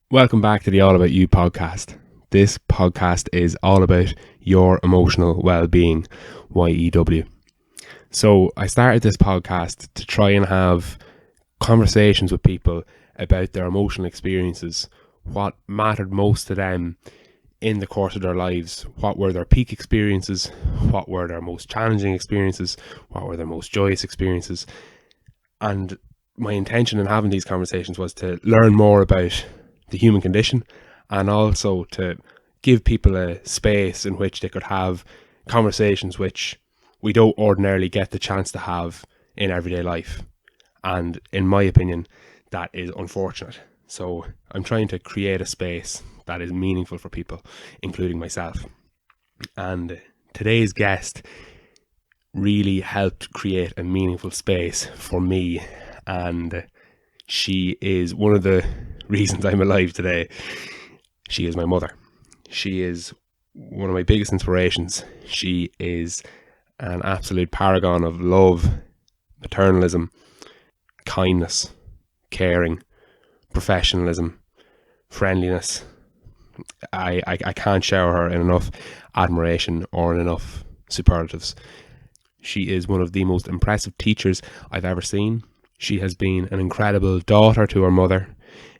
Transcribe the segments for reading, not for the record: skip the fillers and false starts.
Welcome back to the All About You podcast. This podcast is all about your emotional well-being, YEW. So I started this podcast to try and have conversations with people about their emotional experiences, what mattered most to them in the course of their lives, what were their peak experiences, what were their most challenging experiences, what were their most joyous experiences. And my intention in having these conversations was to learn more about the human condition, and also to give people a space in which they could have conversations which we don't ordinarily get the chance to have in everyday life. And in my opinion, that is unfortunate. So I'm trying to create a space that is meaningful for people, including myself. And today's guest really helped create a meaningful space for me, and she is one of the reasons I'm alive today. She is my mother. She is one of my biggest inspirations. She is an absolute paragon of love, maternalism, kindness, caring, professionalism, friendliness. I can't shower her in enough admiration or in enough superlatives. She is one of the most impressive teachers I've ever seen. She has been an incredible daughter to her mother,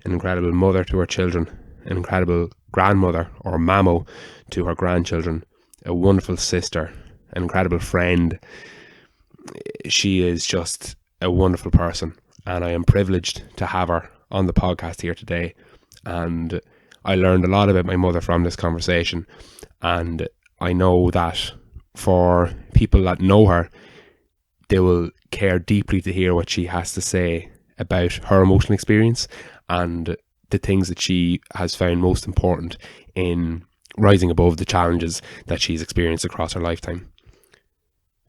an incredible mother to her children, an incredible grandmother or Mamó to her grandchildren, a wonderful sister, an incredible friend. She is just a wonderful person, and I am privileged to have her on the podcast here today. And I learned a lot about my mother from this conversation, and I know that for people that know her, they will care deeply to hear what she has to say about her emotional experience and the things that she has found most important in rising above the challenges that she's experienced across her lifetime.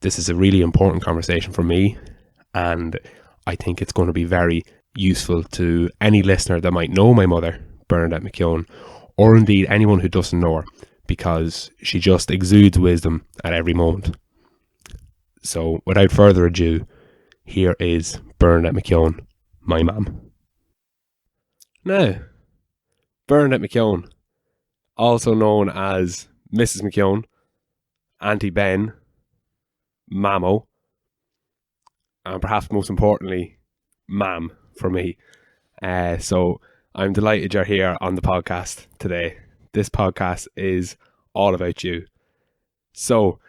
This is a really important conversation for me, and I think it's going to be very useful to any listener that might know my mother, Bernadette Mc Keown, or indeed anyone who doesn't know her, because she just exudes wisdom at every moment. So without further ado, here is Bernadette Mc Keown, my mum. Now, Bernadette Mc Keown, also known as Mrs. Mc Keown, Aunty Ben, Mamó, and perhaps most importantly, Mam for me. So I'm delighted you're here on the podcast today. This podcast is all about you. So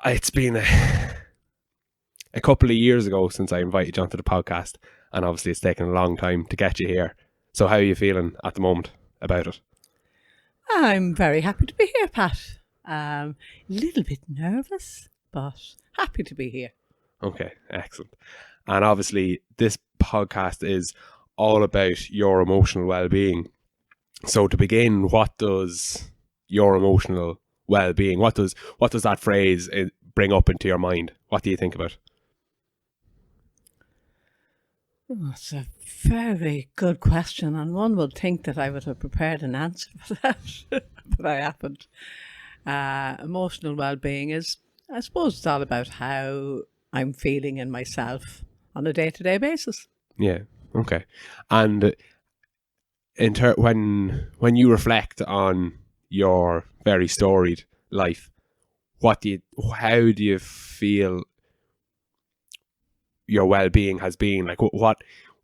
it's been a couple of years ago since I invited you onto the podcast, and obviously it's taken a long time to get you here. So how are you feeling at the moment about it? I'm very happy to be here, Pat. A little bit nervous, but happy to be here. Okay, excellent. And obviously this podcast is all about your emotional well-being. So to begin, what does your emotional well-being, what does that phrase bring up into your mind? What do you think about? That's a very good question, and one would think that I would have prepared an answer for that, but I haven't. Emotional well-being is, I suppose, it's all about how I'm feeling in myself on a day-to-day basis. Yeah, okay. And when you reflect on your very storied life, how do you feel your well-being has been? Like, what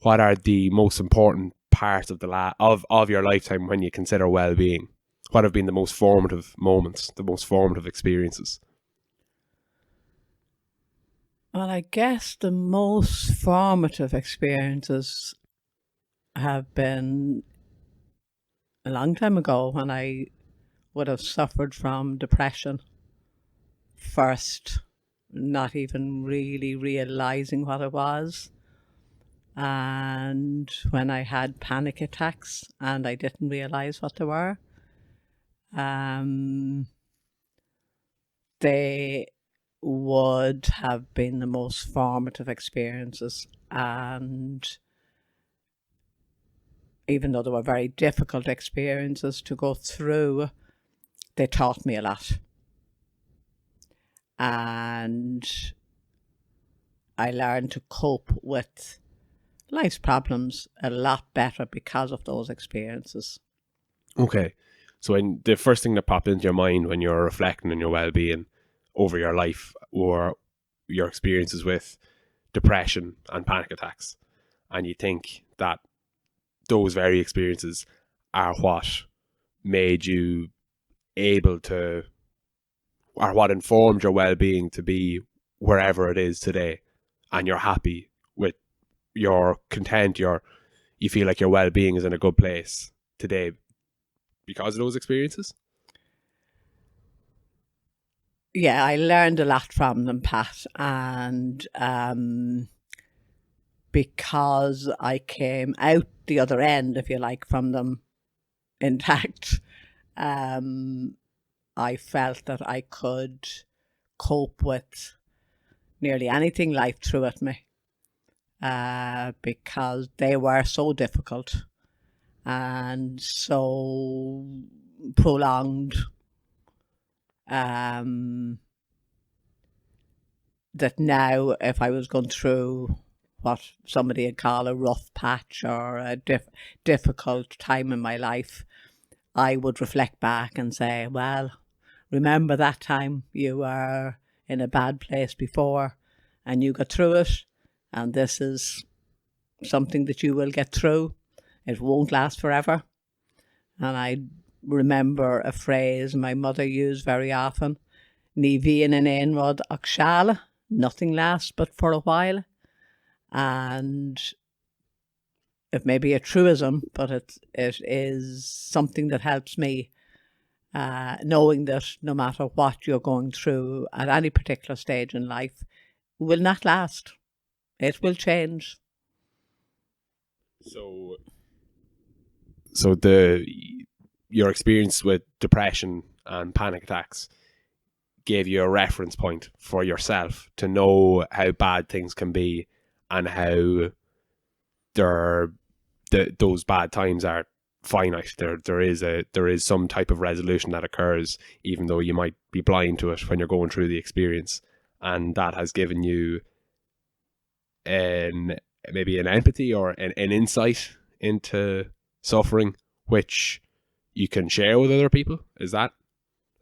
are the most important parts of of your lifetime when you consider well-being? What have been the most formative moments, the most formative experiences? Well, I guess the most formative experiences have been a long time ago when I would have suffered from depression first, not even really realizing what it was. And when I had panic attacks and I didn't realize what they were, they would have been the most formative experiences. And even though they were very difficult experiences to go through, they taught me a lot. And I learned to cope with life's problems a lot better because of those experiences. Okay. So when the first thing that popped into your mind when you're reflecting on your well-being over your life or your experiences with depression and panic attacks, and you think that those very experiences are what made you able to, or what informed your well-being to be wherever it is today, and you're happy with, you're content, you feel like your well-being is in a good place today because of those experiences? Yeah, I learned a lot from them, Pat, and because I came out the other end, if you like, from them intact, I felt that I could cope with nearly anything life threw at me, because they were so difficult and so prolonged, that now if I was going through what somebody would call a rough patch or a difficult time in my life, I would reflect back and say, well, remember that time you were in a bad place before and you got through it, and this is something that you will get through. It won't last forever. And I remember a phrase my mother used very often, Ní bhíonn an aon rud ach sealla, nothing lasts but for a while. And it may be a truism, but it is something that helps me, knowing that no matter what you're going through at any particular stage in life, will not last. It will change. So your experience with depression and panic attacks gave you a reference point for yourself to know how bad things can be and how those bad times are finite. There is some type of resolution that occurs, even though you might be blind to it when you're going through the experience, and that has given you maybe an empathy or an insight into suffering, which you can share with other people. Is that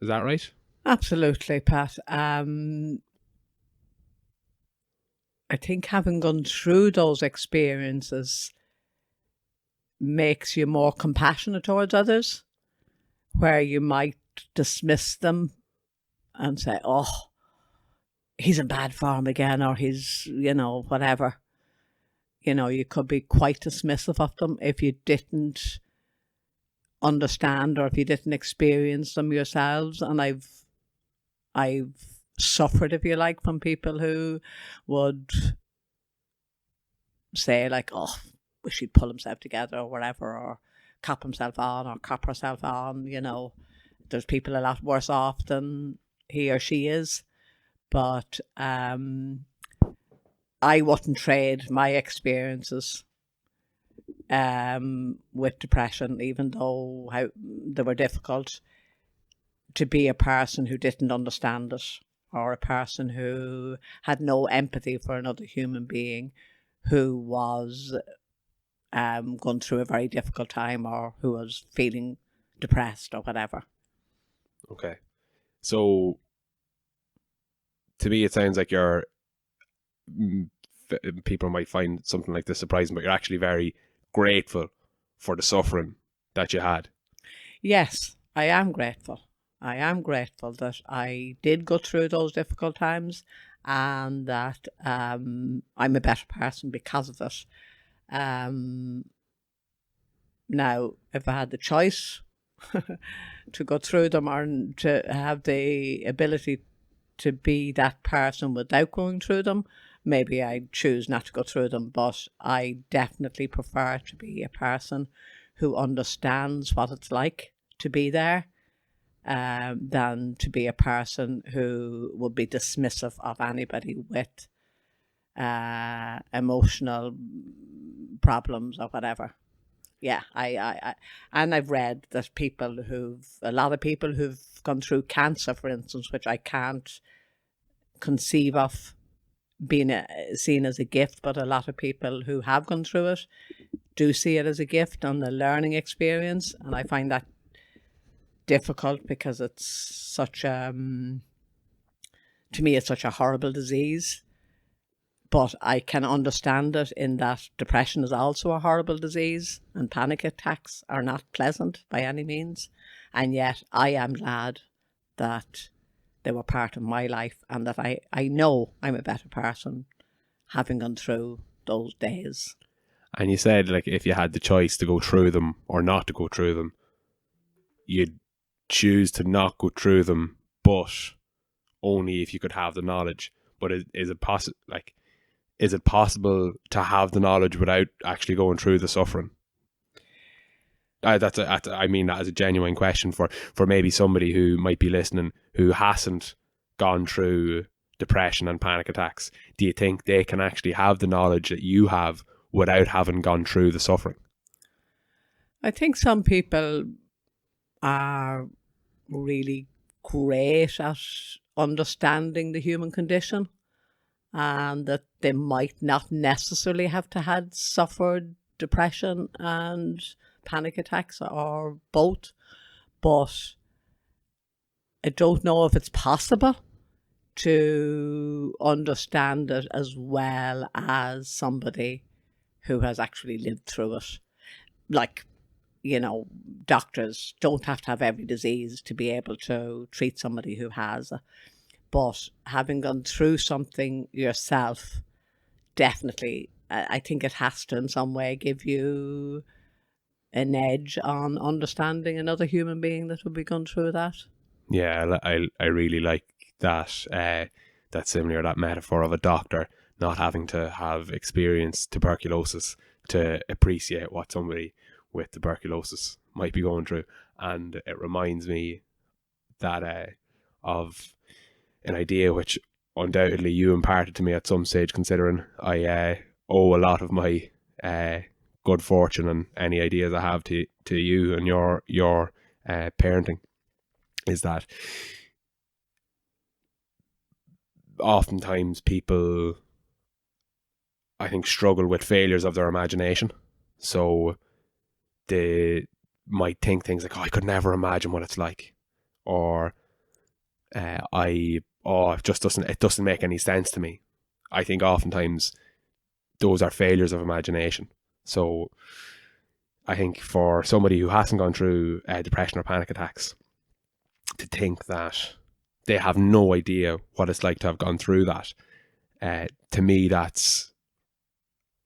right? Absolutely, Pat. I think having gone through those experiences makes you more compassionate towards others, where you might dismiss them and say, oh, he's in bad form again, or he's, whatever. You could be quite dismissive of them if you didn't understand or if you didn't experience them yourselves. And I've suffered, if you like, from people who would say like, oh, wish he'd pull himself together or whatever, or cop himself on or cop herself on. There's people a lot worse off than he or she is. But I wouldn't trade my experiences with depression, even though they were difficult, to be a person who didn't understand it, or a person who had no empathy for another human being who was going through a very difficult time, or who was feeling depressed or whatever. Okay. So to me, it sounds like people might find something like this surprising, but you're actually very grateful for the suffering that you had. Yes, I am grateful. I am grateful that I did go through those difficult times, and that I'm a better person because of it. Now, if I had the choice to go through them, or to have the ability to be that person without going through them, maybe I'd choose not to go through them. But I definitely prefer to be a person who understands what it's like to be there, than to be a person who would be dismissive of anybody with emotional problems or whatever. Yeah, I and I've read that a lot of people who've gone through cancer, for instance, which I can't conceive of being seen as a gift, but a lot of people who have gone through it do see it as a gift and a learning experience, and I find that difficult because it's such to me it's such a horrible disease. But I can understand it in that depression is also a horrible disease and panic attacks are not pleasant by any means. And yet I am glad that they were part of my life and that I know I'm a better person having gone through those days. And you said, like, if you had the choice to go through them or not to go through them, you'd choose to not go through them, but only if you could have the knowledge. But is it possible? Like, is it possible to have the knowledge without actually going through the suffering? I mean that as a genuine question for maybe somebody who might be listening who hasn't gone through depression and panic attacks. Do you think they can actually have the knowledge that you have without having gone through the suffering? I think some people are really great at understanding the human condition, and that they might not necessarily have to have suffered depression and panic attacks or both. But I don't know if it's possible to understand it as well as somebody who has actually lived through it. Like, you know, doctors don't have to have every disease to be able to treat somebody who has it. But having gone through something yourself, definitely, I think it has to in some way give you an edge on understanding another human being that would be going through that. Yeah, I really like that, that similar, that metaphor of a doctor not having to have experienced tuberculosis to appreciate what somebody with tuberculosis might be going through. And it reminds me that of an idea which undoubtedly you imparted to me at some stage, considering I owe a lot of my good fortune and any ideas I have to you and your parenting, is that oftentimes people, I think, struggle with failures of their imagination. So they might think things like, oh, I could never imagine what it's like, or it just doesn't make any sense to me. I think oftentimes those are failures of imagination. So I think for somebody who hasn't gone through depression or panic attacks to think that they have no idea what it's like to have gone through that, to me that's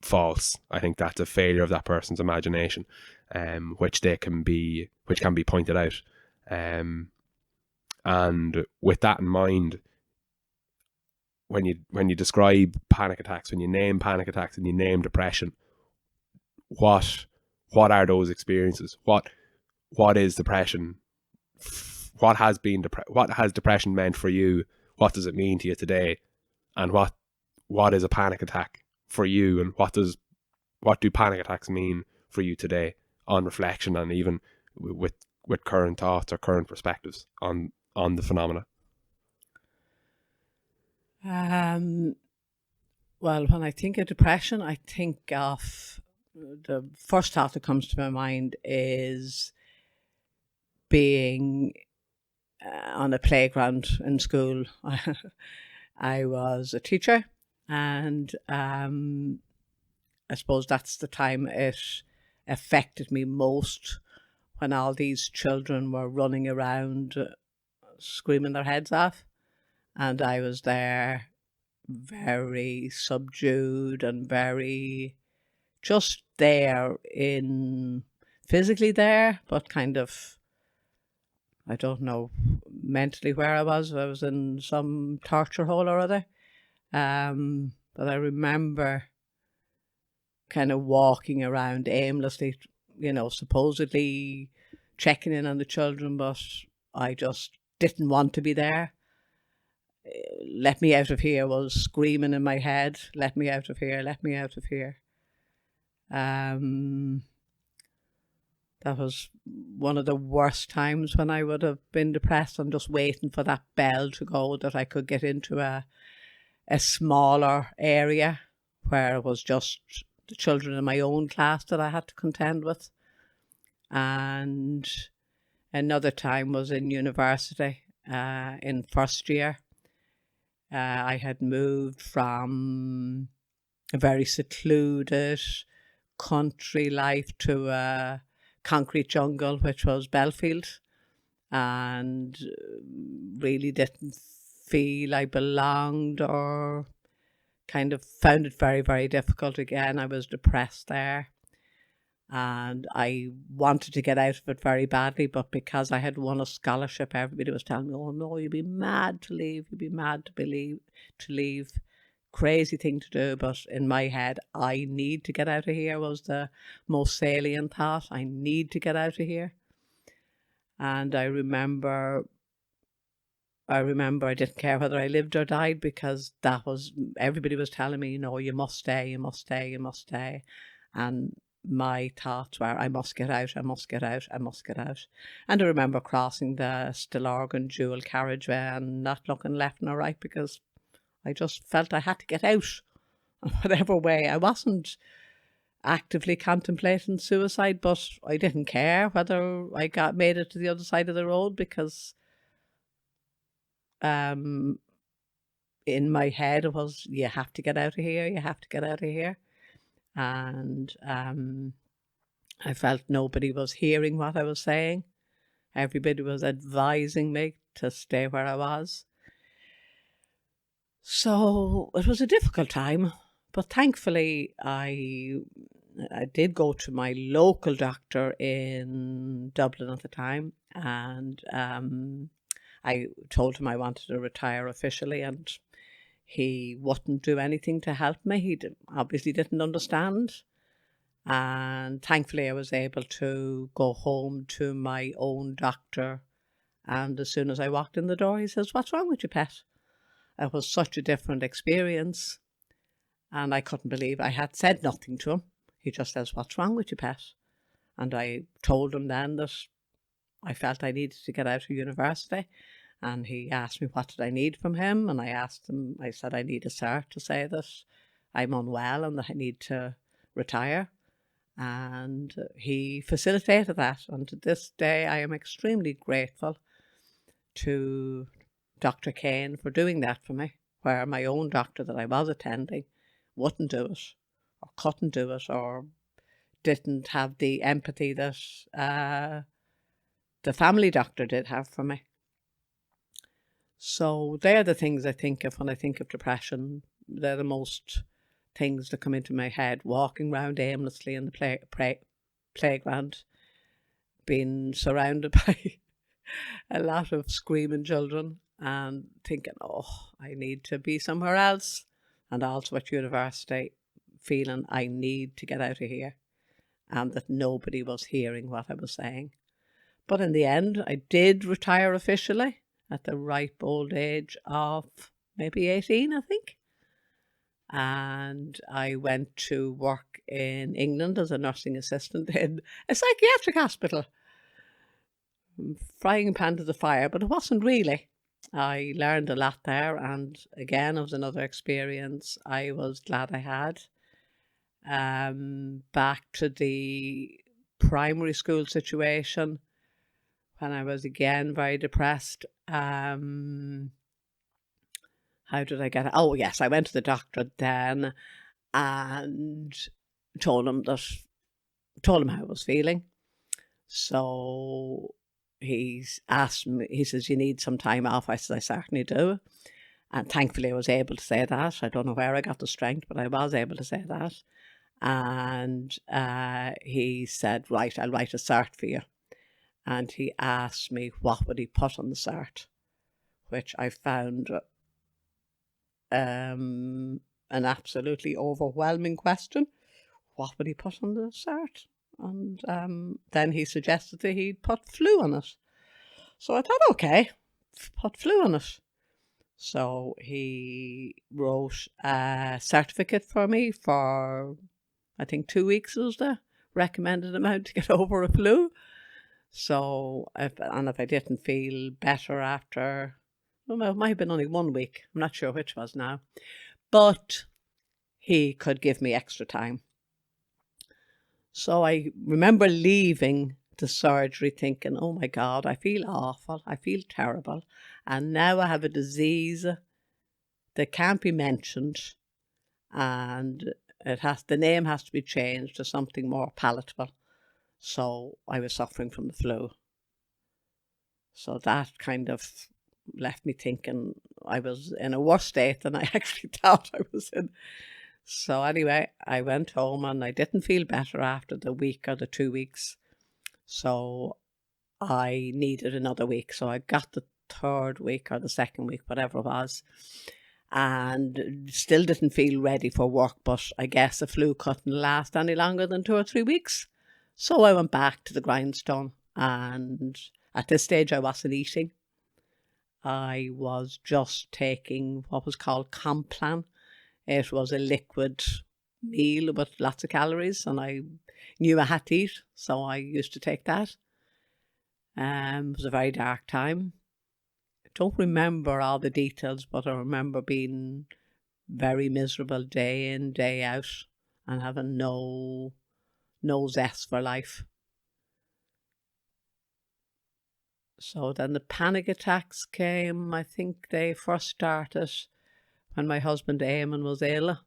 false. I think that's a failure of that person's imagination, which can be pointed out. And with that in mind, when you describe panic attacks, when you name panic attacks and you name depression, what are those experiences? What is depression? What has depression meant for you? What does it mean to you today? And what is a panic attack for you? And what do panic attacks mean for you today on reflection, and even with current thoughts or current perspectives on the phenomena? Well, when I think of depression, I think of the first thought that comes to my mind is being on a playground in school. I was a teacher, and I suppose that's the time it affected me most, when all these children were running around screaming their heads off, and I was there very subdued and very just there, physically there, but kind of, I don't know mentally where I was. I was in some torture hole or other. But I remember kind of walking around aimlessly, supposedly checking in on the children, but I just didn't want to be there. Let me out of here was screaming in my head. Let me out of here. Let me out of here. That was one of the worst times when I would have been depressed and just waiting for that bell to go that I could get into a a smaller area where it was just the children in my own class that I had to contend with. And another time was in university, in first year. I had moved from a very secluded country life to a concrete jungle, which was Belfield, and really didn't feel I belonged, or kind of found it very, very difficult again. I was depressed there, and I wanted to get out of it very badly, but because I had won a scholarship, everybody was telling me, oh no, you'd be mad to leave, you'd be mad to leave. Crazy thing to do, but in my head, I need to get out of here was the most salient thought. I need to get out of here. And I remember I didn't care whether I lived or died, because everybody was telling me, you must stay, you must stay, you must stay. And my thoughts were, I must get out, I must get out, I must get out. And I remember crossing the Stillorgan dual carriageway and not looking left nor right, because I just felt I had to get out in whatever way. I wasn't actively contemplating suicide, but I didn't care whether I made it to the other side of the road, because in my head it was, you have to get out of here, you have to get out of here. And I felt nobody was hearing what I was saying. Everybody was advising me to stay where I was. So it was a difficult time, but thankfully I did go to my local doctor in Dublin at the time, and I told him I wanted to retire officially, and he wouldn't do anything to help me. He obviously didn't understand, and thankfully I was able to go home to my own doctor, and as soon as I walked in the door, he says, "What's wrong with you, pet?" It was such a different experience, and I couldn't believe I had said nothing to him. He just says, "What's wrong with you, pet?" And I told him then that I felt I needed to get out of university, and he asked me what did I need from him, and I said I need a cert to say that I'm unwell and that I need to retire, and he facilitated that. And to this day I am extremely grateful to Dr. Kane for doing that for me, where my own doctor that I was attending wouldn't do it, or couldn't do it, or didn't have the empathy that the family doctor did have for me. So they're the things I think of when I think of depression. They're the most things that come into my head. Walking around aimlessly in the playground, being surrounded by a lot of screaming children, and thinking, oh, I need to be somewhere else. And also at university, feeling I need to get out of here, and that nobody was hearing what I was saying. But in the end, I did retire officially at the ripe old age of maybe 18, I think. And I went to work in England as a nursing assistant in a psychiatric hospital. Frying pan to the fire, but it wasn't really. I learned a lot there, and again, it was another experience I was glad I had. Back to the primary school situation, when I was again very depressed. How did I get it? Oh yes, I went to the doctor then and told him how I was feeling. So he asked me, he says, "You need some time off?" I said, "I certainly do." And thankfully I was able to say that. I don't know where I got the strength, but I was able to say that. And he said, "Right, I'll write a cert for you." And he asked me what would he put on the cert, which I found an absolutely overwhelming question. What would he put on the cert? And then he suggested that he'd put flu on it. So I thought, okay, put flu on it. So he wrote a certificate for me for, I think, 2 weeks was the recommended amount to get over a flu. So, if I didn't feel better after Well, it might have been only 1 week. I'm not sure which was now. But he could give me extra time. So I remember leaving the surgery thinking, oh my God, I feel awful. I feel terrible. And now I have a disease that can't be mentioned. And the name has to be changed to something more palatable. So I was suffering from the flu. So that kind of left me thinking I was in a worse state than I actually thought I was in. So anyway, I went home and I didn't feel better after the week or the 2 weeks. So I needed another week. So I got the 3rd week or the 2nd week, whatever it was, and still didn't feel ready for work. But I guess the flu couldn't last any longer than 2 or 3 weeks. So I went back to the grindstone, and at this stage I wasn't eating. I was just taking what was called Complan. It was a liquid meal with lots of calories, and I knew I had to eat, so I used to take that. It was a very dark time. I don't remember all the details, but I remember being very miserable day in, day out, and having no zest for life. So then the panic attacks came. I think they first started when my husband Eamon was ill.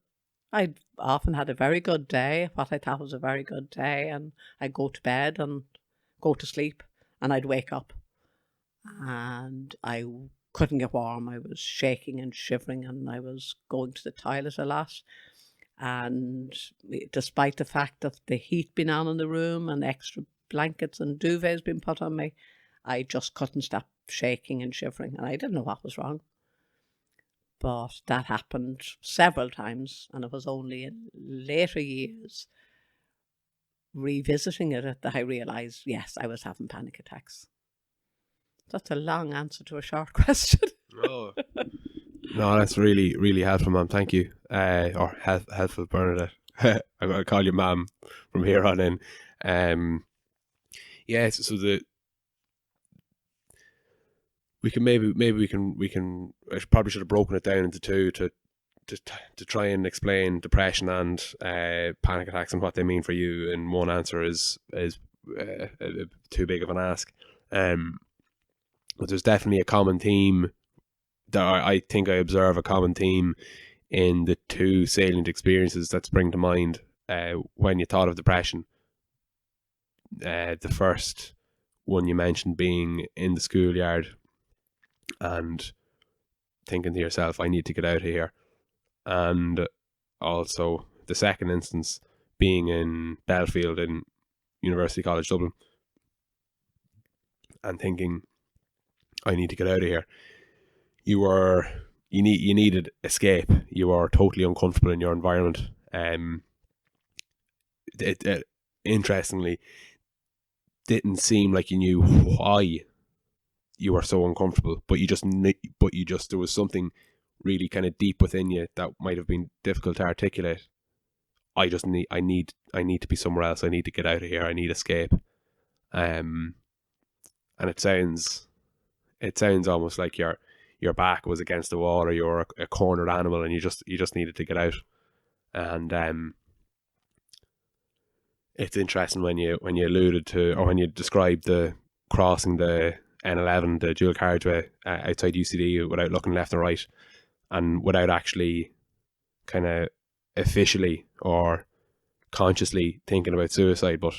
I'd often had a very good day, what I thought was a very good day, and I'd go to bed and go to sleep, and I'd wake up and I couldn't get warm. I was shaking and shivering, and I was going to the toilet a lot. And despite the fact that the heat been on in the room and extra blankets and duvets been put on me, I just couldn't stop shaking and shivering, and I didn't know what was wrong. But that happened several times, and it was only in later years, revisiting it, that I realised, yes, I was having panic attacks. That's a long answer to a short question. Oh. No, that's really, really helpful, Mum. Thank you. Or helpful, Bernadette. I'm going to call you Mum from here on in. Yes, so we can. I probably should have broken it down into two to try and explain depression and panic attacks and what they mean for you. And one answer is too big of an ask. But there's definitely a common theme that I think I observe a common theme in the two salient experiences that spring to mind when you thought of depression. The first one you mentioned being in the schoolyard and thinking to yourself, I need to get out of here. And also the second instance being in Belfield in University College Dublin and thinking, I need to get out of here. You needed escape. You were totally uncomfortable in your environment. It interestingly didn't seem like you knew why you were so uncomfortable, but there was something really kind of deep within you that might have been difficult to articulate. I need to be somewhere else. I need to get out of here. I need escape. And it sounds almost like your back was against the wall, or you're a cornered animal, and you just needed to get out. And it's interesting when you alluded to, or when you described the crossing the N11, the dual carriageway outside UCD without looking left and right, and without actually kind of officially or consciously thinking about suicide, but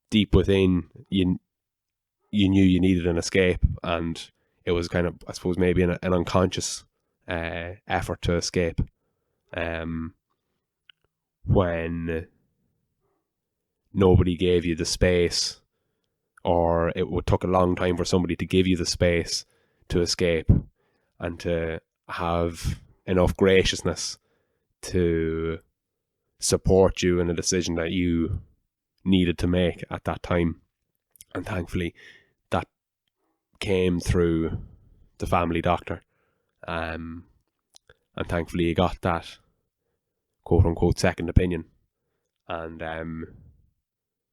deep within you knew you needed an escape, and it was kind of, I suppose, maybe an unconscious effort to escape. When nobody gave you the space, or took a long time for somebody to give you the space to escape and to have enough graciousness to support you in a decision that you needed to make at that time. And thankfully that came through the family doctor, and thankfully you got that quote unquote second opinion, and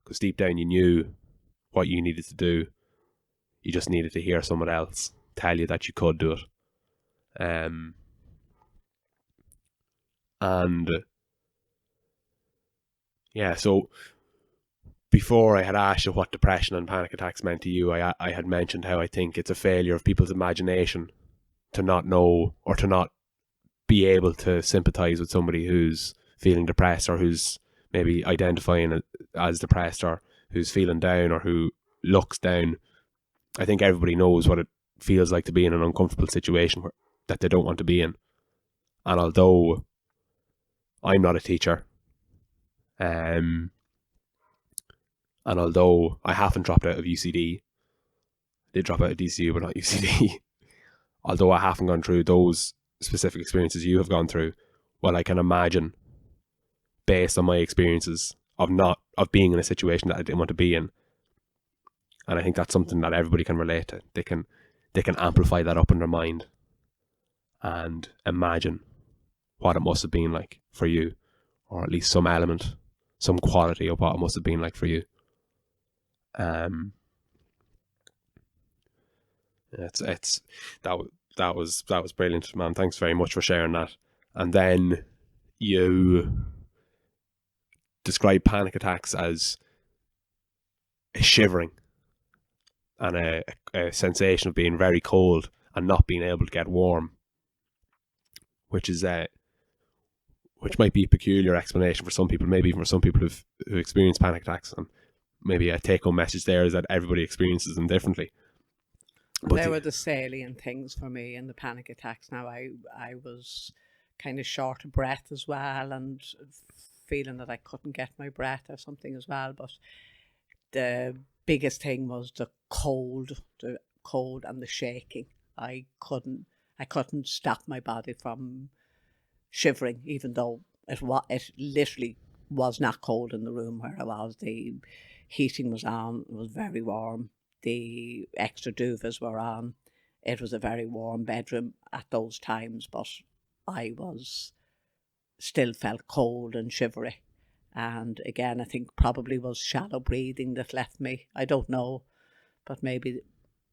because deep down you knew what you needed to do. You just needed to hear someone else tell you that you could do it. And yeah, so before I had asked you what depression and panic attacks meant to you, I had mentioned how I think it's a failure of people's imagination to not know or to not be able to sympathise with somebody who's feeling depressed, or who's maybe identifying as depressed, or who's feeling down, or who looks down. I think everybody knows what it feels like to be in an uncomfortable situation that they don't want to be in. And although I'm not a teacher, and although I haven't dropped out of UCD, I did drop out of DCU but not UCD, although I haven't gone through those specific experiences you have gone through, well, I can imagine, based on my experiences of being in a situation that I didn't want to be in. And I think that's something that everybody can relate to. They can amplify that up in their mind and imagine what it must have been like for you, or at least some element, some quality of what it must have been like for you. That was brilliant, man. Thanks very much for sharing that. And then you describe panic attacks as a shivering and a sensation of being very cold and not being able to get warm, which might be a peculiar explanation for some people, maybe even for some people who experience panic attacks. And maybe a take-home message there is that everybody experiences them differently. But there were the salient things for me in the panic attacks. Now, I was kind of short of breath as well, and feeling that I couldn't get my breath or something as well. But the biggest thing was the cold and the shaking. I couldn't stop my body from shivering, even though it literally was not cold in the room where I was. The heating was on, it was very warm. The extra duvets were on. It was a very warm bedroom at those times, but I still felt cold and shivery. And again, I think probably was shallow breathing that left me. I don't know, but maybe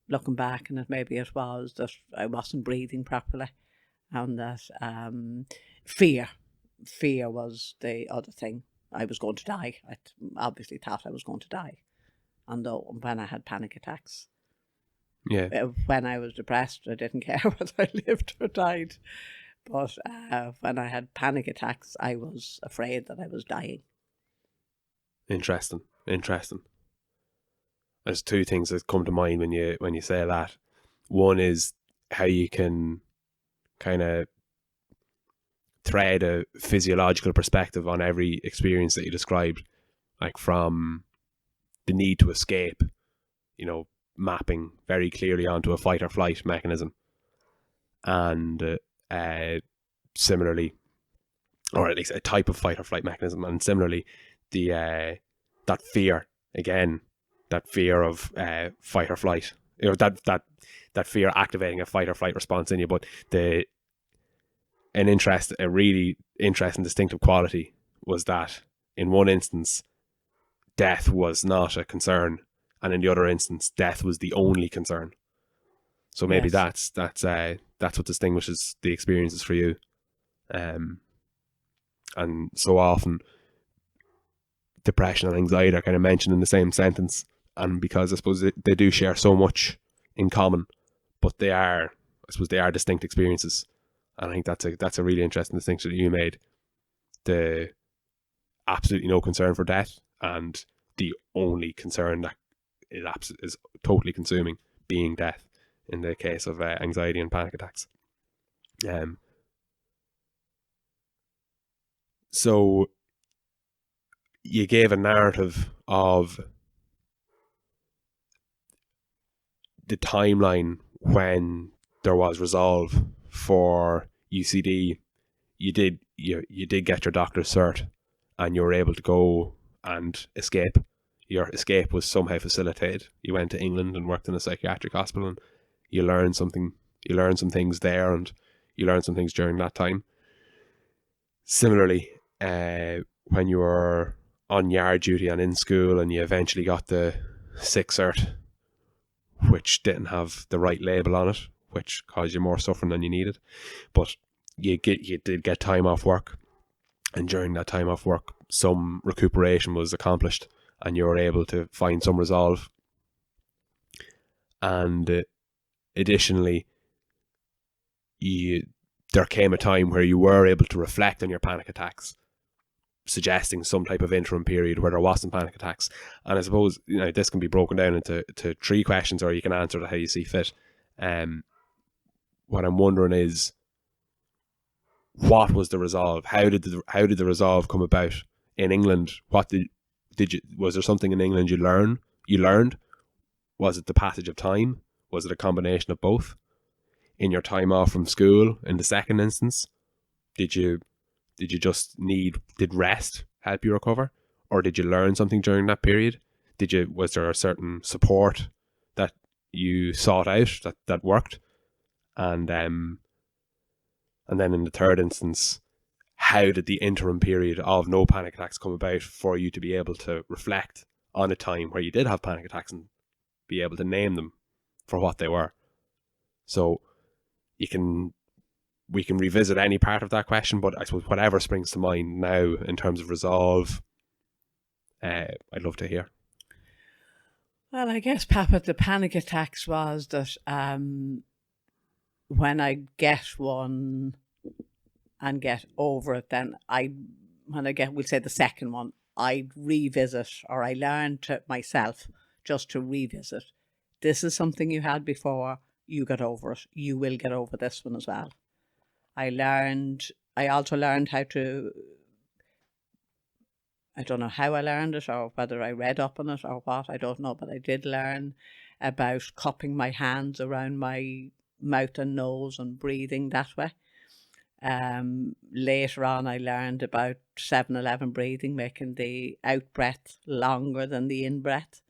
looking back, and maybe it was that I wasn't breathing properly, and that fear was the other thing. I was going to die. I obviously thought I was going to die. And though when I had panic attacks, when I was depressed, I didn't care whether I lived or died. But when I had panic attacks, I was afraid that I was dying. Interesting. There's two things that come to mind when you say that. One is how you can kind of thread a physiological perspective on every experience that you described, like from the need to escape, mapping very clearly onto a fight or flight mechanism, and similarly, or at least a type of fight or flight mechanism, and similarly, that fear of fight or flight, that fear activating a fight or flight response in you. But a really interesting distinctive quality was that in one instance, death was not a concern, and in the other instance, death was the only concern. So maybe that's what distinguishes the experiences for you. And so often, depression and anxiety are kind of mentioned in the same sentence, and because I suppose they do share so much in common, but they are distinct experiences. And I think that's a really interesting distinction that you made. The absolutely no concern for death, and the only concern that is totally consuming being death in the case of anxiety and panic attacks. So you gave a narrative of the timeline when there was resolve for UCD. You did get your doctor's cert, and you were able to go and escape. Your escape was somehow facilitated. You went to England and worked in a psychiatric hospital, and you learned some things there, and you learned some things during that time. Similarly, when you were on yard duty and in school, and you eventually got the sick cert, which didn't have the right label on it, which caused you more suffering than you needed. But you did get time off work, and during that time off work, some recuperation was accomplished, and you were able to find some resolve. And additionally, there came a time where you were able to reflect on your panic attacks, suggesting some type of interim period where there wasn't panic attacks. And I suppose, this can be broken down into 3 questions, or you can answer it how you see fit. What I'm wondering is, what was the resolve? How did the resolve come about in England? What was there something in England you learned? Was it the passage of time? Was it a combination of both? In your time off from school, in the second instance, did rest help you recover, or did you learn something during that period? Was there a certain support that you sought out that worked? And then in the third instance, how did the interim period of no panic attacks come about for you to be able to reflect on a time where you did have panic attacks and be able to name them for what they were? So we can revisit any part of that question, but I suppose whatever springs to mind now in terms of resolve, I'd love to hear. Well, I guess, Papa, the panic attacks was that when I get one and get over it, then we'll say the second one, I revisit, or I learn to myself just to revisit. This is something you had before, you got over it. You will get over this one as well. I also learned how to, I don't know how I learned it, or whether I read up on it or what, I don't know, but I did learn about cupping my hands around my mouth and nose and breathing that way. Later on, I learned about 7-11 breathing, making the out breath longer than the in breath.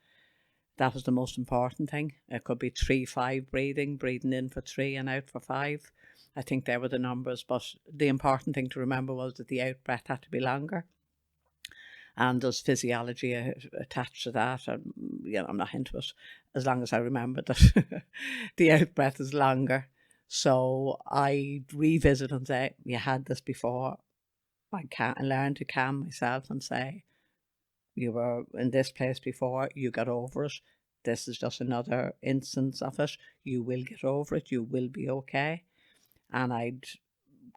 That was the most important thing. It could be 3-5 breathing in for 3 and out for 5. I think they were the numbers, but the important thing to remember was that the out breath had to be longer. And there's physiology attached to that. And, I'm not into it, as long as I remember that the out breath is longer. So I revisit and say, you had this before. I learn to calm myself and say, you were in this place before, you got over it. This is just another instance of it. You will get over it. You will be okay. And I'd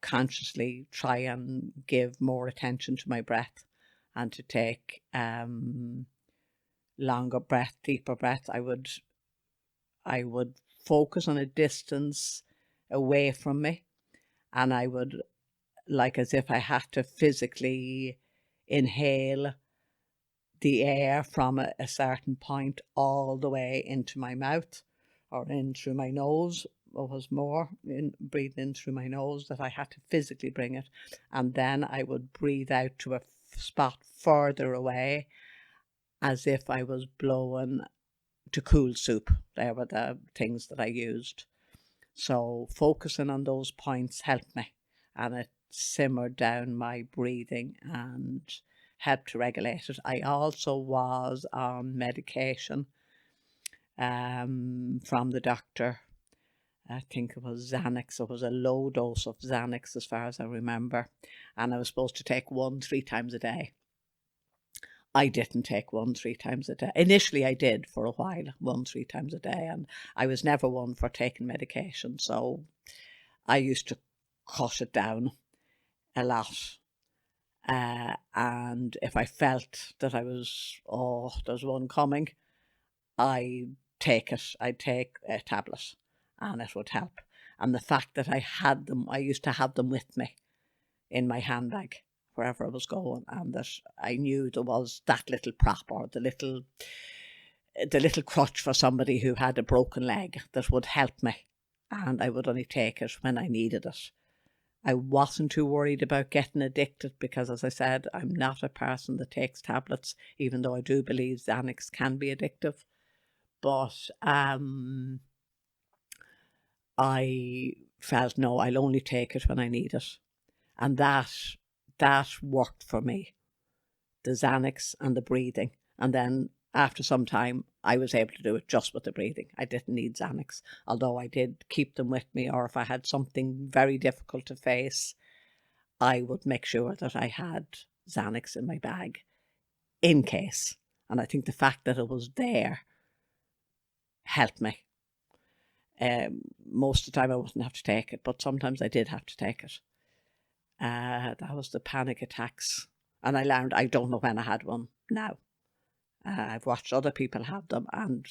consciously try and give more attention to my breath and to take longer breath, deeper breath. I would focus on a distance away from me, and I would, like as if I had to physically inhale the air from a certain point all the way into my mouth or in through my nose. It was more breathing in through my nose that I had to physically bring it, and then I would breathe out to a spot further away as if I was blowing to cool soup. They were the things that I used. So focusing on those points helped me, and it simmered down my breathing and helped to regulate it. I also was on medication from the doctor. I think it was Xanax. It was a low dose of Xanax as far as I remember. And I was supposed to take 1-3 times a day. I didn't take 1-3 times a day. Initially I did for a while, 1-3 times a day. And I was never one for taking medication. So I used to cut it down a lot. And if I felt that there's one coming, I'd take it. I'd take a tablet and it would help. And the fact that I used to have them with me in my handbag wherever I was going, and that I knew there was that little prop or the little crutch for somebody who had a broken leg that would help me, and I would only take it when I needed it. I wasn't too worried about getting addicted because, as I said, I'm not a person that takes tablets, even though I do believe Xanax can be addictive. But I felt, no, I'll only take it when I need it. And that worked for me. The Xanax and the breathing. And then after some time, I was able to do it just with the breathing. I didn't need Xanax, although I did keep them with me, or if I had something very difficult to face, I would make sure that I had Xanax in my bag in case. And I think the fact that it was there helped me. Most of the time I wouldn't have to take it, but sometimes I did have to take it. That was the panic attacks. And I learned, I don't know when I had one now. I've watched other people have them, and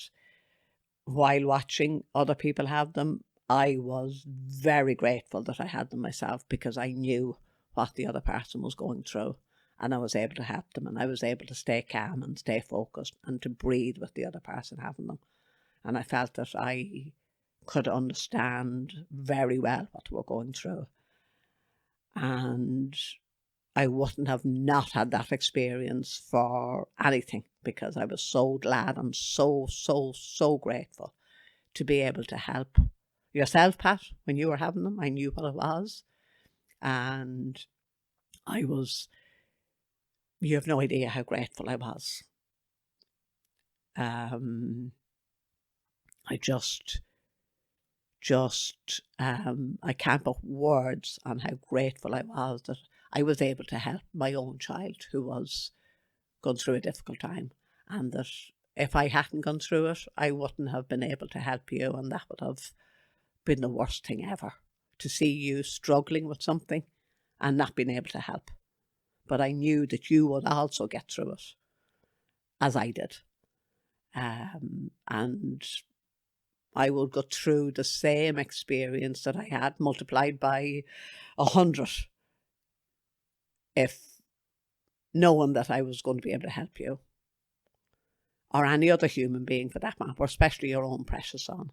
while watching other people have them, I was very grateful that I had them myself, because I knew what the other person was going through, and I was able to help them, and I was able to stay calm and stay focused and to breathe with the other person having them. And I felt that I could understand very well what they were going through. And I wouldn't have not had that experience for anything, because I was so glad and so grateful to be able to help yourself, Pat, when you were having them. I knew what it was. And you have no idea how grateful I was. I I can't put words on how grateful I was that I was able to help my own child who was going through a difficult time, and that if I hadn't gone through it, I wouldn't have been able to help you, and that would have been the worst thing ever, to see you struggling with something and not being able to help. But I knew that you would also get through it, as I did. And I would go through the same experience that I had multiplied by 100 if knowing that I was going to be able to help you, or any other human being for that matter, especially your own precious son.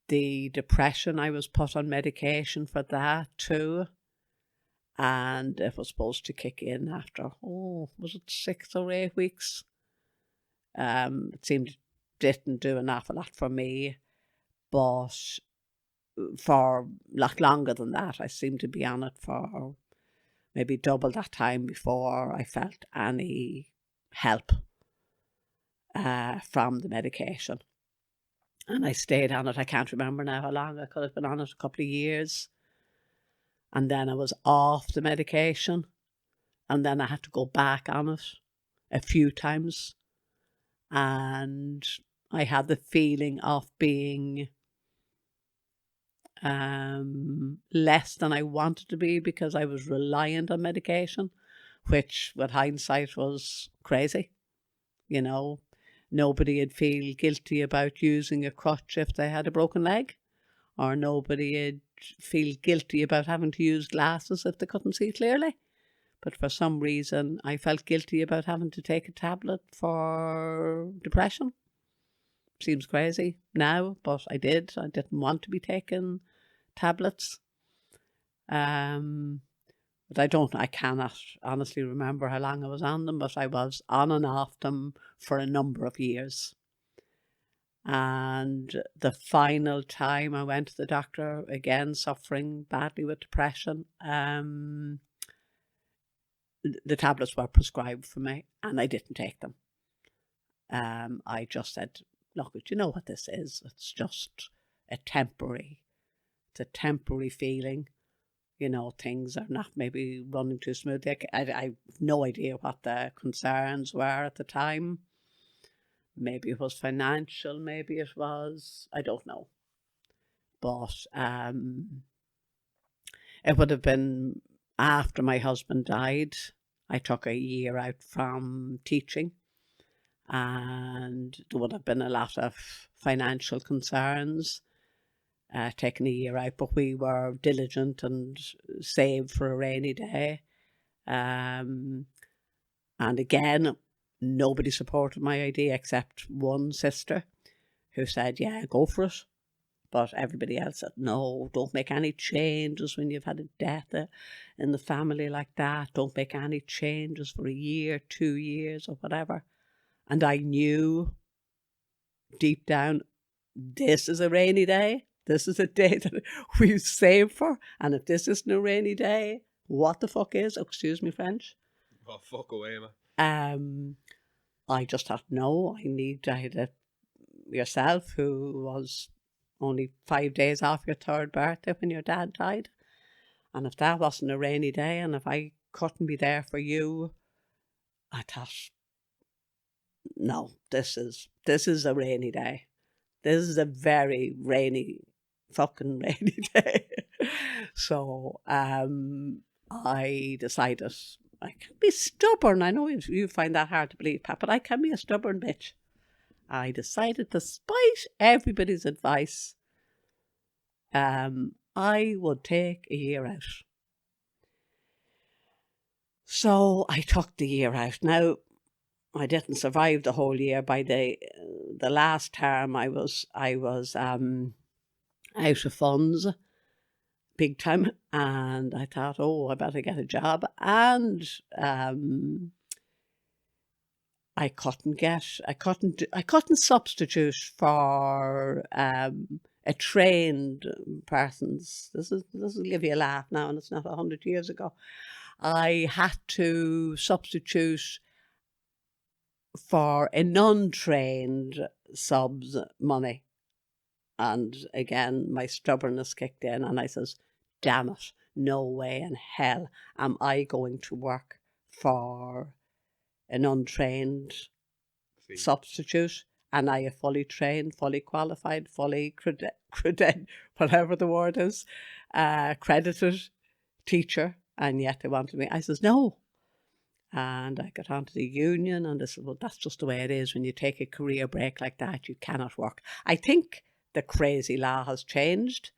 The depression, I was put on medication for that too, and it was supposed to kick in after, was it 6 or 8 weeks? It seemed didn't do an awful lot for me, but for a lot longer than that. I seemed to be on it for maybe double that time before I felt any help from the medication. And I stayed on it. I can't remember now how long. I could have been on it a couple of years. And then I was off the medication. And then I had to go back on it a few times. And I had the feeling of being less than I wanted to be, because I was reliant on medication, which with hindsight was crazy. You know, nobody would feel guilty about using a crutch if they had a broken leg, or nobody would feel guilty about having to use glasses if they couldn't see clearly. But for some reason, I felt guilty about having to take a tablet for depression. Seems crazy now, but I did. I didn't want to be taking tablets. But I cannot honestly remember how long I was on them, but I was on and off them for a number of years. And the final time I went to the doctor, again suffering badly with depression, the tablets were prescribed for me, and I didn't take them. I just said, look, do you know what this is? It's just a temporary feeling. You know, things are not maybe running too smoothly. I have no idea what the concerns were at the time. Maybe it was financial, maybe it was, I don't know. But it would have been after my husband died. I took a year out from teaching, and there would have been a lot of financial concerns, taking a year out, but we were diligent and saved for a rainy day. And again, nobody supported my idea except one sister who said, yeah, go for it. But everybody else said, no, don't make any changes when you've had a death in the family like that. Don't make any changes for a year, 2 years, or whatever. And I knew deep down, this is a rainy day. This is a day that we've saved for. And if this isn't a rainy day, what the fuck is? Excuse me, French. Oh, fuck away, man. I just thought, no, I had yourself, who was only 5 days off your third birthday when your dad died. And if that wasn't a rainy day, and if I couldn't be there for you, I thought, no, this is a rainy day. This is a very fucking rainy day. So I decided I can be stubborn. I know you find that hard to believe, Pat, but I can be a stubborn bitch. I decided, despite everybody's advice, I would take a year out. So I took the year out. Now, I didn't survive the whole year. By the last term, I was out of funds, big time, and I thought, oh, I better get a job. And I couldn't substitute for a trained person's. This will give you a laugh now, and it's not 100 years ago. I had to substitute for an untrained sub's money. And again, my stubbornness kicked in, and I says, damn it, no way in hell am I going to work for an untrained substitute. And I a fully trained, fully qualified, fully whatever the word is, credited teacher. And yet they wanted me. I says, no. And I got onto the union, and they said, well, that's just the way it is. When you take a career break like that, you cannot work. I think the crazy law has changed,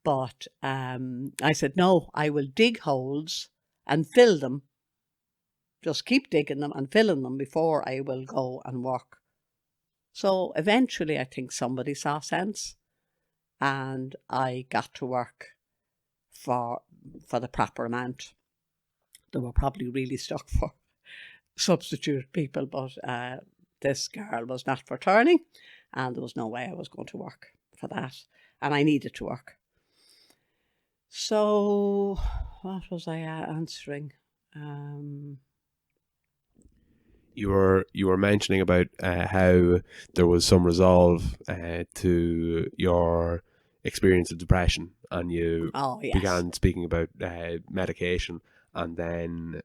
but I said, no, I will dig holes and fill them. Just keep digging them and filling them before I will go and work. So eventually I think somebody saw sense, and I got to work for the proper amount. They were probably really stuck for substitute people, but this girl was not for turning, and there was no way I was going to work for that, and I needed to work. So what was I answering? You were mentioning about how there was some resolve to your experience of depression, and you began speaking about medication, and then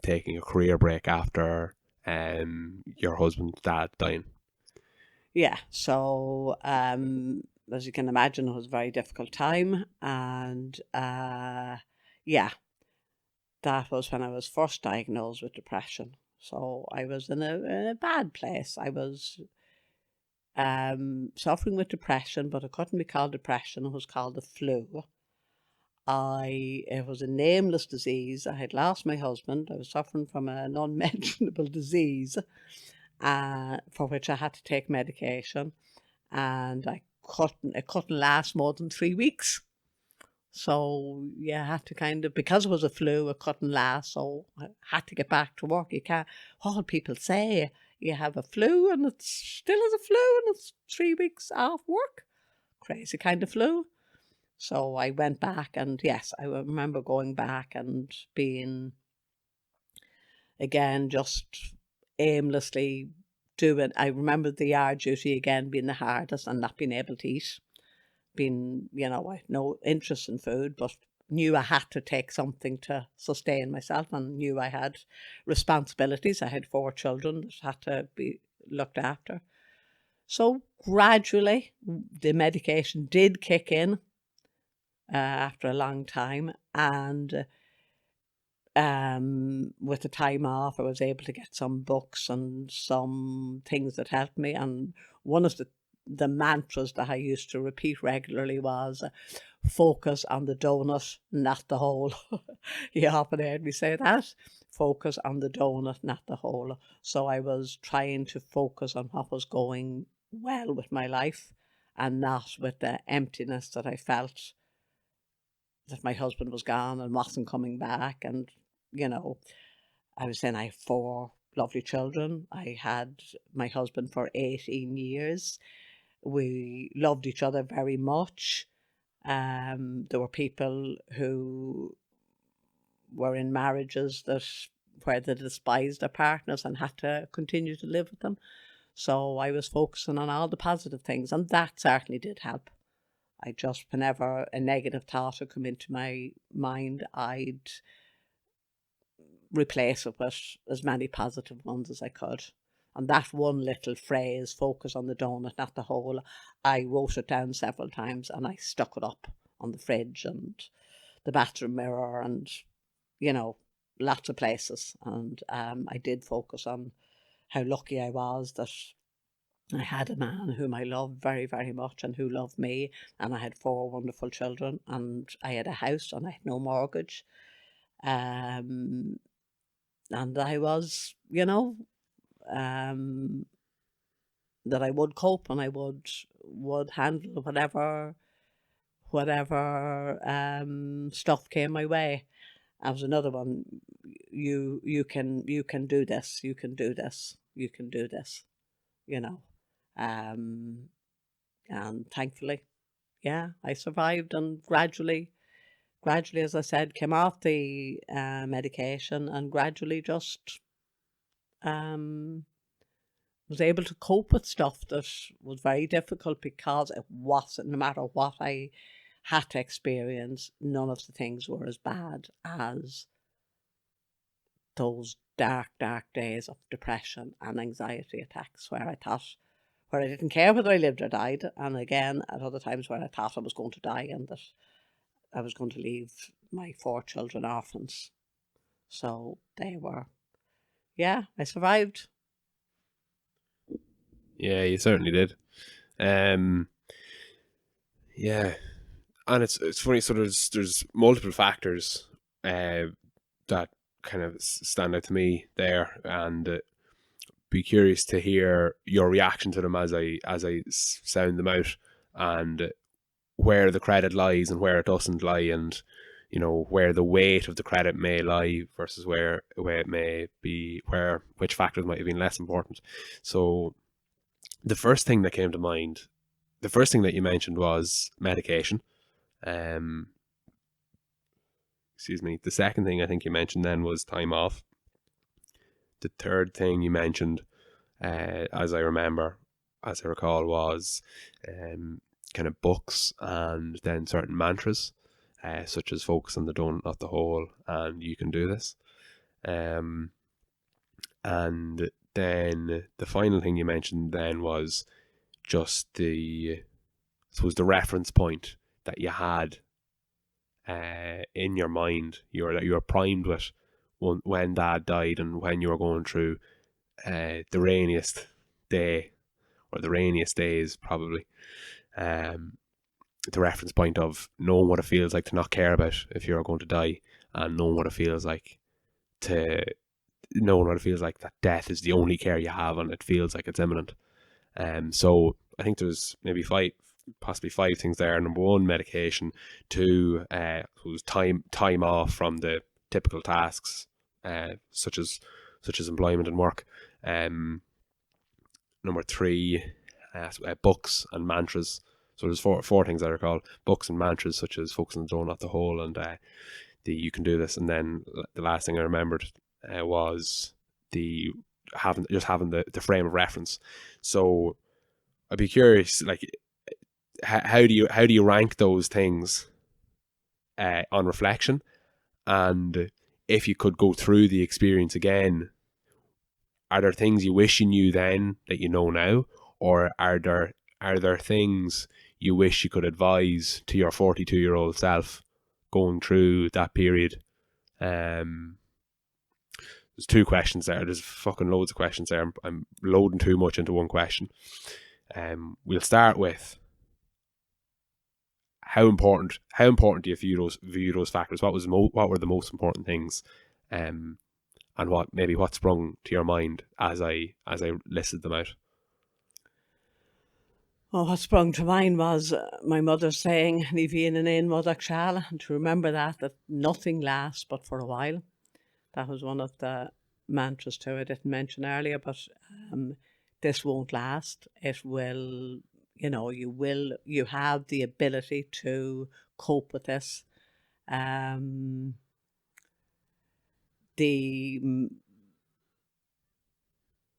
taking a career break after your husband's dad dying. Yeah, so as you can imagine, it was a very difficult time, and yeah, that was when I was first diagnosed with depression. So I was in a bad place. I was suffering with depression, but it couldn't be called depression. It was called the flu. It was a nameless disease. I had lost my husband. I was suffering from an unmentionable disease, for which I had to take medication, and it couldn't last more than 3 weeks. So you had to kind of, because it was a flu, it couldn't last, so I had to get back to work. You can't, all people say, you have a flu and it's still is a flu and it's 3 weeks off work. Crazy kind of flu. So I went back, and yes, I remember going back and being, again, just aimlessly doing. I remember the yard duty again being the hardest, and not being able to eat. Being, I had no interest in food, but knew I had to take something to sustain myself, and knew I had responsibilities. I had 4 children that had to be looked after. So gradually, the medication did kick in after a long time, and with the time off, I was able to get some books and some things that helped me. And one of the mantras that I used to repeat regularly was, focus on the donut, not the hole. You often heard me say that. Focus on the donut, not the hole. So I was trying to focus on what was going well with my life, and not with the emptiness that I felt that my husband was gone and wasn't coming back. And, I was saying I have 4 lovely children. I had my husband for 18 years. We loved each other very much. There were people who were in marriages that where they despised their partners and had to continue to live with them. So I was focusing on all the positive things, and that certainly did help. I just, whenever a negative thought would come into my mind, I'd replace it with as many positive ones as I could. And that one little phrase, focus on the donut, not the hole, I wrote it down several times and I stuck it up on the fridge and the bathroom mirror and, lots of places. And I did focus on how lucky I was that I had a man whom I loved very, very much and who loved me. And I had 4 wonderful children and I had a house and I had no mortgage. And I was, that I would cope and I would handle whatever stuff came my way. That was another one. You can do this. You can do this. You can do this. And thankfully, I survived and gradually, as I said, came off the medication and gradually just was able to cope with stuff that was very difficult because it wasn't, no matter what I had to experience, none of the things were as bad as those dark, dark days of depression and anxiety attacks where I didn't care whether I lived or died, and again at other times where I thought I was going to die and that I was going to leave my 4 children orphans. So they were, I survived. Yeah, you certainly did. And it's funny. So there's multiple factors that kind of stand out to me there, and be curious to hear your reaction to them as I sound them out, and where the credit lies and where it doesn't lie, and where the weight of the credit may lie versus where it may be, which factors might have been less important. So the first thing that came to mind, the first thing that you mentioned was medication. Excuse me. The second thing I think you mentioned then was time off. The third thing you mentioned, as I recall, was kind of books and then certain mantras, such as focus on the donut, not the hole, and you can do this. And then the final thing you mentioned then was just the reference point that you had in your mind, that you were primed with when Dad died and when you were going through the rainiest day, or the rainiest days probably. The reference point of knowing what it feels like to not care about if you're going to die, and knowing what it feels like that death is the only care you have and it feels like it's imminent. So I think there's maybe possibly 5 things there. Number 1, medication. 2, was time off from the typical tasks, such as employment and work. Number 3, books and mantras. So there's four things that are called books and mantras, such as focus on the donut, not the hole, and you can do this. And then the last thing I remembered was having the frame of reference. So I'd be curious, like, how do you rank those things on reflection? And if you could go through the experience again, are there things you wish you knew then that you know now, or are there things you wish you could advise to your 42-year-old self going through that period? There's 2 questions there. There's fucking loads of questions there. I'm loading too much into one question. We'll start with how important do you view those factors? What were the most important things, and what sprung to your mind as I listed them out? Well, what sprung to mind was my mother saying, "Ní bhíonn in éin mudach seala," and to remember that nothing lasts but for a while. That was one of the mantras too. I didn't mention earlier, but this won't last. It will, you have the ability to cope with this. the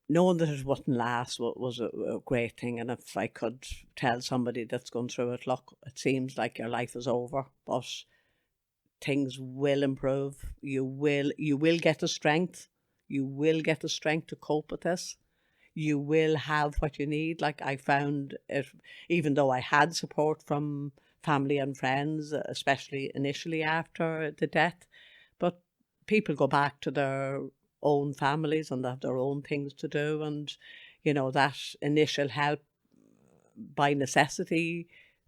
knowing that it wouldn't last was a great thing. And if I could tell somebody that's gone through it, look, it seems like your life is over, but things will improve. You will get the strength. You will get the strength to cope with this. You will have what you need. Like, I found it, even though I had support from family and friends, especially initially after the death, but people go back to their own families and they have their own things to do. And, you know, that initial help by necessity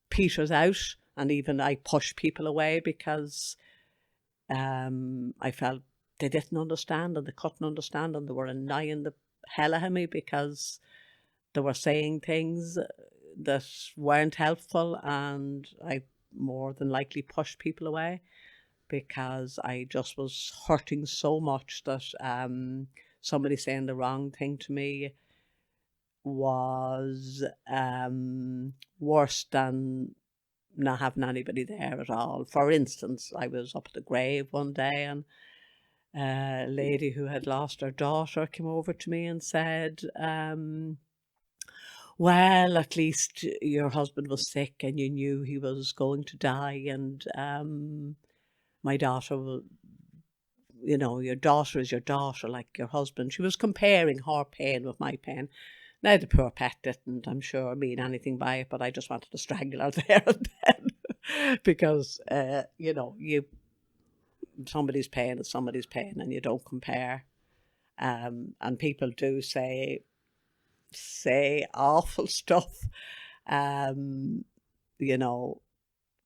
peters out. And even I pushed people away because I felt they didn't understand and they couldn't understand, and they were annoying the hell out of me because they were saying things that weren't helpful, and I more than likely pushed people away because I just was hurting so much that somebody saying the wrong thing to me was worse than not having anybody there at all. For instance, I was up at the grave one day, and a lady who had lost her daughter came over to me and said, well, at least your husband was sick and you knew he was going to die, and my daughter will, you know, your daughter is your daughter, like your husband. She was comparing her pain with my pain. Now, the poor pet didn't, I'm sure, mean anything by it, but I just wanted to strangle her there and then because, you know, somebody's pain is somebody's pain and you don't compare. And people do say awful stuff, you know,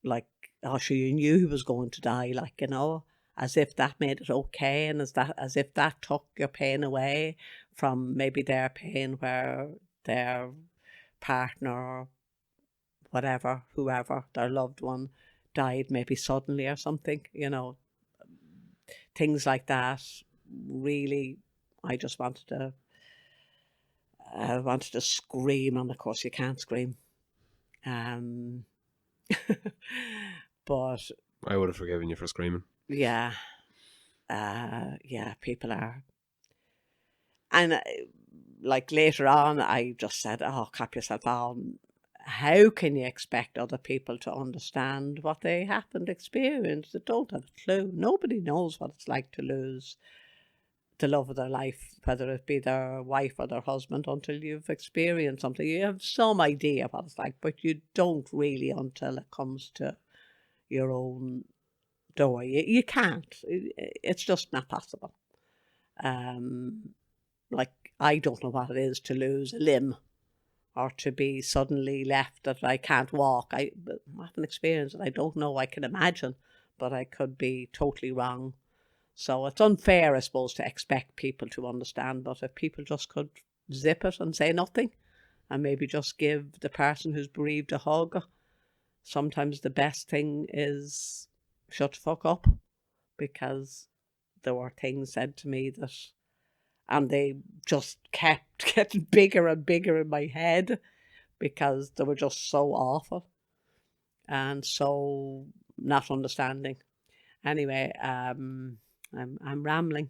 like, oh, sure, you knew he was going to die, like, you know, as if that made it okay, and as if that took your pain away from maybe their pain where their partner, whatever, whoever, their loved one died maybe suddenly or something, you know, things like that. Really, I just wanted to scream, and of course you can't scream. But I would have forgiven you for screaming. yeah, people are. And like later on, I just said, oh, cap yourself on. How can you expect other people to understand what they happened, experienced? They don't have a clue. Nobody knows what it's like to lose the love of their life, whether it be their wife or their husband, until you've experienced something. You have some idea what it's like, but you don't really until it comes to your own door. You can't. It's just not possible. Like, I don't know what it is to lose a limb or to be suddenly left that I can't walk. I haven't experienced it. I don't know. I can imagine, but I could be totally wrong. So it's unfair, I suppose, to expect people to understand. But if people just could zip it and say nothing and maybe just give the person who's bereaved a hug, sometimes the best thing is shut the fuck up, because there were things said to me that, and they just kept getting bigger and bigger in my head because they were just so awful and so not understanding. Anyway, I'm rambling.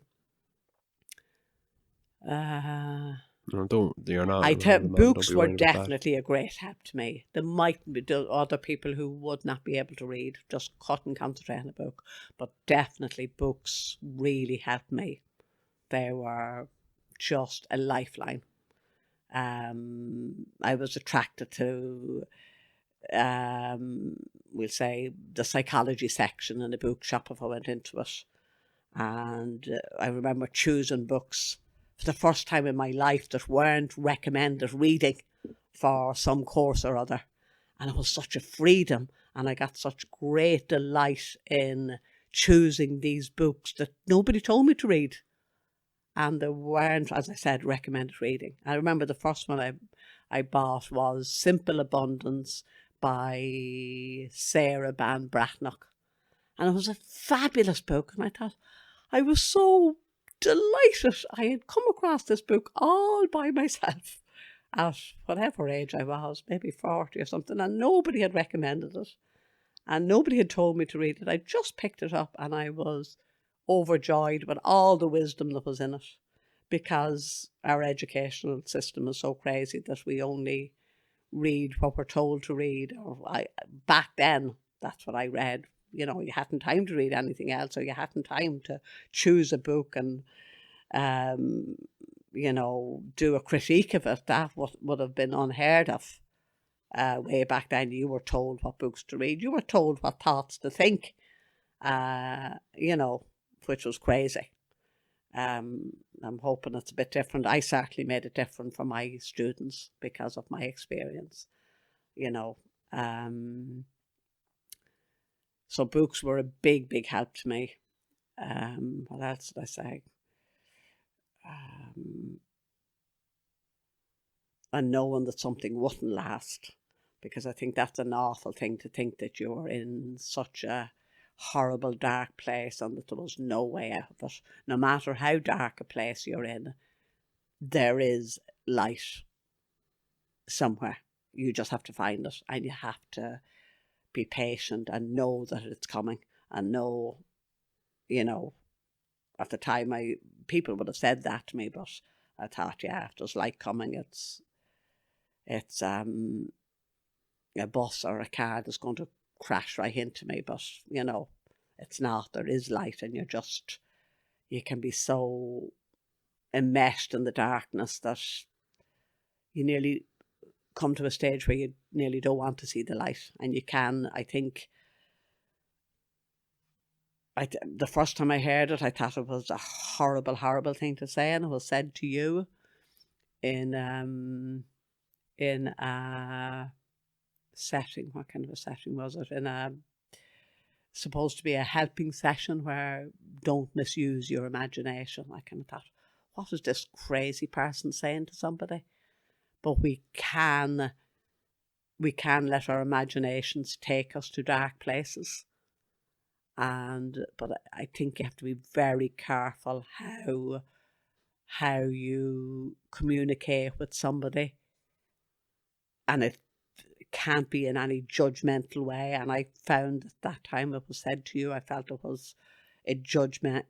No, you're not. Books were definitely a great help to me. There might be other people who would not be able to read, just couldn't concentrate on a book, but definitely books really helped me. They were just a lifeline. I was attracted to, we'll say, the psychology section in the bookshop if I went into it. And I remember choosing books for the first time in my life that weren't recommended reading for some course or other. And it was such a freedom, and I got such great delight in choosing these books that nobody told me to read. And they weren't, as I said, recommended reading. I remember the first one I bought was Simple Abundance by Sarah Ban Breathnach. And it was a fabulous book. And I thought, I was so delighted I had come across this book all by myself at whatever age I was, maybe 40 or something, and nobody had recommended it and nobody had told me to read it. I just picked it up and I was overjoyed with all the wisdom that was in it, because our educational system is so crazy that we only read what we're told to read. Back then, that's what I read. You know, you hadn't time to read anything else, or you hadn't time to choose a book and, you know, do a critique of it. That would have been unheard of. Way back then, you were told what books to read. You were told what thoughts to think, you know, which was crazy. I'm hoping it's a bit different. I certainly made it different for my students because of my experience, you know. So books were a big, big help to me. What else did I say? And knowing that something wouldn't last, because I think that's an awful thing, to think that you're in such a horrible, dark place and that there was no way out of it. No matter how dark a place you're in, there is light somewhere. You just have to find it, and you have to be patient and know that it's coming, and know, you know, at the time people would have said that to me, but I thought, yeah, if there's light coming, it's a bus or a car that's going to crash right into me. But, you know, it's not. There is light, and you can be so enmeshed in the darkness that you nearly come to a stage where you nearly don't want to see the light. And you can, I think, the first time I heard it, I thought it was a horrible, horrible thing to say, and it was said to you in a setting. What kind of a setting was it? In a supposed to be a helping session where don't misuse your imagination. I kind of thought, what is this crazy person saying to somebody? But we can let our imaginations take us to dark places. But I think you have to be very careful how you communicate with somebody, and it can't be in any judgmental way. And I found at that time it was said to you, I felt it was a judgment,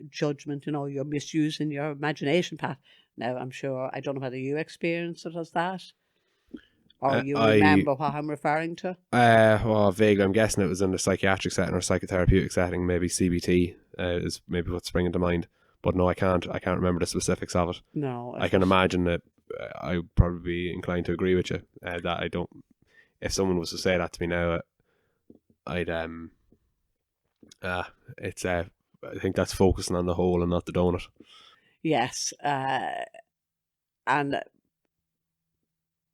you know, you're misusing your imagination, Pat. Now, I'm sure, I don't know whether you experienced it as that, or you remember what I'm referring to. Well, vaguely, I'm guessing it was in a psychiatric setting or psychotherapeutic setting. Maybe CBT is maybe what's springing to mind. But no, I can't remember the specifics of it. No. I can imagine that I would probably be inclined to agree with you. That I don't, if someone was to say that to me now, I'd, it's, I think that's focusing on the whole and not the donut. Yes. And,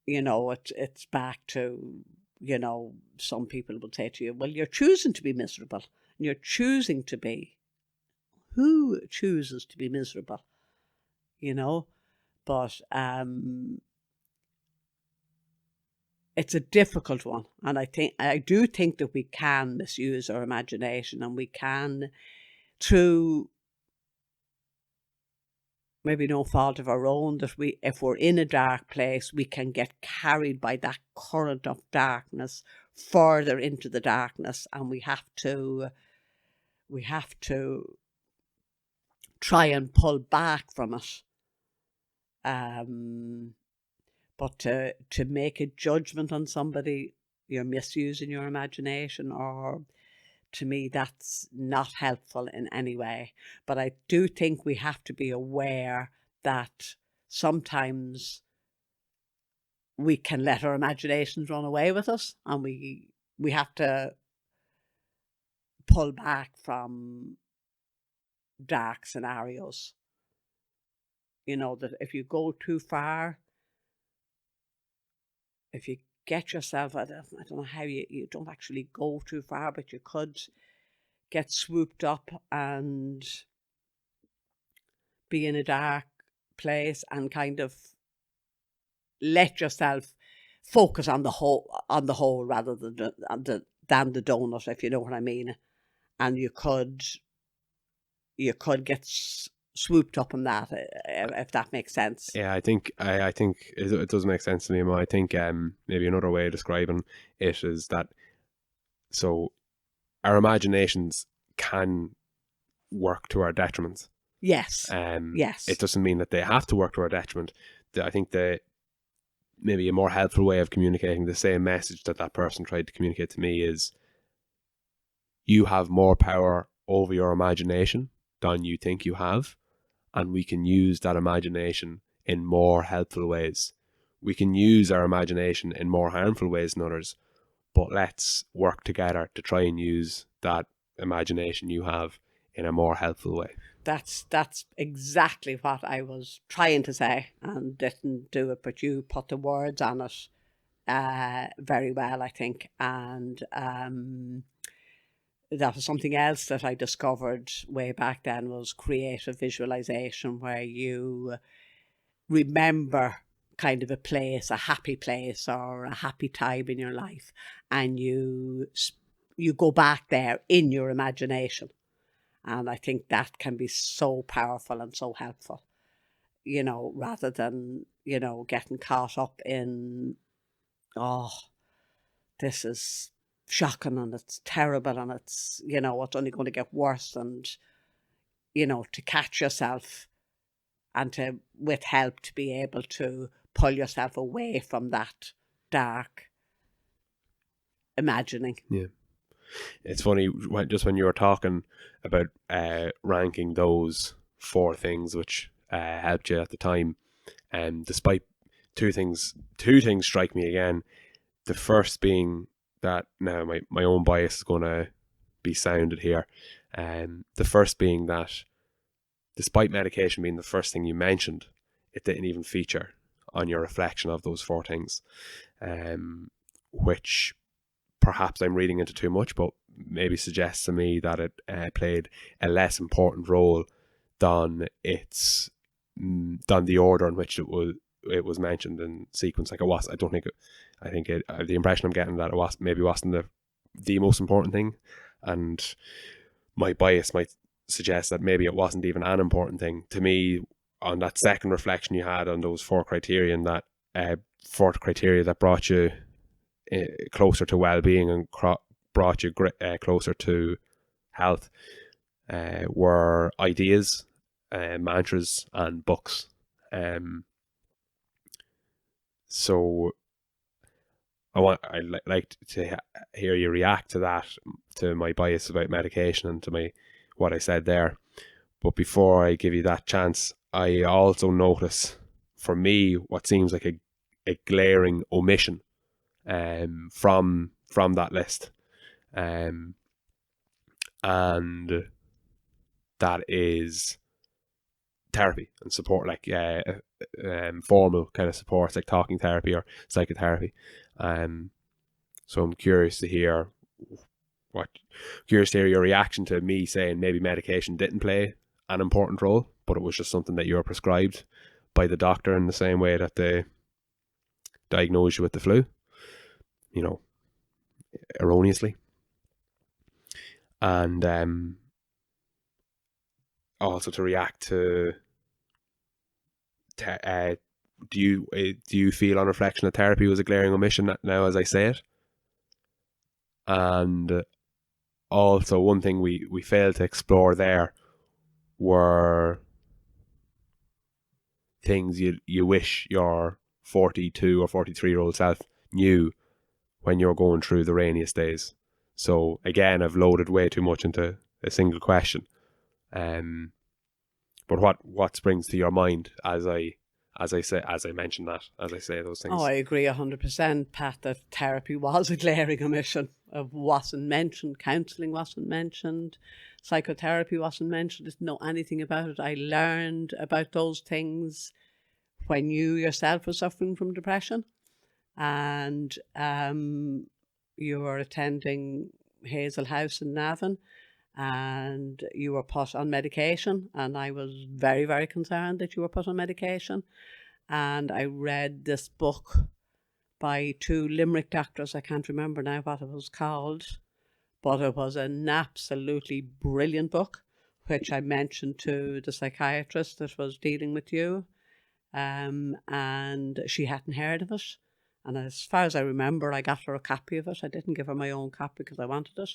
you know, it's back to, you know, some people will say to you, well, you're choosing to be miserable. And you're choosing to be. Who chooses to be miserable? You know? But it's a difficult one. And I do think that we can misuse our imagination, and we can, through maybe no fault of our own, that if we're in a dark place, we can get carried by that current of darkness further into the darkness, and we have to try and pull back from it. But to make a judgment on somebody, you're misusing your imagination, or, to me, that's not helpful in any way. But I do think we have to be aware that sometimes we can let our imaginations run away with us, and we have to pull back from dark scenarios. You know, that if you go too far, if you get yourself, I don't know how you don't actually go too far, but you could get swooped up and be in a dark place and kind of let yourself focus on the whole rather than the donut, if you know what I mean. And you could get swooped up on that, if that makes sense. Yeah, I think it does make sense to me. I think maybe another way of describing it is that, so our imaginations can work to our detriment. Yes. Yes. It doesn't mean that they have to work to our detriment. I think maybe a more helpful way of communicating the same message that person tried to communicate to me is, you have more power over your imagination than you think you have, and we can use that imagination in more helpful ways. We can use our imagination in more harmful ways than others, but let's work together to try and use that imagination you have in a more helpful way. That's exactly what I was trying to say and didn't do it, but you put the words on it very well, I think. And that was something else that I discovered way back then, was creative visualization, where you remember kind of a place, a happy place or a happy time in your life, and you go back there in your imagination. And I think that can be so powerful and so helpful, rather than, getting caught up in, oh, this is shocking and it's terrible and it's, it's only going to get worse. And, to catch yourself and to, with help, to be able to pull yourself away from that dark imagining. Yeah. It's funny, just when you were talking about ranking those 4 things which helped you at the time, despite two things strike me again. The first being that, now my own bias is going to be sounded here. The first being that, despite medication being the first thing you mentioned, it didn't even feature on your reflection of those 4 things, which perhaps I'm reading into too much, but maybe suggests to me that it played a less important role than the order in which it was mentioned in sequence. Like, it was, I think the impression I'm getting that it wasn't the most important thing, and my bias might suggest that maybe it wasn't even an important thing to me. On that second reflection you had on those 4 criteria, and that 4 criteria that brought you closer to well-being and brought you closer to health, were ideas, mantras and books. So I'd like to hear you react to that, to my bias about medication and to what I said there. But before I give you that chance, I also notice, for me, what seems like a glaring omission from that list, and that is therapy and support, like formal kind of supports like talking therapy or psychotherapy. So I'm curious to hear your reaction to me saying maybe medication didn't play an important role, but it was just something that you were prescribed by the doctor in the same way that they diagnosed you with the flu, erroneously. And also to react to do you feel on reflection that therapy was a glaring omission now as I say it? And also, one thing we failed to explore there were things you wish your 42 or 43-year-old self knew when you're going through the rainiest days. So again, I've loaded way too much into a single question. But what springs to your mind as I mention those things? Oh, I agree 100%, Pat, that therapy was a glaring omission. It wasn't mentioned. Counselling wasn't mentioned. Psychotherapy wasn't mentioned. Didn't know anything about it. I learned about those things when you yourself were suffering from depression, and you were attending Hazel House in Navan, and you were put on medication, and I was very, very concerned that you were put on medication. And I read this book by 2 Limerick doctors. I can't remember now what it was called, but it was an absolutely brilliant book, which I mentioned to the psychiatrist that was dealing with you, and she hadn't heard of it. And as far as I remember, I got her a copy of it. I didn't give her my own copy because I wanted it.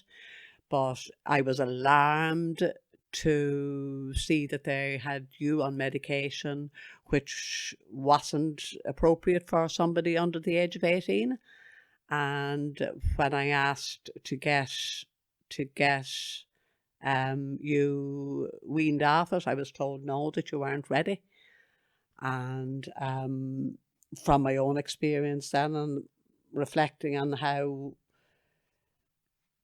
But I was alarmed to see that they had you on medication which wasn't appropriate for somebody under the age of 18. And when I asked to get you weaned off it, I was told no, that you weren't ready. And from my own experience then, and reflecting on how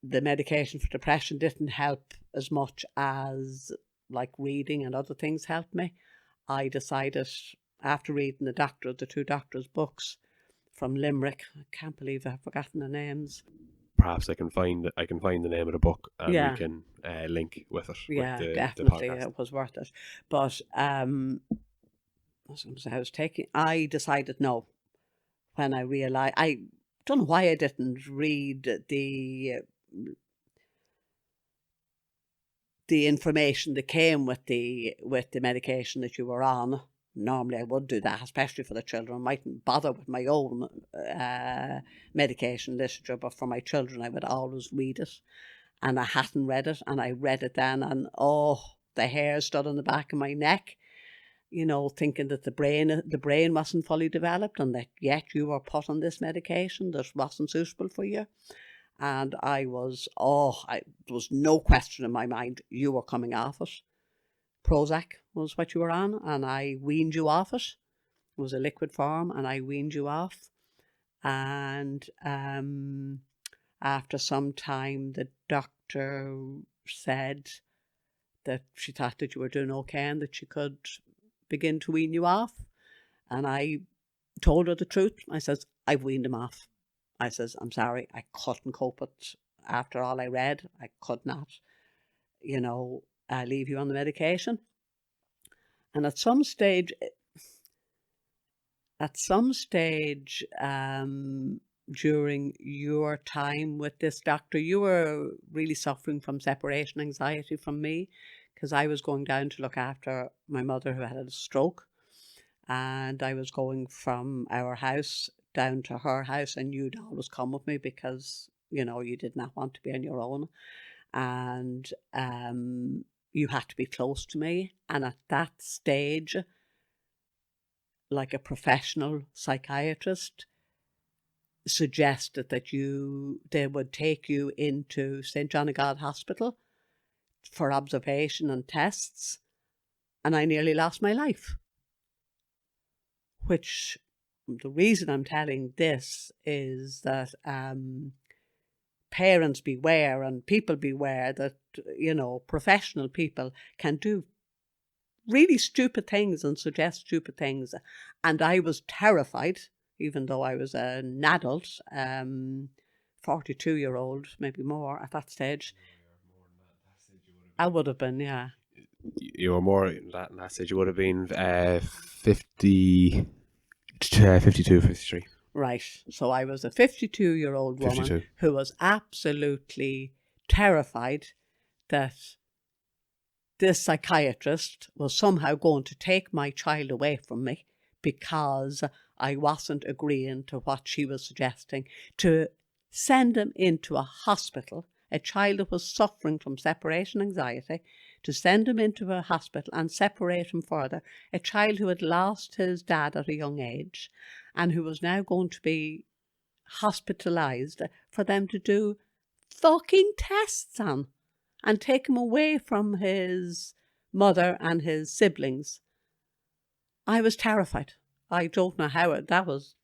the medication for depression didn't help as much as like reading and other things helped me, I decided, after reading the two doctors' books from Limerick, I can't believe I've forgotten the names. Perhaps I can find the name of the book, and we can link with it. Yeah, with definitely, the podcast. it was worth it. But I decided no. When I realised, I don't know why I didn't read the information that came with the medication that you were on. Normally I would do that, especially for the children. I mightn't bother with my own medication literature, but for my children I would always read it. And I hadn't read it, and I read it then, and the hair stood on the back of my neck, thinking that the brain wasn't fully developed, and that yet you were put on this medication that wasn't suitable for you. And I was, there was no question in my mind, you were coming off it. Prozac was what you were on, and I weaned you off it. It was a liquid form, and I weaned you off. And after some time, the doctor said that she thought that you were doing okay and that she could begin to wean you off. And I told her the truth. I says, I've weaned him off. I says, I'm sorry, I couldn't cope with, after all I read, I could not, leave you on the medication. And at some stage, during your time with this doctor, you were really suffering from separation anxiety from me, because I was going down to look after my mother who had a stroke, and I was going from our house down to her house, and you'd always come with me because, you did not want to be on your own, and you had to be close to me. And at that stage, like a professional psychiatrist suggested that they would take you into St. John of God Hospital for observation and tests, and I nearly lost my life. Which, the reason I'm telling this is that parents beware and people beware that, professional people can do really stupid things and suggest stupid things. And I was terrified, even though I was an adult, 42-year-old, maybe more at that stage. I would have been, yeah. You were more in that stage. You would have been 50, 52, 53. Right. So I was a 52-year-old woman 52. Who was absolutely terrified that this psychiatrist was somehow going to take my child away from me because I wasn't agreeing to what she was suggesting, to send him into a hospital, a child that was suffering from separation anxiety, to send him into a hospital and separate him further, a child who had lost his dad at a young age and who was now going to be hospitalised, for them to do fucking tests on and take him away from his mother and his siblings. I was terrified. I don't know how that was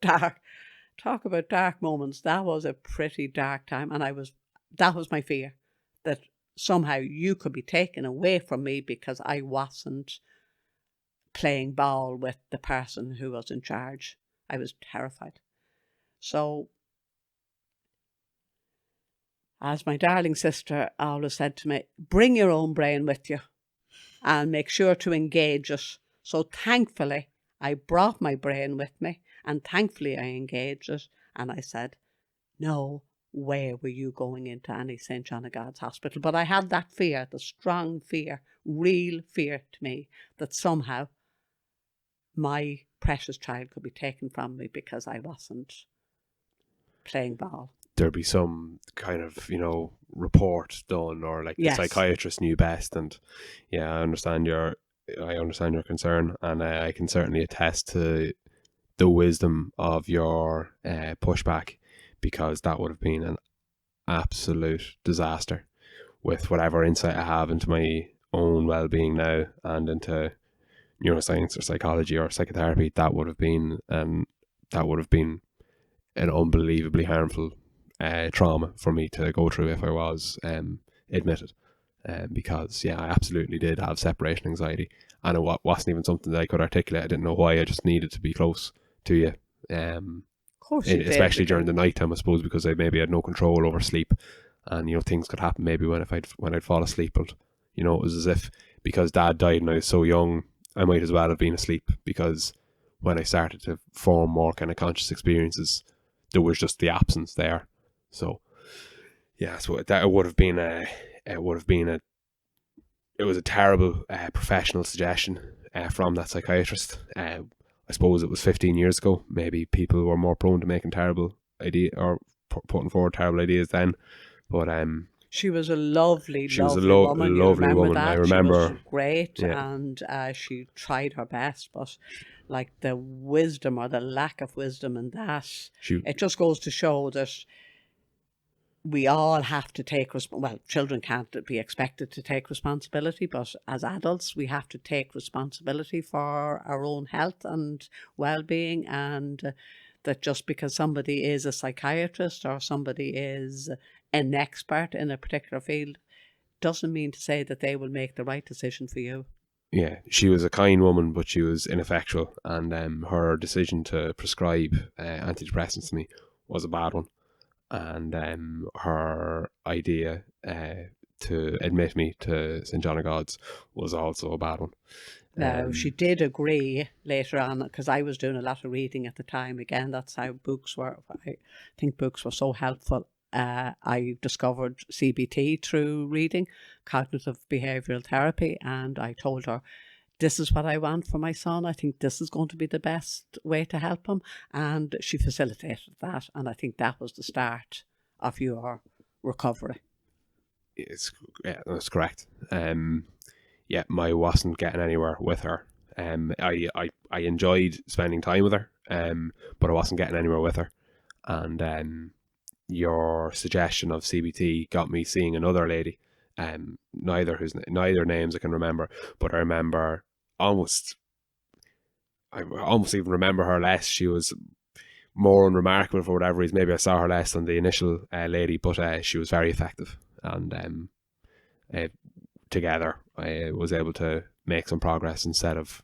talk about dark moments. That was a pretty dark time, and that was my fear, that somehow you could be taken away from me because I wasn't playing ball with the person who was in charge. I was terrified. So, as my darling sister always said to me, bring your own brain with you and make sure to engage it. So thankfully, I brought my brain with me, and thankfully I engaged it, and I said, no way were you going into any St. John of God's Hospital. But I had that fear, the strong fear, real fear to me, that somehow my precious child could be taken from me because I wasn't playing ball. There'd be some kind of, report done, or like the Yes. psychiatrist knew best. And yeah, I understand your concern, and I can certainly attest to the wisdom of your pushback, because that would have been an absolute disaster with whatever insight I have into my own well-being now and into neuroscience or psychology or psychotherapy. That would have been an unbelievably harmful trauma for me to go through if I was admitted. Because I absolutely did have separation anxiety, and it wasn't even something that I could articulate. I didn't know why. I just needed to be close to you. Of course you did, Especially during the night time, I suppose, because I maybe had no control over sleep, and things could happen maybe when I'd fall asleep. But it was as if, because Dad died and I was so young, I might as well have been asleep, because when I started to form more kind of conscious experiences, there was just the absence there. So so that it was a terrible professional suggestion from that psychiatrist. I suppose it was 15 years ago. Maybe people were more prone to making terrible ideas or putting forward terrible ideas then. But she was a lovely woman. Lovely woman. That? I remember. She was great, and she tried her best. But like the wisdom or the lack of wisdom in that, it just goes to show that we all have to take children can't be expected to take responsibility, but as adults we have to take responsibility for our own health and well-being, and that just because somebody is a psychiatrist or somebody is an expert in a particular field doesn't mean to say that they will make the right decision for you. Yeah, she was a kind woman, but she was ineffectual, and her decision to prescribe antidepressants to me was a bad one. And her idea to admit me to St. John of God's was also a bad one. Now, she did agree later on, because I was doing a lot of reading at the time. Again, that's how books were. I think books were so helpful. I discovered CBT through reading, cognitive behavioural therapy, and I told her, this is what I want for my son. I think this is going to be the best way to help him. And she facilitated that. And I think that was the start of your recovery. That's correct. I wasn't getting anywhere with her. I enjoyed spending time with her, but I wasn't getting anywhere with her. And your suggestion of CBT got me seeing another lady. Neither names I can remember, but I remember I almost even remember her less. She was more unremarkable for whatever reason. Maybe I saw her less than the initial lady, but she was very effective. And together, I was able to make some progress instead of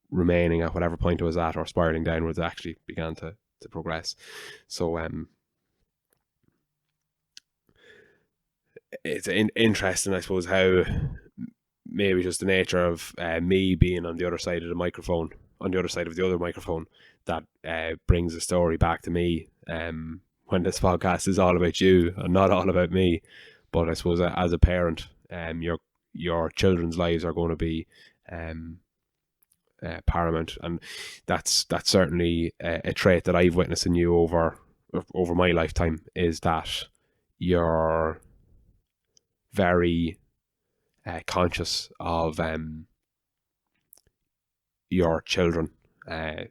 remaining at whatever point I was at or spiraling downwards. I actually began to progress. So it's interesting, I suppose, how maybe just the nature of me being on the other side of the microphone, on the other side of the other microphone, that brings the story back to me when this podcast is all about you and not all about me. But I suppose as a parent, your children's lives are going to be paramount, and that's certainly a trait that I've witnessed in you over my lifetime, is that you're very conscious of your children.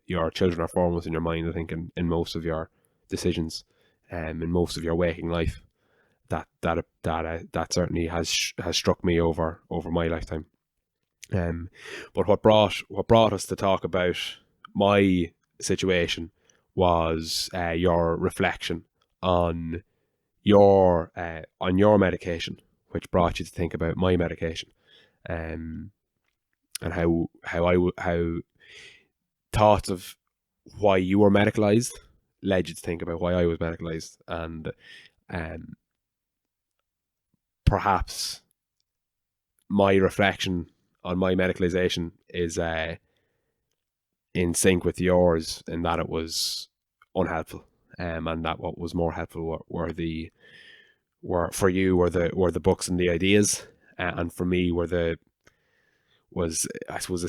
Your children are foremost in your mind, I think, in most of your decisions, in most of your waking life. That certainly has struck me over my lifetime. But what brought us to talk about my situation was your reflection on your medication, which brought you to think about my medication, and how thoughts of why you were medicalized led you to think about why I was medicalized, and perhaps my reflection on my medicalization is in sync with yours, in that it was unhelpful, and that what was more helpful were the books and the ideas, and for me was I suppose a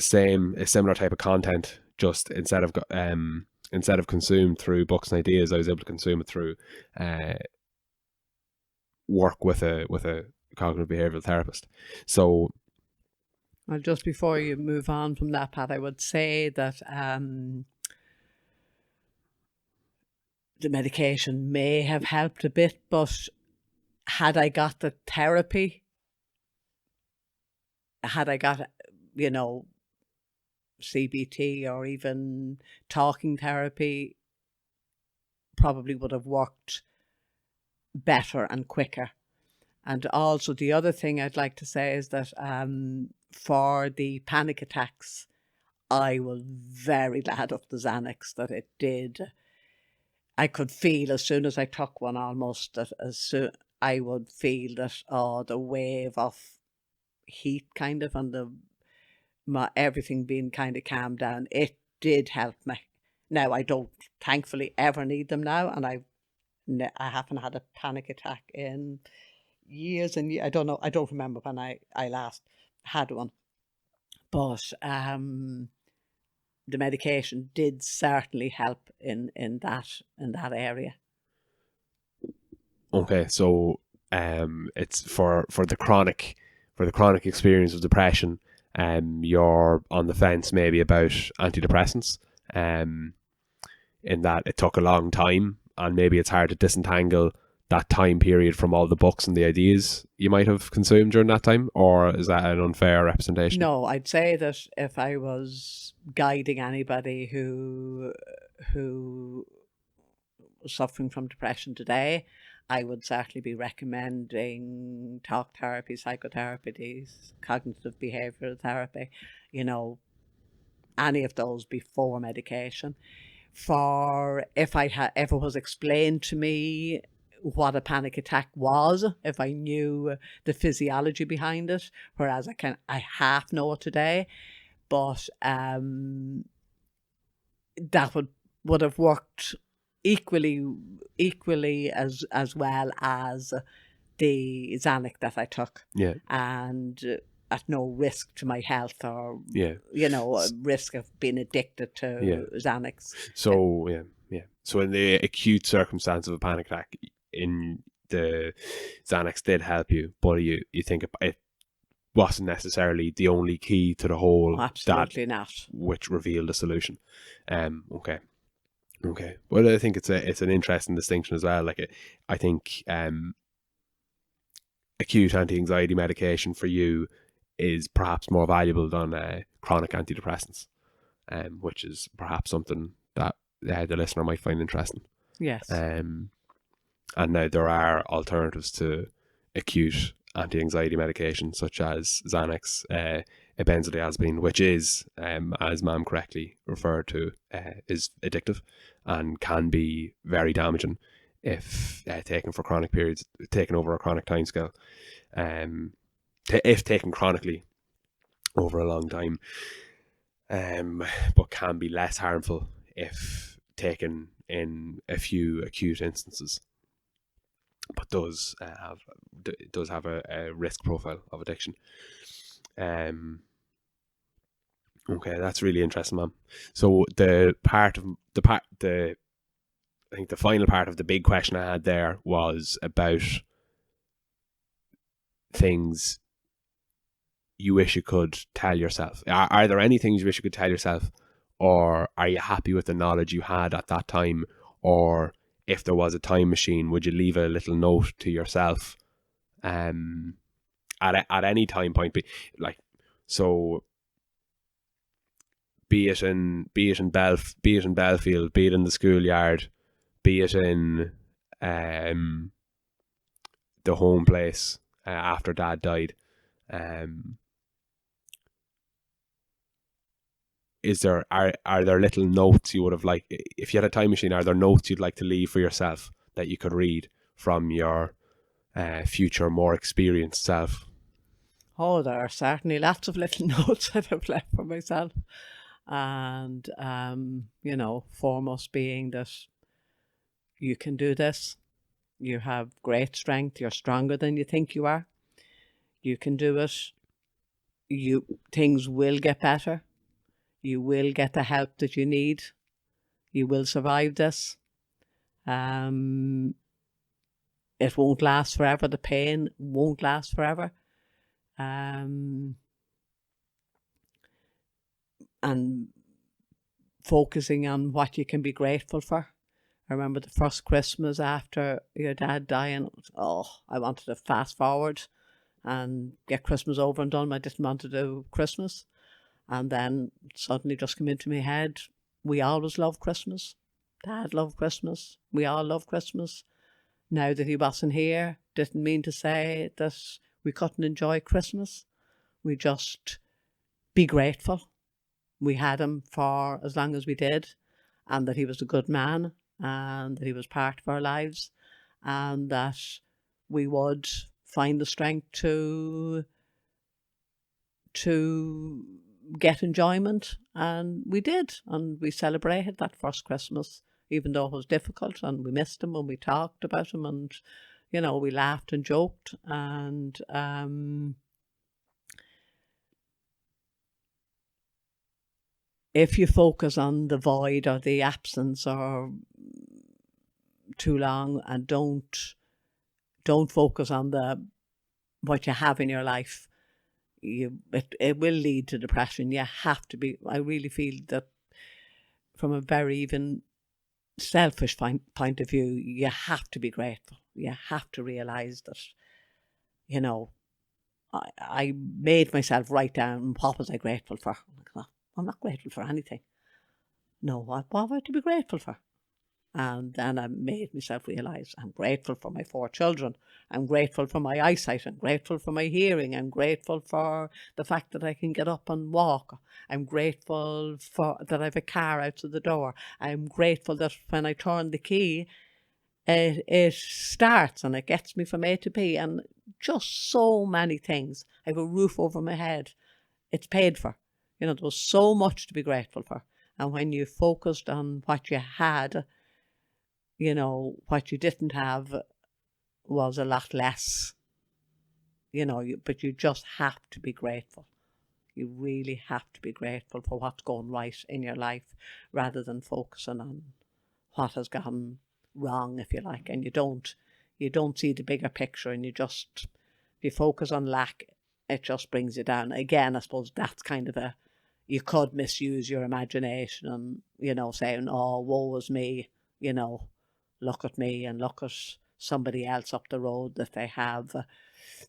similar type of content, just instead of consumed through books and ideas, I was able to consume it through work with a cognitive behavioral therapist. So, well, just before you move on from that, Pat, I would say that the medication may have helped a bit, but had I got the therapy, had I got, CBT or even talking therapy, probably would have worked better and quicker. And also the other thing I'd like to say is that for the panic attacks, I was very glad of the Xanax, that it did. I could feel as soon as I took one almost that I would feel that the wave of heat kind of and everything being kind of calmed down. It did help me. Now I don't thankfully ever need them now, and I haven't had a panic attack in years and years. I don't know. I don't remember when I last had one, but the medication did certainly help in that area. Okay, so it's for the chronic experience of depression. You're on the fence maybe about antidepressants. In that it took a long time, and maybe it's hard to disentangle that time period from all the books and the ideas you might have consumed during that time, or is that an unfair representation? No, I'd say that if I was guiding anybody who was suffering from depression today, I would certainly be recommending talk therapy, psychotherapy, cognitive behavioral therapy, any of those before medication. For if it was explained to me what a panic attack was, if I knew the physiology behind it, whereas I half know it today, but that would have worked equally as well as the Xanax that I took. Yeah. And at no risk to my health or risk of being addicted to Xanax. So so in the acute circumstance of a panic attack, in the Xanax did help you, but you think it wasn't necessarily the only key to the whole. Absolutely not. Which revealed a solution. Okay. Well, I think it's an interesting distinction as well. Like I think acute anti-anxiety medication for you is perhaps more valuable than chronic antidepressants, which is perhaps something that the listener might find interesting. Yes. And now there are alternatives to acute anti-anxiety medication, such as Xanax, a benzodiazepine, which is, as Mam correctly referred to, is addictive and can be very damaging if taken for chronic periods, taken over a chronic timescale. If taken chronically over a long time, but can be less harmful if taken in a few acute instances. But does have a risk profile of addiction. Okay, that's really interesting, Mom. So I think the final part of the big question I had there was about things you wish you could tell yourself. Are there any things you wish you could tell yourself, or are you happy with the knowledge you had at that time? Or if there was a time machine, would you leave a little note to yourself at any time point? Be it in Belfield, be it in the schoolyard, be it in the home place after Dad died. Are there little notes you would have liked, if you had a time machine, are there notes you'd like to leave for yourself that you could read from your future, more experienced self? Oh, there are certainly lots of little notes that I've left for myself. And, foremost being that you can do this. You have great strength. You're stronger than you think you are. You can do it. Things will get better. You will get the help that you need. You will survive this. it won't last forever. The pain won't last forever. And focusing on what you can be grateful for. I remember the first Christmas after your dad dying, I wanted to fast forward and get Christmas over and done. I didn't want to do Christmas. And then suddenly just came into my head, we always loved Christmas. Dad loved Christmas. We all love Christmas. Now that he wasn't here, didn't mean to say that we couldn't enjoy Christmas. We just be grateful. We had him for as long as we did, and that he was a good man, and that he was part of our lives, and that we would find the strength to get enjoyment, and we did, and we celebrated that first Christmas, even though it was difficult, and we missed him, and we talked about him, and we laughed and joked, and if you focus on the void or the absence or too long, and don't focus on what you have in your life, it will lead to depression. You have to be. I really feel that from a very even selfish point of view, you have to be grateful. You have to realise that, I made myself write down what was I grateful for. I'm not grateful for anything. No, what have I to be grateful for? And then I made myself realise I'm grateful for my 4 children. I'm grateful for my eyesight. I'm grateful for my hearing. I'm grateful for the fact that I can get up and walk. I'm grateful for that I have a car out to the door. I'm grateful that when I turn the key, it starts and it gets me from A to B. And just so many things. I have a roof over my head. It's paid for. There was so much to be grateful for. And when you focused on what you had, what you didn't have was a lot less, but you just have to be grateful. You really have to be grateful for what's going right in your life, rather than focusing on what has gone wrong, if you like. And you don't see the bigger picture, and if you focus on lack, it just brings you down. Again, I suppose that's kind of you could misuse your imagination and, saying, oh, woe is me, look at me, and look at somebody else up the road that they have,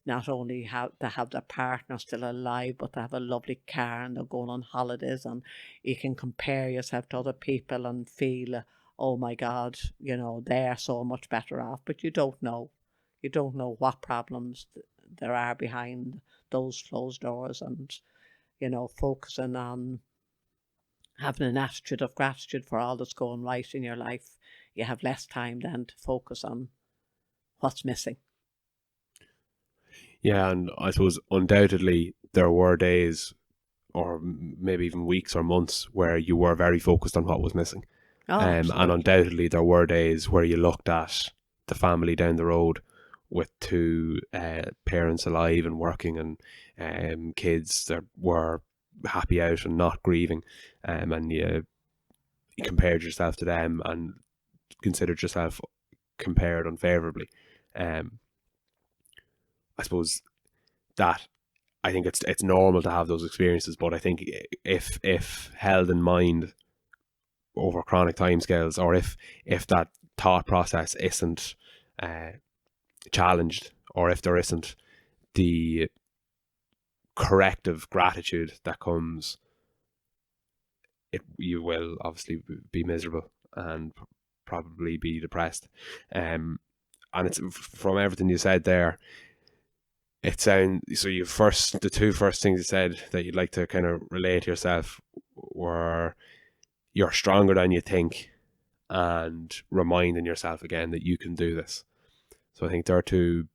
not only they have their partner still alive, but they have a lovely car and they're going on holidays, and you can compare yourself to other people and feel, oh my God, they're so much better off. But you don't know what problems there are behind those closed doors, and focusing on having an attitude of gratitude for all that's going right in your life. You have less time then to focus on what's missing. Yeah, and I suppose undoubtedly there were days, or maybe even weeks or months, where you were very focused on what was missing. And undoubtedly there were days where you looked at the family down the road with 2 parents alive and working, and kids that were happy out and not grieving, and you compared yourself to them and considered yourself compared unfavorably. I suppose that I think it's normal to have those experiences, but I think if held in mind over chronic timescales, or if that thought process isn't challenged, or if there isn't the corrective gratitude that comes, you will obviously be miserable and probably be depressed. And it's from everything you said there, it sounds so. The 2 first things you said that you'd like to kind of relate to yourself were you're stronger than you think, and reminding yourself again that you can do this. So I think there are two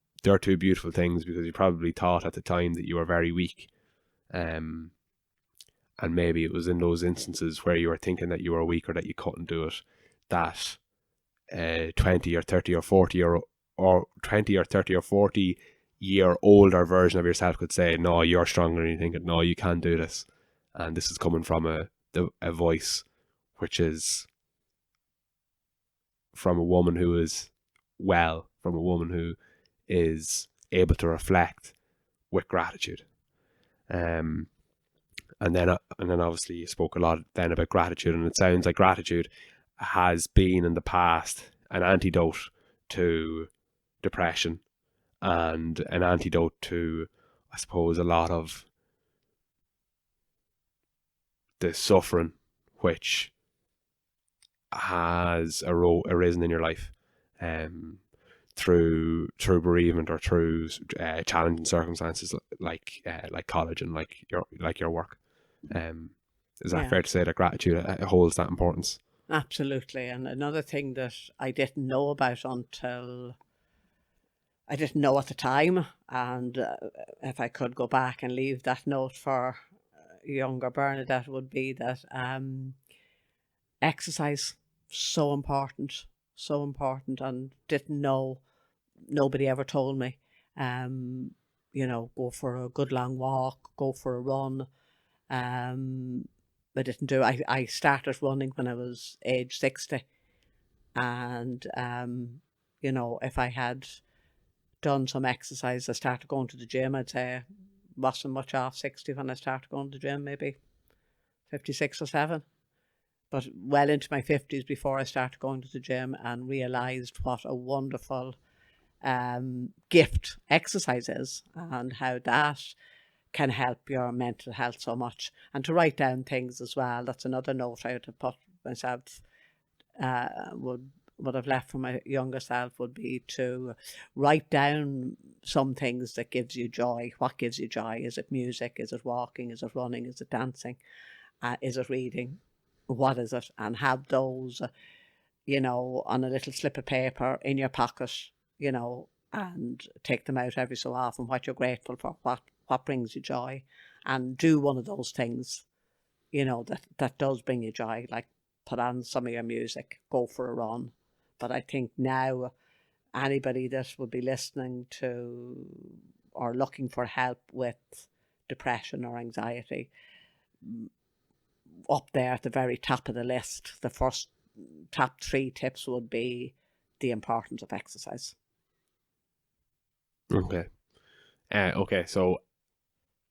beautiful things, because you probably thought at the time that you were very weak, and maybe it was in those instances where you were thinking that you were weak or that you couldn't do it, that 20 or 30 or 40 or 20 or 30 or 40 year older version of yourself could say, no, you're stronger than you think, no, you can do this. And this is coming from a voice which is from a woman who is well from a woman who is able to reflect with gratitude. And then obviously you spoke a lot then about gratitude, and it sounds like gratitude has been in the past an antidote to depression and an antidote to, I suppose, a lot of the suffering which has arisen in your life through bereavement or through challenging circumstances like college and like your work. Is that fair to say that gratitude holds that importance? Absolutely. And another thing that I didn't know about until I didn't know at the time, and if I could go back and leave that note for younger Bernadette, would be that exercise, so important, and didn't know, nobody ever told me, go for a good long walk, go for a run. I didn't do it. I started running when I was age 60, and if I had done some exercise, I started going to the gym, I'd say I wasn't much off 60 when I started going to the gym, maybe 56 or 7, but well into my 50s before I started going to the gym, and realised what a wonderful gift exercise is, and how that can help your mental health so much. And to write down things as well, that's another note I would have put myself, would have left for my younger self, would be to write down some things that gives you joy. What gives you joy? Is it music? Is it walking? Is it running? Is it dancing? Is it reading? What is it? And have those, on a little slip of paper in your pocket, and take them out every so often, what you're grateful for, what brings you joy, and do one of those things, that does bring you joy, like put on some of your music, go for a run. But I think now anybody that would be listening to or looking for help with depression or anxiety, up there at the very top of the list, the first top 3 tips would be the importance of exercise. Okay. So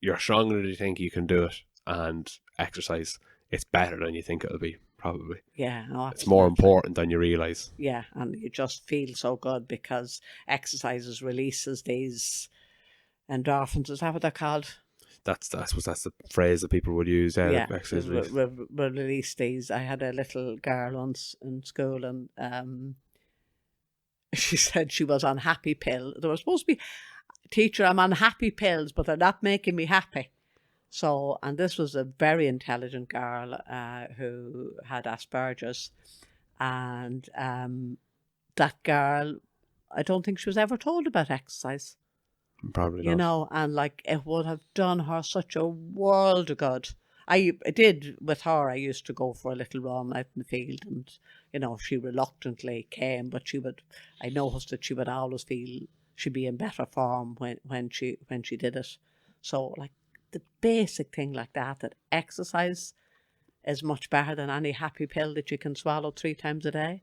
you're stronger than you think you can do it, and exercise, it's better than you think it'll be, probably. Yeah, no, it's more important than you realise. Yeah, and you just feel so good because exercises releases these endorphins. Is that what they're called? That's the phrase that people would use. Yeah, exercise release these. I had a little girl once in school, and she said she was on happy pill. There was supposed to be, teacher, I'm on happy pills, but they're not making me happy. So, and this was a very intelligent girl who had Asperger's, and that girl, I don't think she was ever told about exercise. Probably not. And like it would have done her such a world of good. I did with her. I used to go for a little run out in the field, and she reluctantly came, but I noticed that she would always feel she'd be in better form when she did it. So like the basic thing like that exercise is much better than any happy pill that you can swallow 3 times a day.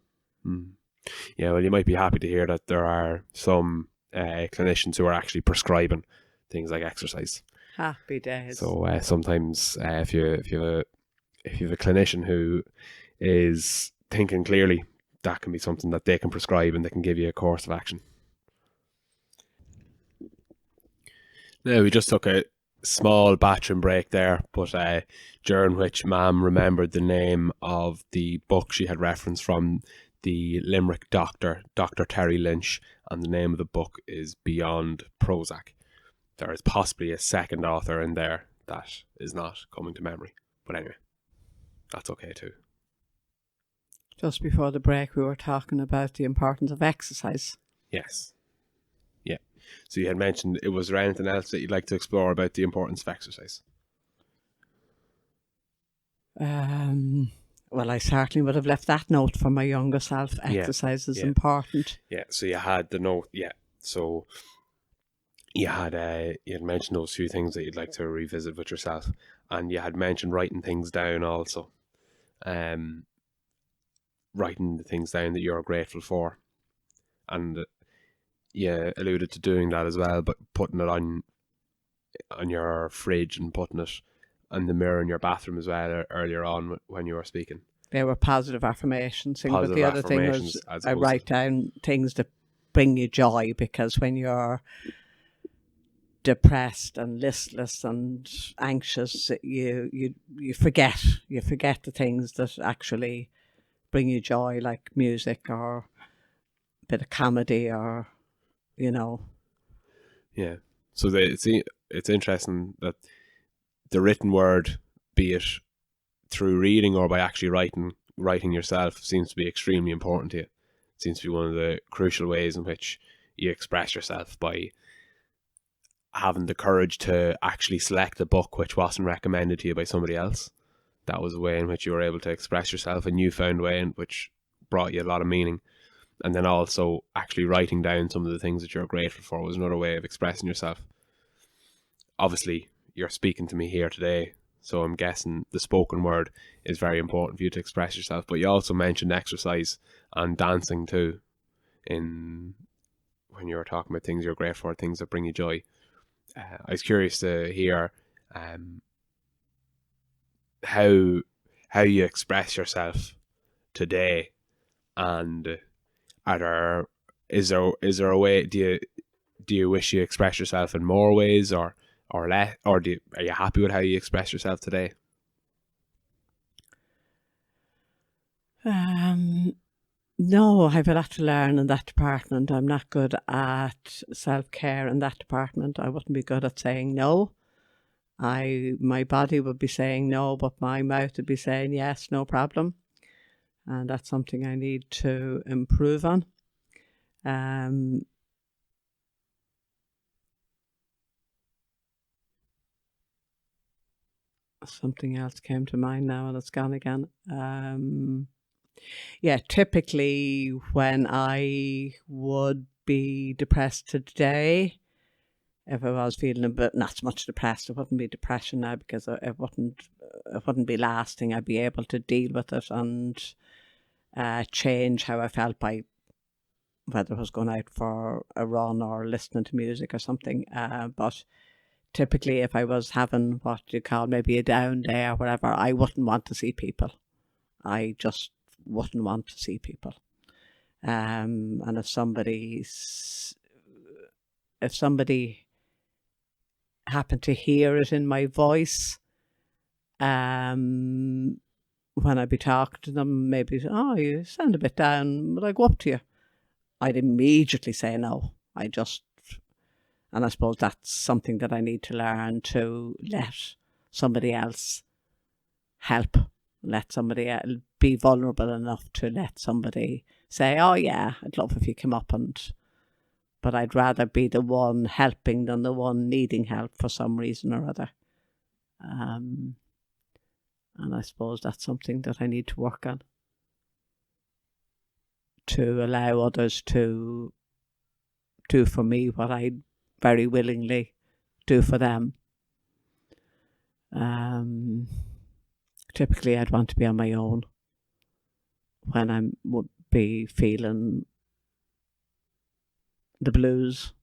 Yeah, well, you might be happy to hear that there are some clinicians who are actually prescribing things like exercise. Happy days. So sometimes if you have a clinician who is thinking clearly, that can be something that they can prescribe, and they can give you a course of action. Now, we just took a small bathroom break there, but during which Mam remembered the name of the book she had referenced from the Limerick doctor, Dr. Terry Lynch, and the name of the book is Beyond Prozac. There is possibly a second author in there that is not coming to memory. But anyway, that's okay too. Just before the break, we were talking about the importance of exercise. Yes. Yeah. So you had mentioned, was there anything else that you'd like to explore about the importance of exercise? Well, I certainly would have left that note for my younger self. Exercise is important. Yeah. So you had the note. Yeah. So you had mentioned those few things that you'd like to revisit with yourself, and you had mentioned writing things down also. Writing the things down that you're grateful for, and you alluded to doing that as well, but putting it on your fridge and putting it on the mirror in your bathroom as well earlier on when you were speaking. They were positive affirmations thing, Positive but the other thing affirmations was as I opposed write down things that bring you joy, because when you're depressed and listless and anxious, you forget the things that actually bring you joy, like music or a bit of comedy, or Yeah. So it's interesting that the written word, be it through reading or by actually writing yourself, seems to be extremely important to you. It seems to be one of the crucial ways in which you express yourself, by having the courage to actually select a book which wasn't recommended to you by somebody else. That was a way in which you were able to express yourself, a newfound way in which brought you a lot of meaning. And then also actually writing down some of the things that you're grateful for was another way of expressing yourself. Obviously, you're speaking to me here today, so I'm guessing the spoken word is very important for you to express yourself. But you also mentioned exercise and dancing too, when you were talking about things you're grateful for, things that bring you joy. I was curious to hear how you express yourself today, and is there a way, do you wish you express yourself in more ways or less, or are you happy with how you express yourself today? No, I have a lot to learn in that department. I'm not good at self-care in that department. I wouldn't be good at saying no. My body would be saying no, but my mouth would be saying yes, no problem. And that's something I need to improve on. Something else came to mind now and it's gone again. Yeah, typically when I would be depressed today, if I was feeling a bit not so much depressed, it wouldn't be depression now, because it wouldn't be lasting. I'd be able to deal with it and change how I felt by whether I was going out for a run or listening to music or something. But typically, if I was having what you call maybe a down day or whatever, I wouldn't want to see people. I just wouldn't want to see people. And if somebody happened to hear it in my voice, when I'd be talking to them, maybe, oh, you sound a bit down, will I go up to you? I'd immediately say no. And I suppose that's something that I need to learn, to let somebody else help, let somebody else be vulnerable enough to let somebody say, oh yeah, I'd love if you came up, but I'd rather be the one helping than the one needing help for some reason or other. And I suppose that's something that I need to work on, to allow others to do for me what I very willingly do for them. Typically I'd want to be on my own when I would be feeling the blues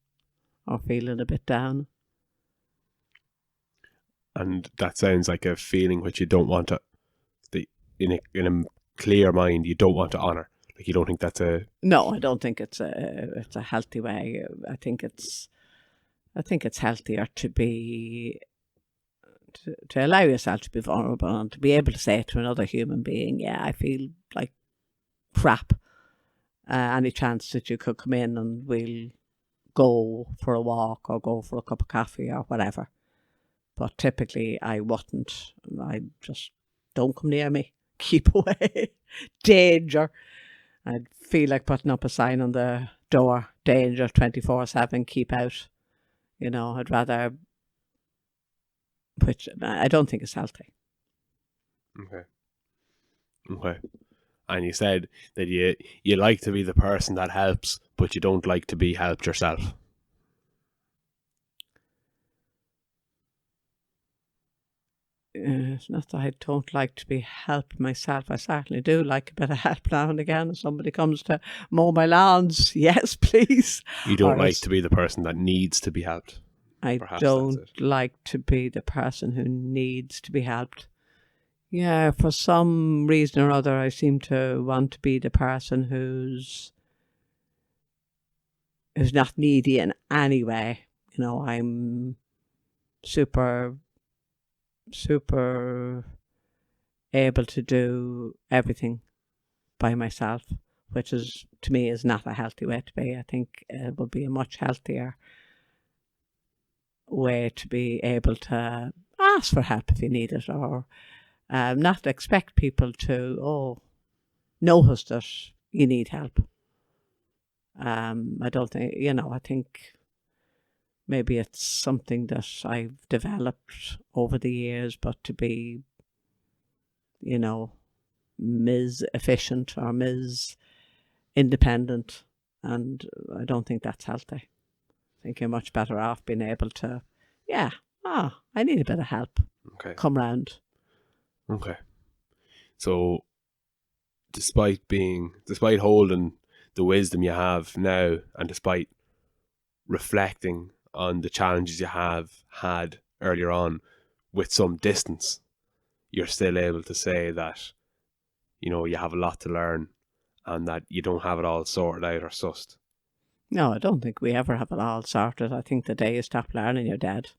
or feeling a bit down. And that sounds like a feeling which you don't want to, in a clear mind, you don't want to honour. Like, you don't think that's a... No, I don't think it's a healthy way. I think it's healthier to be to allow yourself to be vulnerable and to be able to say to another human being, yeah, I feel like crap. Any chance that you could come in and we'll go for a walk or go for a cup of coffee or whatever. But typically I wouldn't. I just, don't come near me. Keep away. Danger. I'd feel like putting up a sign on the door, danger 24/7, keep out. I'd rather, which I don't think is healthy. Okay. And you said that you like to be the person that helps, but you don't like to be helped yourself. It's not that I don't like to be helped myself. I certainly do like a bit of help now and again. If somebody comes to mow my lawns, yes, please. You don't like to be the person that needs to be helped. I don't like to be the person who needs to be helped. Yeah, for some reason or other, I seem to want to be the person who's not needy in any way. You know, I'm super able to do everything by myself, which is, to me, is not a healthy way to be. I think it would be a much healthier way to be able to ask for help if you need it, or not expect people to notice that you need help. I don't think, I think maybe it's something that I've developed over the years, but to be, Ms. Efficient or Ms. Independent, and I don't think that's healthy. I think you're much better off being able to, I need a bit of help. Okay. Come round. Okay. So, despite holding the wisdom you have now, and despite reflecting on the challenges you have had earlier on with some distance, you're still able to say that, you have a lot to learn and that you don't have it all sorted out or sussed. No, I don't think we ever have it all sorted. I think the day you stop learning, you're dead.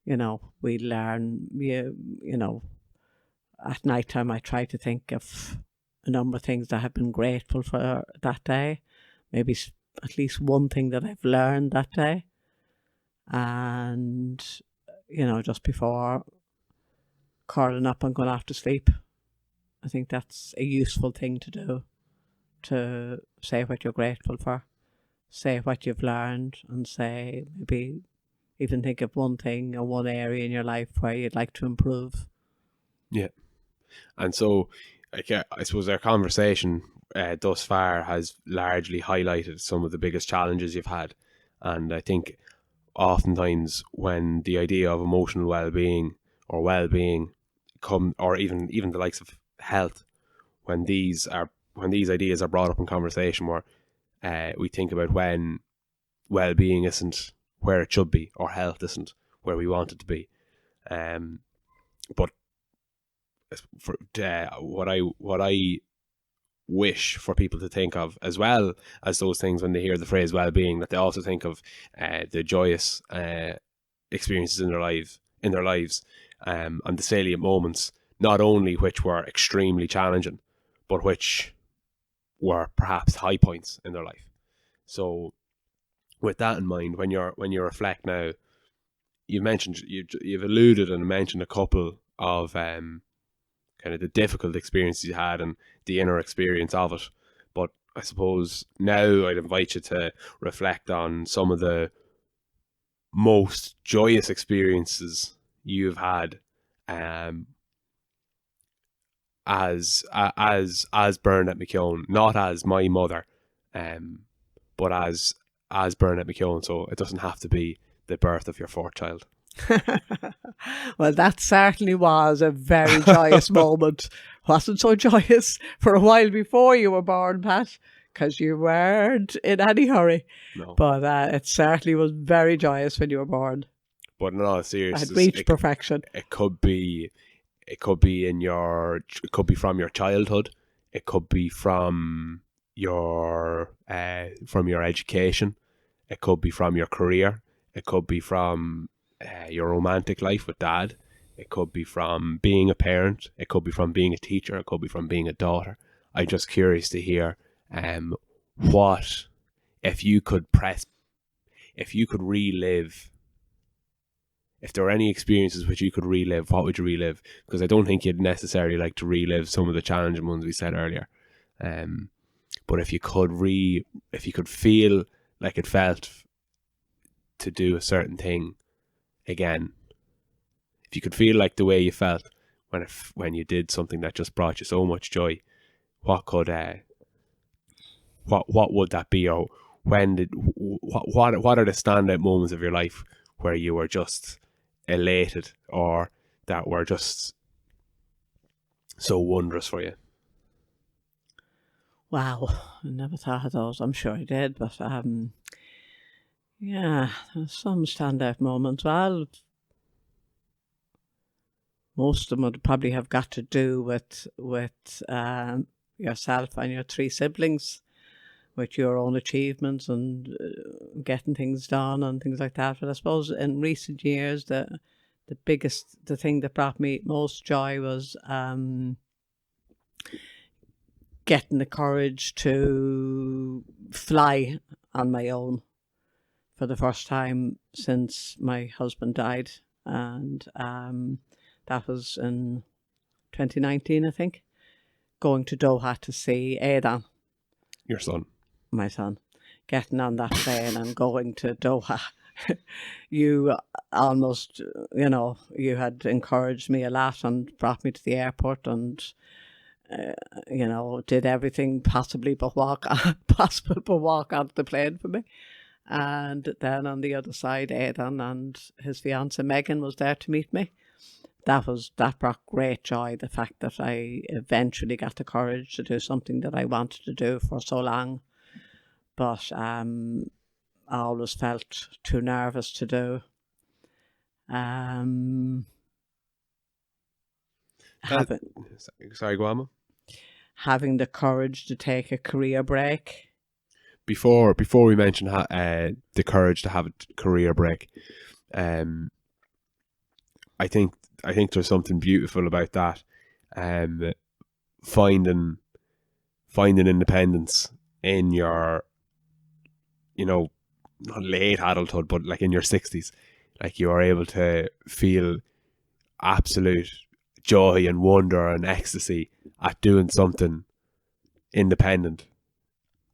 We learn, at night time I try to think of a number of things that I've been grateful for that day. Maybe at least one thing that I've learned that day. And, just before curling up and going off to sleep, I think that's a useful thing to do, to say what you're grateful for, say what you've learned, and say maybe even think of one thing or one area in your life where you'd like to improve. Yeah. And so, I suppose our conversation thus far has largely highlighted some of the biggest challenges you've had. And I think oftentimes when the idea of emotional well-being or well-being or even the likes of health, when these ideas are brought up in conversation, where we think about when well-being isn't where it should be, or health isn't where we want it to be. But for what I wish for people to think of, as well as those things when they hear the phrase well-being, that they also think of the joyous experiences in their lives, and the salient moments, not only which were extremely challenging, but which were perhaps high points in their life. So, with that in mind, when you reflect now, you've alluded and mentioned a couple of kind of the difficult experiences you had and the inner experience of it. But I suppose now I'd invite you to reflect on some of the most joyous experiences you've had as Bernadette Mc Keown, not as my mother, but as Bernadette Mc Keown. So it doesn't have to be the birth of your fourth child. Well, that certainly was a very joyous moment. Wasn't so joyous for a while before you were born, Pat, because you weren't in any hurry. No. But it certainly was very joyous when you were born. But in all seriousness, it reached perfection. It could be from your childhood. It could be from your education. It could be from your career. It could be from your romantic life with dad. It could be from being a parent. It could be from being a teacher. It could be from being a daughter. I'm just curious to hear what, if you could relive, if there were any experiences which you could relive, what would you relive? Because I don't think you'd necessarily like to relive some of the challenging ones we said earlier. But if you could feel like it felt to do a certain thing again, if you could feel like the way you felt when you did something that just brought you so much joy, what would that be? Or what are the standout moments of your life where you were just elated, or that were just so wondrous for you? Wow, I never thought of those. I'm sure I did, but yeah, there's some standout moments. Well, most of them would probably have got to do with yourself and your three siblings, with your own achievements and getting things done and things like that. But I suppose in recent years, the thing that brought me most joy was getting the courage to fly on my own for the first time since my husband died. And that was in 2019, I think, going to Doha to see Aidan. Your son. My son. Getting on that plane and going to Doha. You almost, you had encouraged me a lot and brought me to the airport and, did everything possible but walk onto the plane for me. And then on the other side, Aidan and his fiancée Megan was there to meet me. That brought great joy, the fact that I eventually got the courage to do something that I wanted to do for so long. But I always felt too nervous to do. Sorry, go on. Having the courage to take a career break. Before we mention the courage to have a career break, I think there's something beautiful about that. Finding independence in your, not late adulthood, but like in your 60s, like you are able to feel absolute joy and wonder and ecstasy at doing something independent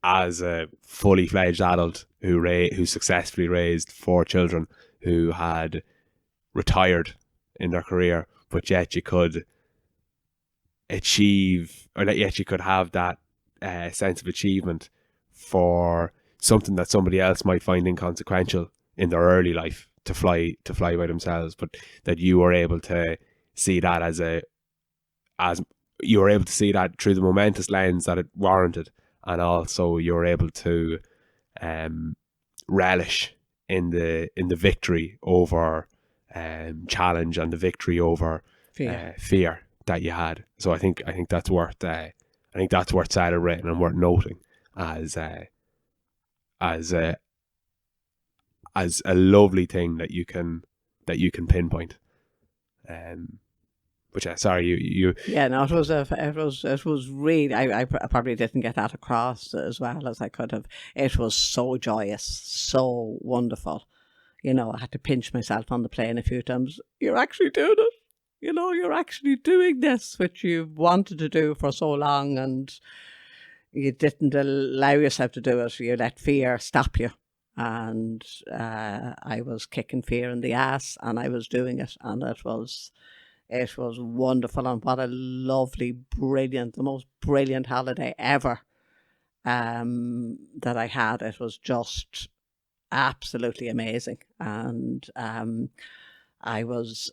as a fully fledged adult who successfully raised 4 children, who had retired in their career, but yet you could achieve, or that yet you could have that sense of achievement for something that somebody else might find inconsequential in their early life, to fly by themselves, but that you were able to see that as you were able to see that through the momentous lens that it warranted, and also you were able to relish in the victory over challenge and the victory over fear that you had. So I think that's worth celebrating and worth noting as a lovely thing that you can pinpoint. But yeah, sorry, you. Yeah, no, it was really. I probably didn't get that across as well as I could have. It was so joyous, so wonderful. I had to pinch myself on the plane a few times. You're actually doing it. You're actually doing this, which you've wanted to do for so long, and you didn't allow yourself to do it. You let fear stop you. And I was kicking fear in the ass, and I was doing it, and it was wonderful. And what a lovely, brilliant, the most brilliant holiday ever that I had. It was just absolutely amazing. And I was,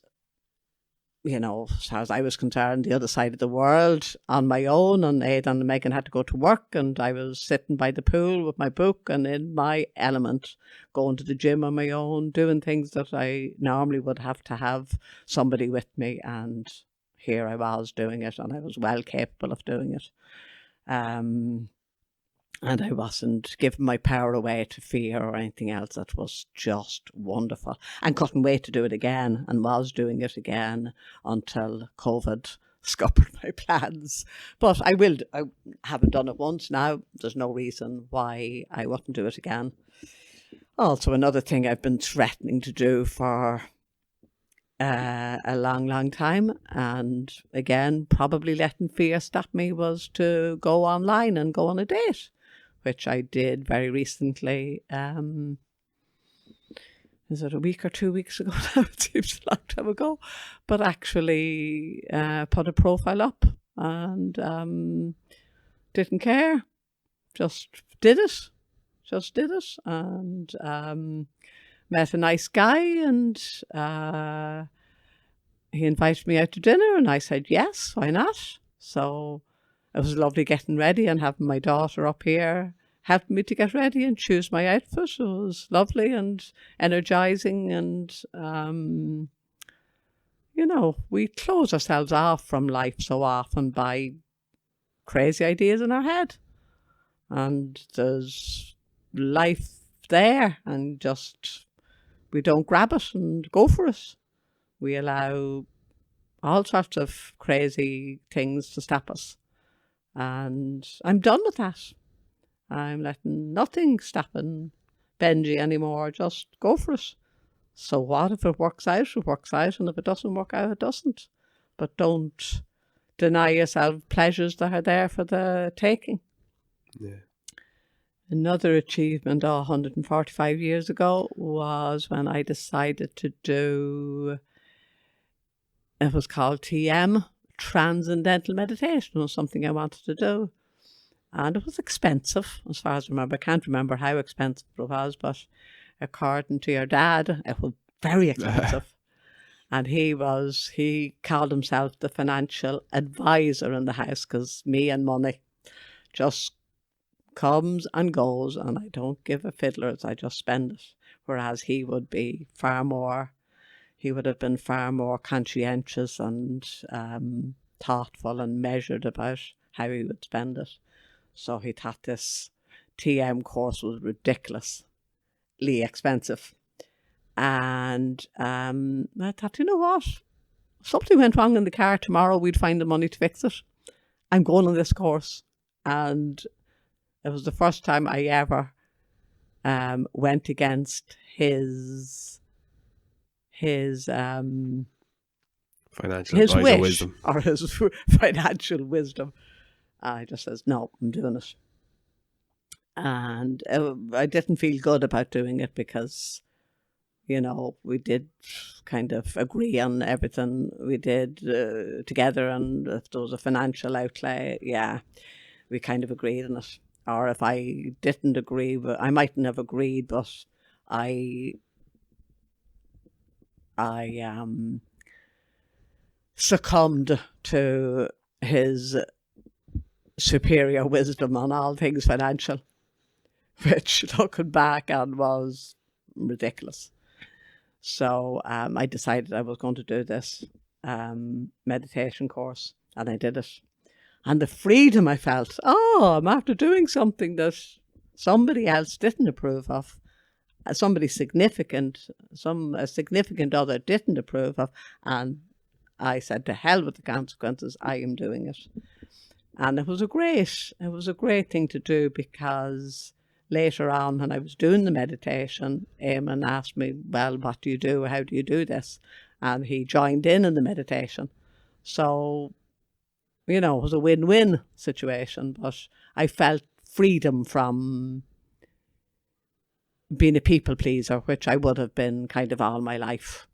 as far as I was concerned, the other side of the world on my own, and Aidan and Megan had to go to work, and I was sitting by the pool with my book and in my element, going to the gym on my own, doing things that I normally would have to have somebody with me, and here I was doing it, and I was well capable of doing it. And I wasn't giving my power away to fear or anything else. That was just wonderful. And couldn't wait to do it again, and was doing it again until COVID scuppered my plans. But I haven't done it once now. There's no reason why I wouldn't do it again. Also, another thing I've been threatening to do for a long, long time, and again, probably letting fear stop me, was to go online and go on a date, which I did very recently. Is it a week or 2 weeks ago now? It seems a long time ago. But actually put a profile up and didn't care. Just did it. And met a nice guy, and he invited me out to dinner, and I said, yes, why not? So it was lovely getting ready and having my daughter up here helping me to get ready and choose my outfit. It was lovely and energizing, and you know, we close ourselves off from life so often by crazy ideas in our head, and there's life there, and just we don't grab it and go for it. We allow all sorts of crazy things to stop us, and I'm done with that. I'm letting nothing stopping Benjy anymore. Just go for it. So what? If it works out, it works out, and if it doesn't work out, it doesn't. But don't deny yourself pleasures that are there for the taking. Yeah. Another achievement 145 years ago was when I decided to do, it was called TM, Transcendental Meditation. It was something I wanted to do. And it was expensive, as far as I remember. I can't remember how expensive it was, but according to your dad, it was very expensive. And he called himself the financial advisor in the house, because me and money just comes and goes, and I don't give a fiddler's, I just spend it. Whereas he would have been far more conscientious and thoughtful and measured about how he would spend it. So he thought this TM course was ridiculously expensive. And I thought, you know what? If something went wrong in the car tomorrow, we'd find the money to fix it. I'm going on this course. And it was the first time I ever went against his Financial his advisor wish wisdom. or his financial wisdom. I just says, no, I'm doing it. And I didn't feel good about doing it because, you know, we did kind of agree on everything we did together, and if there was a financial outlay, yeah, we kind of agreed on it. Or if I didn't agree, I mightn't have agreed, but I succumbed to his superior wisdom on all things financial, which looking back on was ridiculous. So I decided I was going to do this meditation course, and I did it. And the freedom I felt, I'm after doing something that somebody else didn't approve of, somebody significant, a significant other didn't approve of, and I said, to hell with the consequences, I am doing it. And it was a great thing to do, because later on when I was doing the meditation, Eamon asked me, well, what do you do? How do you do this? And he joined in the meditation. So, you know, it was a win-win situation, but I felt freedom from being a people pleaser, which I would have been kind of all my life.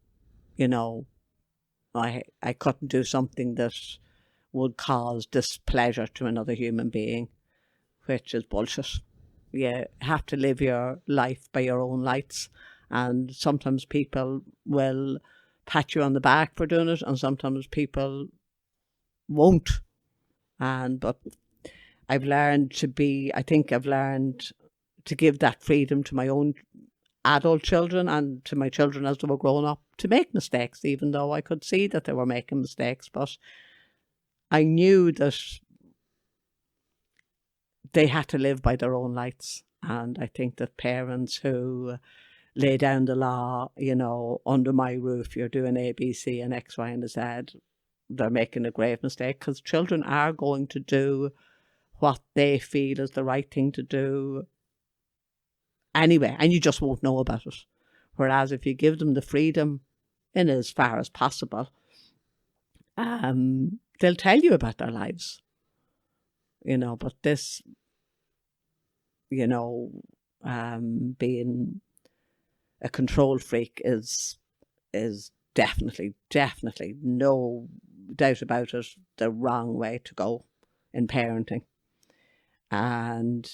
You know, I couldn't do something that would cause displeasure to another human being, which is bullshit. You have to live your life by your own lights, and sometimes people will pat you on the back for doing it, and sometimes people won't. But I've learned to give that freedom to my own adult children and to my children as they were growing up, to make mistakes, even though I could see that they were making mistakes. But I knew that they had to live by their own lights. And I think that parents who lay down the law, you know, under my roof, you're doing A, B, C and X, Y and Z, they're making a grave mistake, because children are going to do what they feel is the right thing to do anyway, and you just won't know about it. Whereas if you give them the freedom in as far as possible, they'll tell you about their lives, you know. But this, you know, being a control freak is definitely, no doubt about it, the wrong way to go in parenting. And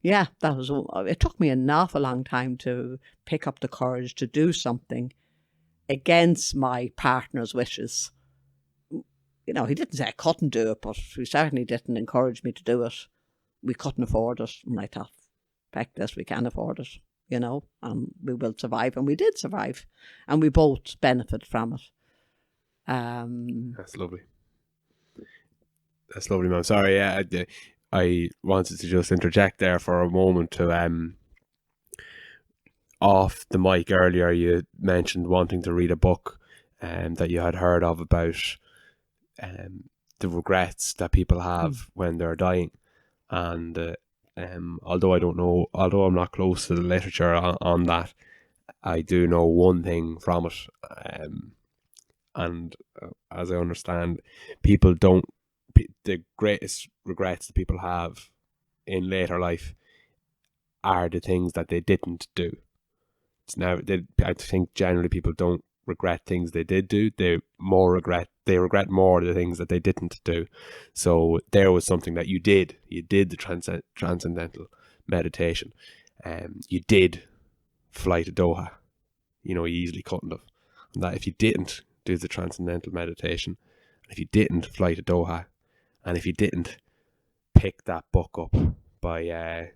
yeah, it took me an awful long time to pick up the courage to do something against my partner's wishes. You know, he didn't say I couldn't do it, but he certainly didn't encourage me to do it. We couldn't afford it. And I thought, heck this, we can afford it, you know, and we will survive. And we did survive. And we both benefited from it. That's lovely. That's lovely, Mom. Sorry, yeah, I wanted to just interject there for a moment to off the mic earlier. You mentioned wanting to read a book that you had heard of about the regrets that people have when they're dying, and although I'm not close to the literature on that, I do know one thing from it, and as I understand, the greatest regrets that people have in later life are the things that they didn't do. I think generally people don't regret things they did do. They regret more the things that they didn't do. So there was something that you did. You did the transcendental meditation. You did fly to Doha. You know, you easily couldn't have. And that if you didn't do the transcendental meditation, if you didn't fly to Doha, and if you didn't pick that book up by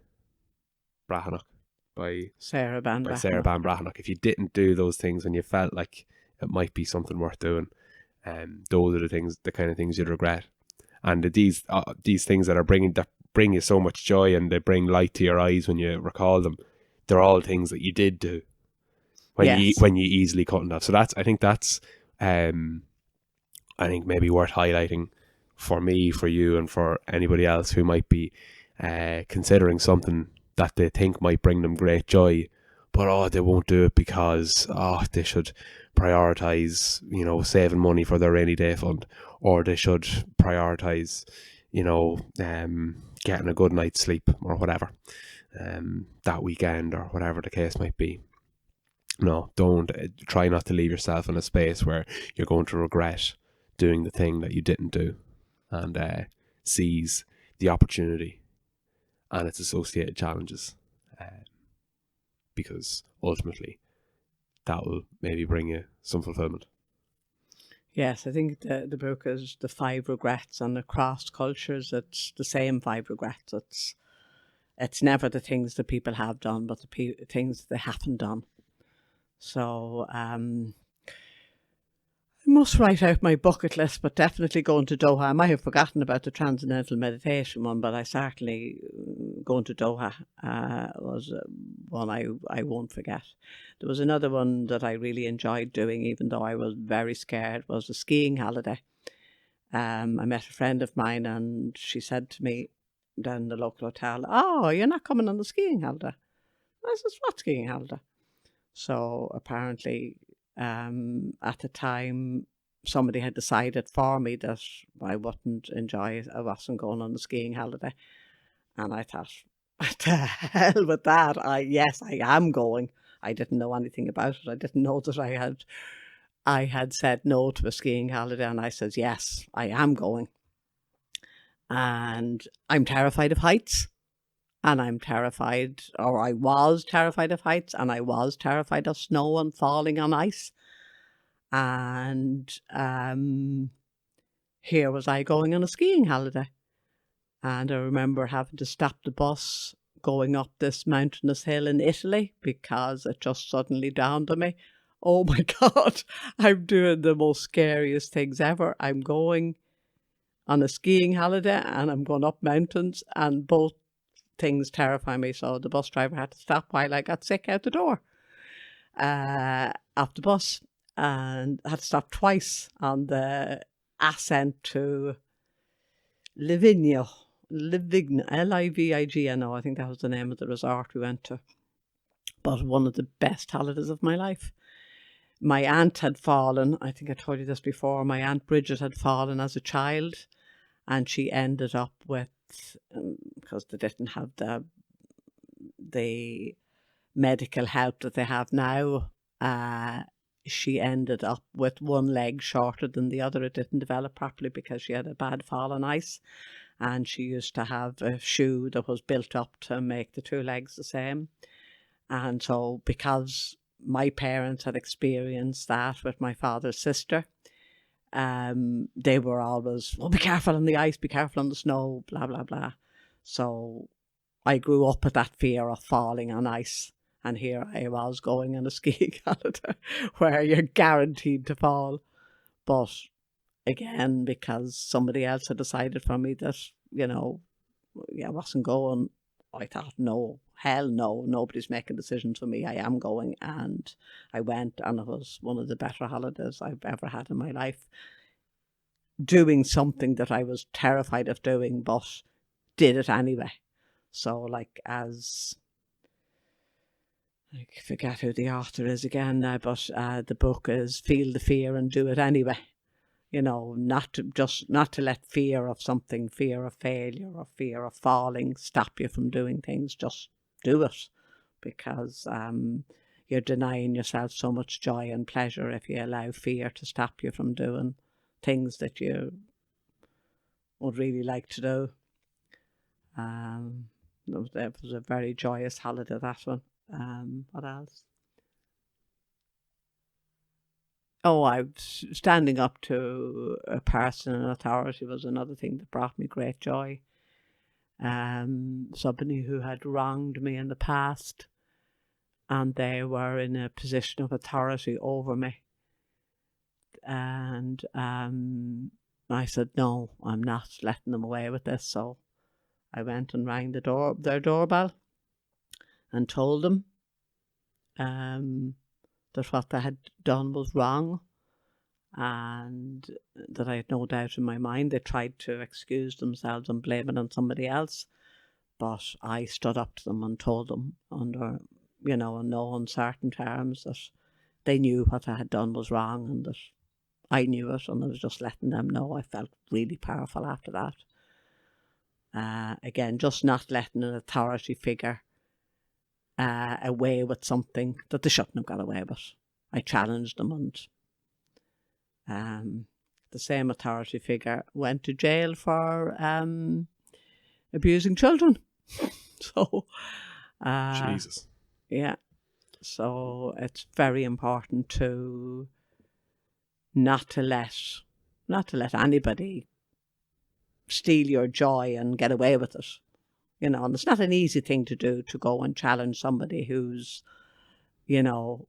Brahanock, by Sarah Ban Brahanock, if you didn't do those things and you felt like it might be something worth doing, those are the kind of things you'd regret. And these things that bring you so much joy and they bring light to your eyes when you recall them, they're all things that you did do when you easily couldn't have. So I think that's maybe worth highlighting for me, for you, and for anybody else who might be considering something that they think might bring them great joy, but they won't do it because they should prioritize, you know, saving money for their rainy day fund, or they should prioritize, you know, getting a good night's sleep or whatever that weekend, or whatever the case might be. No, don't try not to leave yourself in a space where you're going to regret doing the thing that you didn't do, and seize the opportunity and its associated challenges, because ultimately that will maybe bring you some fulfillment. Yes, I think the book is The 5 Regrets, and across cultures it's the same 5 regrets. It's never the things that people have done, but the things they haven't done. So I must write out my bucket list, but definitely going to Doha. I might have forgotten about the transcendental meditation one, but I certainly, going to Doha was one I won't forget. There was another one that I really enjoyed doing, even though I was very scared, was a skiing holiday. I met a friend of mine and she said to me down in the local hotel, "Oh, you're not coming on the skiing holiday?" I said, "What skiing holiday?" So apparently at the time somebody had decided for me that I wouldn't enjoy it. I wasn't going on the skiing holiday. And I thought, to hell with that. Yes, I am going. I didn't know anything about it. I didn't know that I had said no to a skiing holiday, and I said, yes, I am going. And I'm terrified of heights. And I'm terrified, or I was terrified of heights, and I was terrified of snow and falling on ice. And here was I going on a skiing holiday. And I remember having to stop the bus going up this mountainous hill in Italy because it just suddenly dawned on me, oh my God, I'm doing the most scariest things ever. I'm going on a skiing holiday and I'm going up mountains, and both things terrify me. So the bus driver had to stop while I got sick out the door off the bus, and had to stop twice on the ascent to Livigno, Livigno, I think that was the name of the resort we went to. But one of the best holidays of my life. My aunt had fallen, I think I told you this before, my Aunt Bridget had fallen as a child, and she ended up with, because they didn't have the medical help that they have now, she ended up with one leg shorter than the other. It didn't develop properly because she had a bad fall on ice, and she used to have a shoe that was built up to make the two legs the same. And so because my parents had experienced that with my father's sister. They were always, be careful on the ice, be careful on the snow, blah, blah, blah. So I grew up with that fear of falling on ice. And here I was going on a skiing holiday where you're guaranteed to fall. But again, because somebody else had decided for me that, I wasn't going, I thought, no, hell no, nobody's making decisions for me. I am going. And I went, and it was one of the better holidays I've ever had in my life. Doing something that I was terrified of doing, but did it anyway. So, I forget who the author is again now, but the book is Feel the Fear and Do It Anyway. Not to let fear of something, fear of failure or fear of falling stop you from doing things. Just do it, because you're denying yourself so much joy and pleasure if you allow fear to stop you from doing things that you would really like to do. It was a very joyous holiday, that one. What else? I was standing up to a person in authority was another thing that brought me great joy. Somebody who had wronged me in the past, and they were in a position of authority over me. And I said, no, I'm not letting them away with this. So I went and rang their doorbell and told them that what they had done was wrong, and that I had no doubt in my mind. They tried to excuse themselves and blame it on somebody else, but I stood up to them and told them under, in no uncertain terms, that they knew what I had done was wrong, and that I knew it, and I was just letting them know. I felt really powerful after that. Again, just not letting an authority figure away with something that they shouldn't have got away with. I challenged them, and the same authority figure went to jail for abusing children. So, Jesus. Yeah. So it's very important to not to let anybody steal your joy and get away with it. And it's not an easy thing to do, to go and challenge somebody who's, your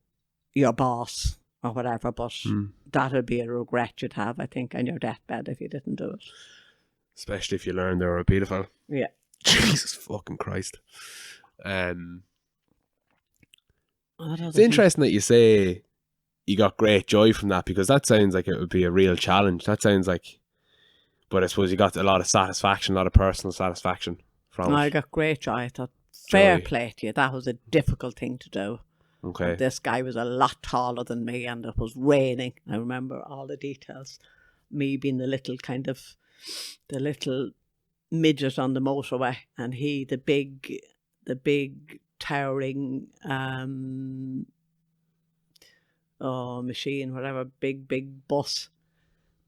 boss or whatever, but that would be a regret you'd have, I think, on your deathbed if you didn't do it. Especially if you learn they were a paedophile. Yeah. Jesus fucking Christ. It's interesting that you say you got great joy from that, because that sounds like it would be a real challenge. That sounds like, but I suppose you got a lot of satisfaction, a lot of personal satisfaction from it. I got great joy. I thought, fair play to you. That was a difficult thing to do. Okay. And this guy was a lot taller than me, and it was raining. I remember all the details. Me being the little midget on the motorway, and he the big towering machine, whatever, big bus,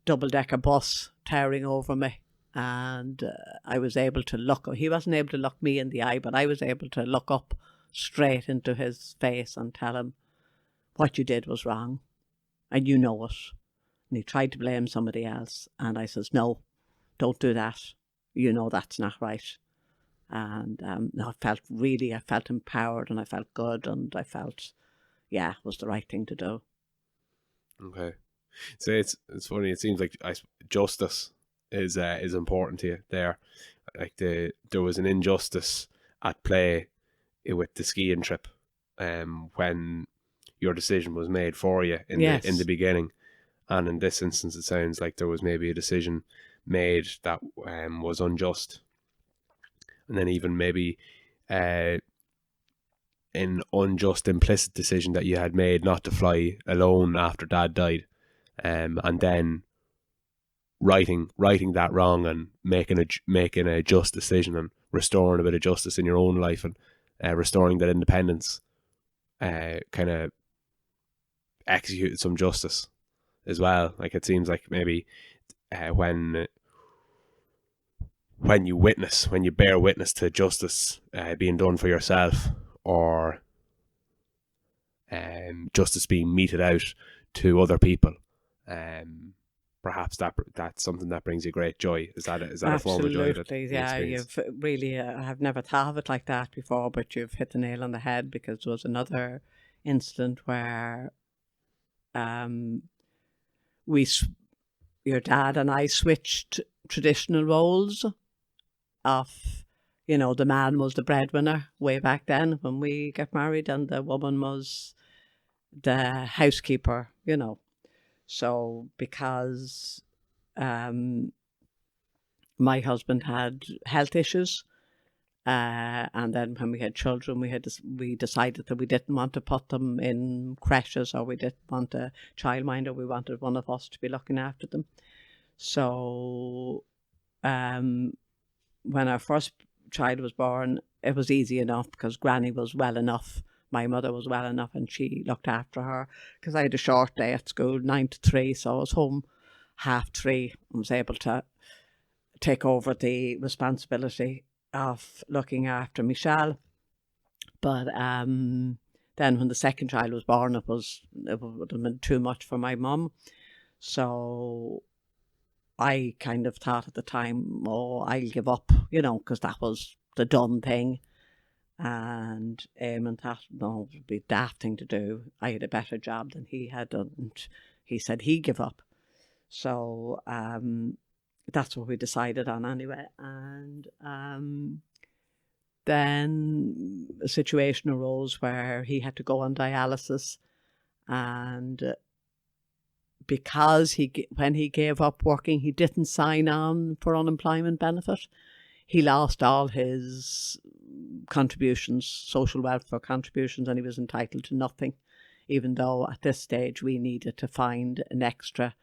double-decker bus towering over me. And I was able to look. He wasn't able to look me in the eye, but I was able to look up straight into his face and tell him, what you did was wrong, and you know it. And he tried to blame somebody else, and I says, no, don't do that. You know that's not right. And I felt empowered, and I felt good, and I felt, it was the right thing to do. Okay. So it's funny. It seems like justice is important to you there. Like there was an injustice at play with the skiing trip, when your decision was made for you in the beginning, and in this instance, it sounds like there was maybe a decision made that was unjust, and then even maybe an unjust implicit decision that you had made not to fly alone after Dad died, and then righting that wrong and making a just decision and restoring a bit of justice in your own life, and restoring that independence, kind of executed some justice as well. Like, it seems like maybe when you bear witness to justice being done for yourself, or justice being meted out to other people. Perhaps that's something that brings you great joy. Is that a form of joy? Absolutely, yeah. You've really, I've never thought of it like that before, but you've hit the nail on the head, because there was another incident where your dad and I switched traditional roles of, the man was the breadwinner way back then when we got married, and the woman was the housekeeper, So because my husband had health issues, and then when we had children, we decided that we didn't want to put them in creches, or we didn't want a childminder. We wanted one of us to be looking after them. So when our first child was born, it was easy enough because Granny was well enough. My mother was well enough, and she looked after her, because I had a short day at school, 9 to 3, so I was home 3:30 and was able to take over the responsibility of looking after Michelle. But then when the second child was born, it would have been too much for my mum. So I kind of thought at the time, I'll give up, because that was the done thing. And Eamon thought, no, it would be a daft thing to do. I had a better job than he had done. And he said he'd give up. So that's what we decided on anyway. And then a situation arose where he had to go on dialysis. And because when he gave up working, he didn't sign on for unemployment benefit. He lost all his contributions, social welfare contributions, and he was entitled to nothing, even though at this stage we needed to find an extra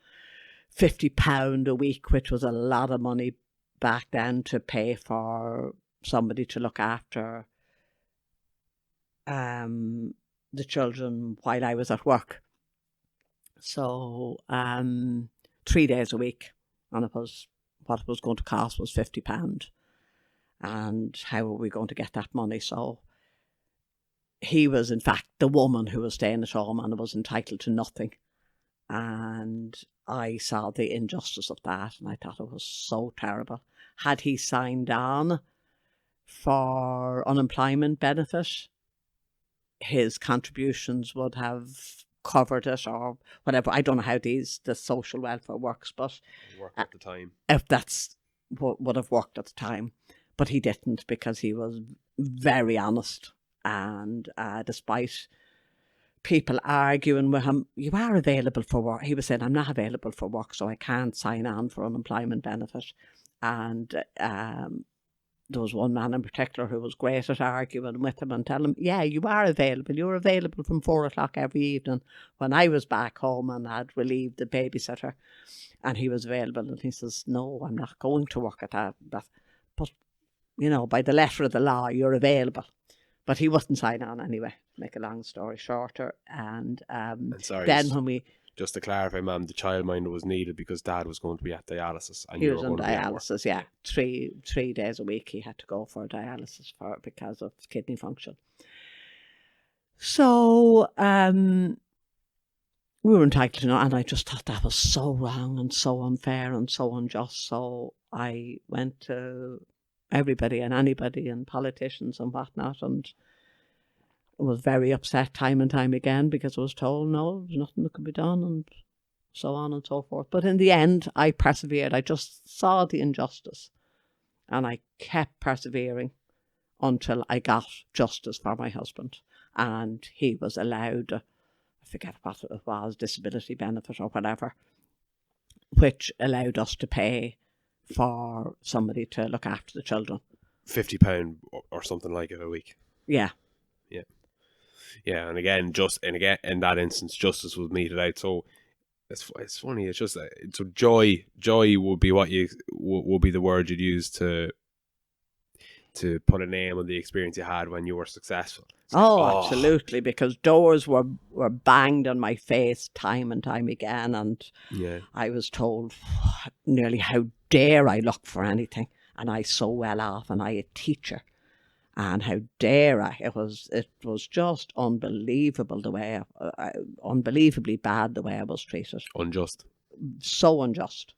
£50 a week, which was a lot of money back then, to pay for somebody to look after the children while I was at work. So 3 days a week, and what it was going to cost was £50. And how were we going to get that money? So he was, in fact, the woman who was staying at home and was entitled to nothing. And I saw the injustice of that, and I thought it was so terrible. Had he signed on for unemployment benefit, his contributions would have covered it or whatever. I don't know how the social welfare works, but worked at the time. If that's what would have worked at the time. But he didn't, because he was very honest. And despite people arguing with him, you are available for work. He was saying, I'm not available for work, so I can't sign on for unemployment benefit. And there was one man in particular who was great at arguing with him and telling him, yeah, you are available. You're available from 4:00 every evening, when I was back home and had relieved the babysitter. And he was available. And he says, no, I'm not going to work at that. But by the letter of the law, you're available. But he wouldn't sign on anyway, make a long story shorter. And sorry, then when we... Just to clarify, ma'am, the childminder was needed because Dad was going to be at dialysis. And he was on dialysis, yeah. 3 days a week he had to go for dialysis because of kidney function. So we were entitled to know, and I just thought that was so wrong and so unfair and so unjust. So I went to everybody and anybody and politicians and whatnot, and was very upset time and time again, because I was told no, there's nothing that could be done, and so on and so forth. But in the end, I persevered. I just saw the injustice, and I kept persevering until I got justice for my husband, and he was allowed, I forget what it was, disability benefit or whatever, which allowed us to pay for somebody to look after the children. £50 or something like it a week. Yeah. Yeah, and again, in that instance, justice was meted out. So it's funny. It's just so joy would be would be the word you'd use to put a name on the experience you had when you were successful. Absolutely, because doors were banged on my face time and time again, and I was told nearly, how dare I look for anything, and I so well off, and I a teacher. And how dare I? It was just unbelievable the way, unbelievably bad the way I was treated. Unjust. So unjust.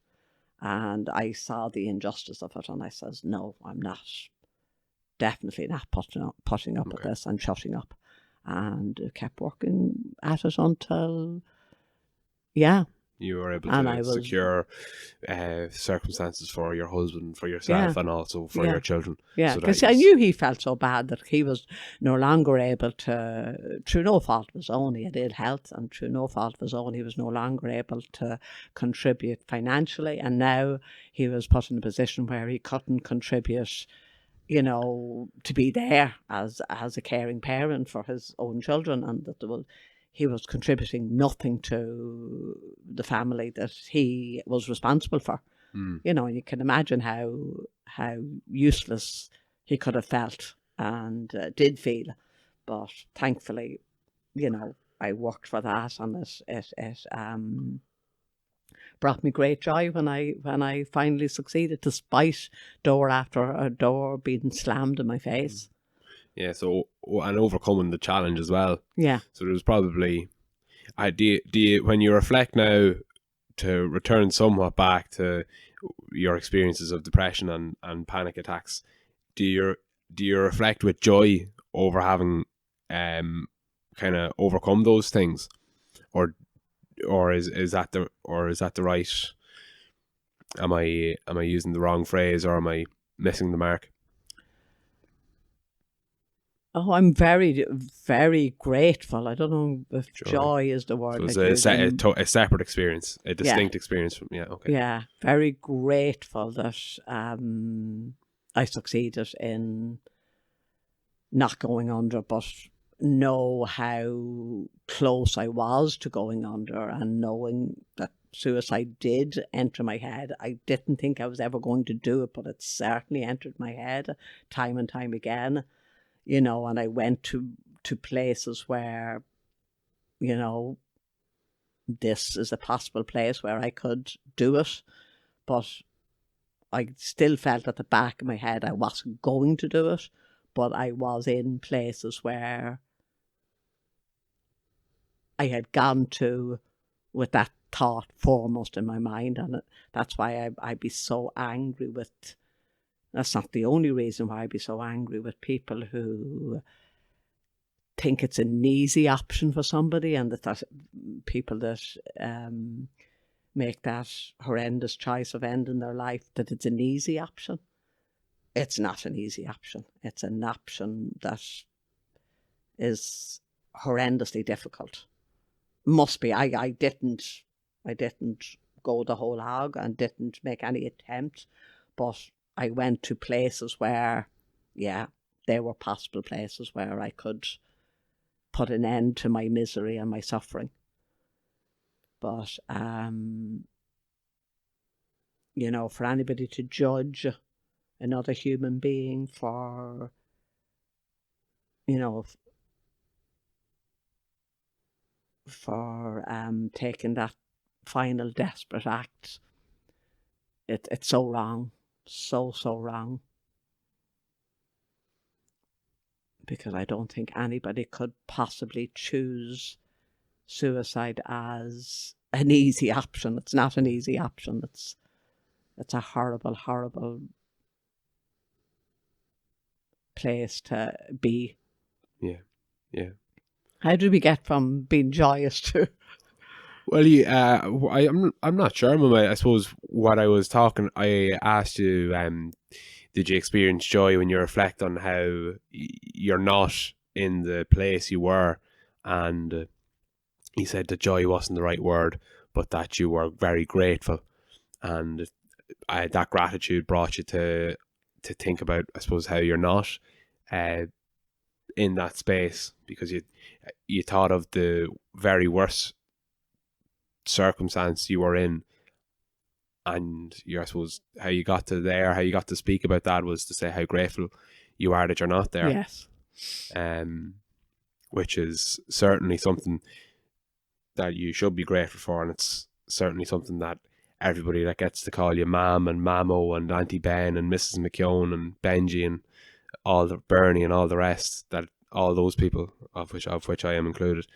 And I saw the injustice of it, and I says, no, I'm not. Definitely not putting up with this and shutting up. And kept working at it until, you were able And to I was- secure circumstances for your husband, for yourself, and also for your children. Yeah, So that because you I knew he felt so bad that he was no longer able to, through no fault of his own, he had ill health, and through no fault of his own, he was no longer able to contribute financially. And now he was put in a position where he couldn't contribute, you know, to be there as a caring parent for his own children, and that he was contributing nothing to the family that he was responsible for. You know, and you can imagine how useless he could have felt and did feel. But thankfully, you know, I worked for that, and it brought me great joy when I finally succeeded, despite door after door being slammed in my face. Yeah, so, and overcoming the challenge as well. Yeah. So there was probably, do you, when you reflect now, to return somewhat back to your experiences of depression and panic attacks, do you reflect with joy over having kind of overcome those things, or is that the right? Am I using the wrong phrase, or am I missing the mark? Oh, I'm very, very grateful. I don't know if joy is the word. So it's a separate experience, a distinct experience from, okay. Yeah, very grateful that I succeeded in not going under, but know how close I was to going under, and knowing that suicide did enter my head. I didn't think I was ever going to do it, but it certainly entered my head time and time again. You know, and I went to places where, you know, this is a possible place where I could do it, but I still felt at the back of my head I wasn't going to do it, but I was in places where I had gone to with that thought foremost in my mind, and that's why I'd be so angry with. That's not the only reason why I'd be so angry with people who think it's an easy option for somebody, and that people that make that horrendous choice of ending their life, that it's an easy option. It's not an easy option. It's an option that is horrendously difficult. Must be. I didn't go the whole hog and didn't make any attempt, but I went to places where, there were possible places where I could put an end to my misery and my suffering. But, you know, for anybody to judge another human being for, you know, for taking that final desperate act, it's so wrong. So wrong. Because I don't think anybody could possibly choose suicide as an easy option. It's not an easy option. It's a horrible, horrible place to be. Yeah. How did we get from being joyous to? Well, I'm not sure, Mamó. I suppose what I was talking, I asked you, did you experience joy when you reflect on how you're not in the place you were? And you said that joy wasn't the right word, but that you were very grateful, and that gratitude brought you to think about, I suppose, how you're not in that space, because you thought of the very worst circumstance you were in, and I suppose how you got to there, how you got to speak about that, was to say how grateful you are that you're not there. Yes. Which is certainly something that you should be grateful for, and it's certainly something that everybody that gets to call you Mam and Mamó and Aunty Ben and Mrs. Mc Keown and Benjy and all the Bernie and all the rest, that all those people, of which I am included,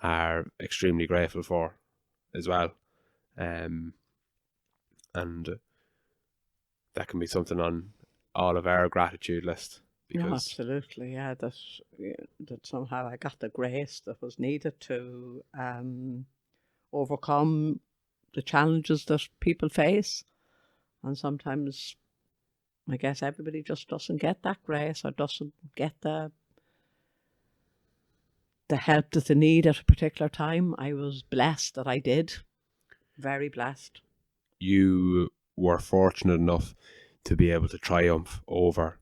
are extremely grateful for as well. And that can be something on all of our gratitude list, No, because absolutely, yeah. That somehow I got the grace that was needed to overcome the challenges that people face, and sometimes I guess everybody just doesn't get that grace or doesn't get the help that they need at a particular time. I was blessed that I did, very blessed. you were fortunate enough to be able to triumph over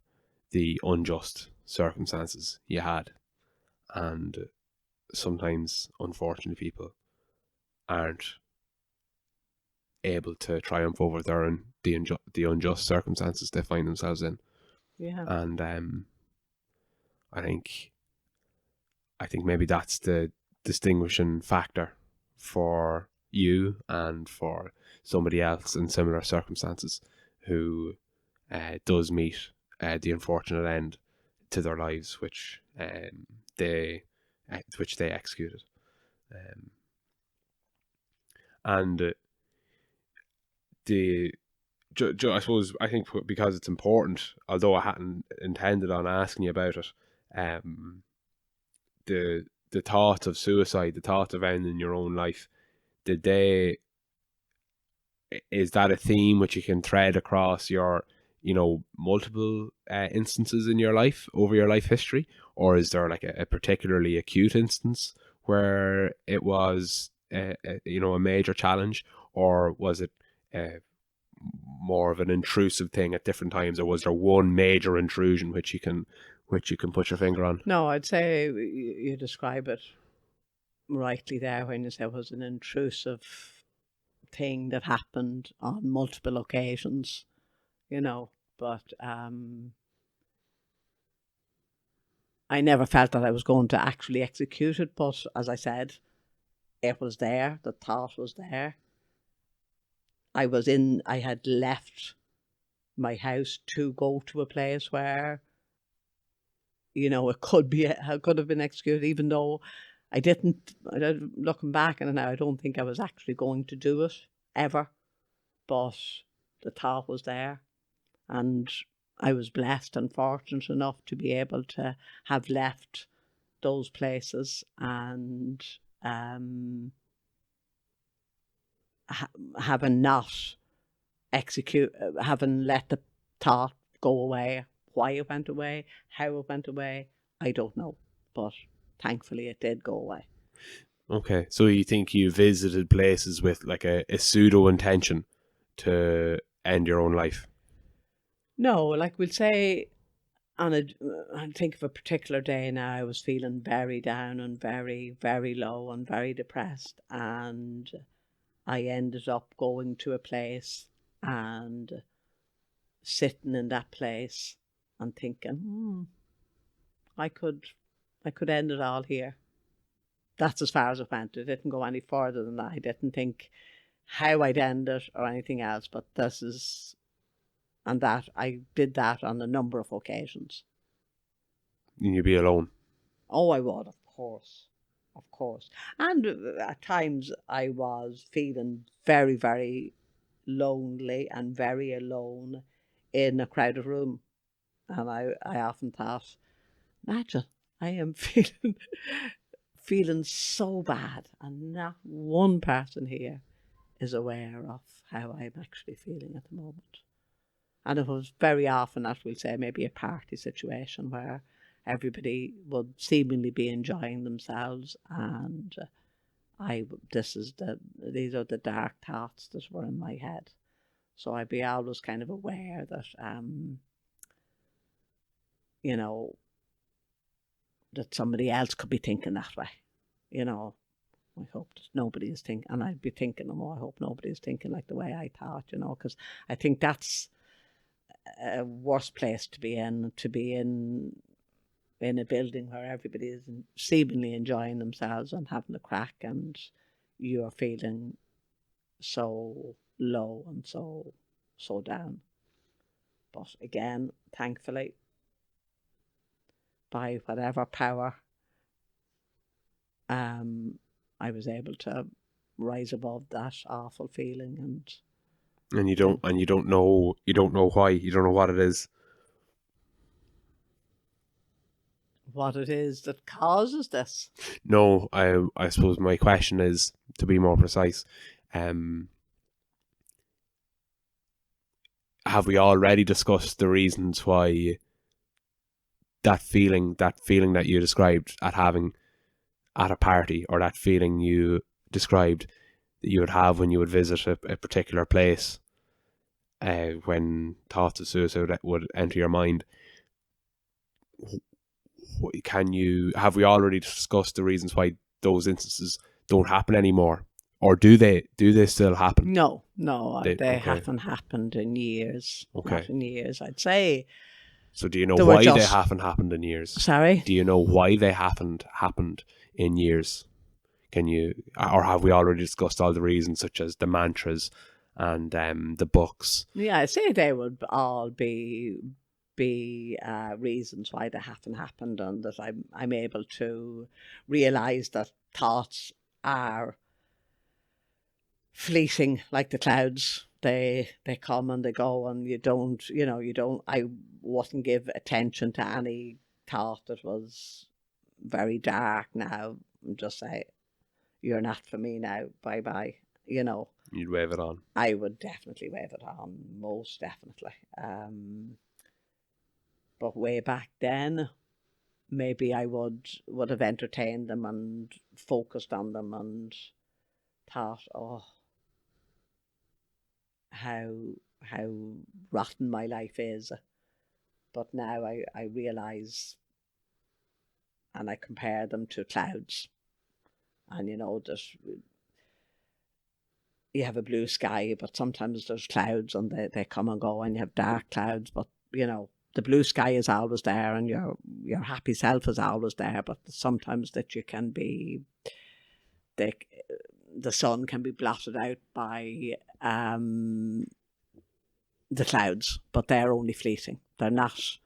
the unjust circumstances you had. And sometimes, unfortunately, people aren't able to triumph over the unjust circumstances they find themselves in. Yeah. And I think maybe that's the distinguishing factor for you and for somebody else in similar circumstances who does meet the unfortunate end to their lives, they executed. And I suppose, I think because it's important, although I hadn't intended on asking you about it, the thought of suicide, the thought of ending your own life, is that a theme which you can thread across your, multiple instances in your life, over your life history? Or is there like a particularly acute instance where it was a major challenge? Or was it more of an intrusive thing at different times? Or was there one major intrusion which you can put your finger on? No, I'd say you describe it rightly there when you say it was an intrusive thing that happened on multiple occasions, but I never felt that I was going to actually execute it. But as I said, it was there, the thought was there. I had left my house to go to a place where, it could have been executed, even though looking back on it now, I don't think I was actually going to do it ever, but the thought was there, and I was blessed and fortunate enough to be able to have left those places and having not having let the thought go away. Why it went away, how it went away, I don't know, but thankfully it did go away. Okay, so you think you visited places with like a pseudo intention to end your own life? No, like we'll say, I think of a particular day now, I was feeling very down and very, very low and very depressed, and I ended up going to a place and sitting in that place and thinking, I could end it all here. That's as far as it went. It didn't go any further than that. I didn't think how I'd end it or anything else, but I did that on a number of occasions. And you'd be alone? Oh, I would, of course. Of course. And at times I was feeling very, very lonely and very alone in a crowded room. And I often thought, imagine, I am feeling so bad, and not one person here is aware of how I'm actually feeling at the moment. And it was very often that, we'll say, maybe a party situation where everybody would seemingly be enjoying themselves, and these are the dark thoughts that were in my head. So I'd be always kind of aware that that somebody else could be thinking that way. I hope that nobody is thinking, and I'd be thinking, I hope nobody is thinking like the way I thought, because I think that's a worse place to be in a building where everybody is seemingly enjoying themselves and having a crack, and you're feeling so low and so down. But again, thankfully, by whatever power, I was able to rise above that awful feeling, and you don't know why, you don't know what it is. what it is that causes this. No, I suppose my question is, to be more precise, have we already discussed the reasons why that feeling that you described at having at a party, or that feeling you described that you would have when you would visit a particular place, when thoughts of suicide would enter your mind? Have we already discussed the reasons why those instances don't happen anymore, or do they still happen? No, they okay. haven't happened in years. Okay. Not in years, I'd say. So do you know They were why they just- haven't happened in years? Sorry? Do you know why they haven't happened in years? Can you, or have we already discussed all the reasons, such as the mantras and the books? Yeah, I'd say they would all be reasons why they haven't happened, and that I'm able to realise that thoughts are fleeting like the clouds. They come and they go, and I wouldn't give attention to any thought that was very dark now, and just say, you're not for me now, bye bye. You'd wave it on. I would definitely wave it on, most definitely. But way back then, maybe I would have entertained them and focused on them and thought, oh, how rotten my life is. But now I realise, and I compare them to clouds. And that you have a blue sky, but sometimes there's clouds and they come and go, and you have dark clouds, but the blue sky is always there, and your happy self is always there. But sometimes that you can be, the sun can be blotted out by the clouds, but they're only fleeting. They're not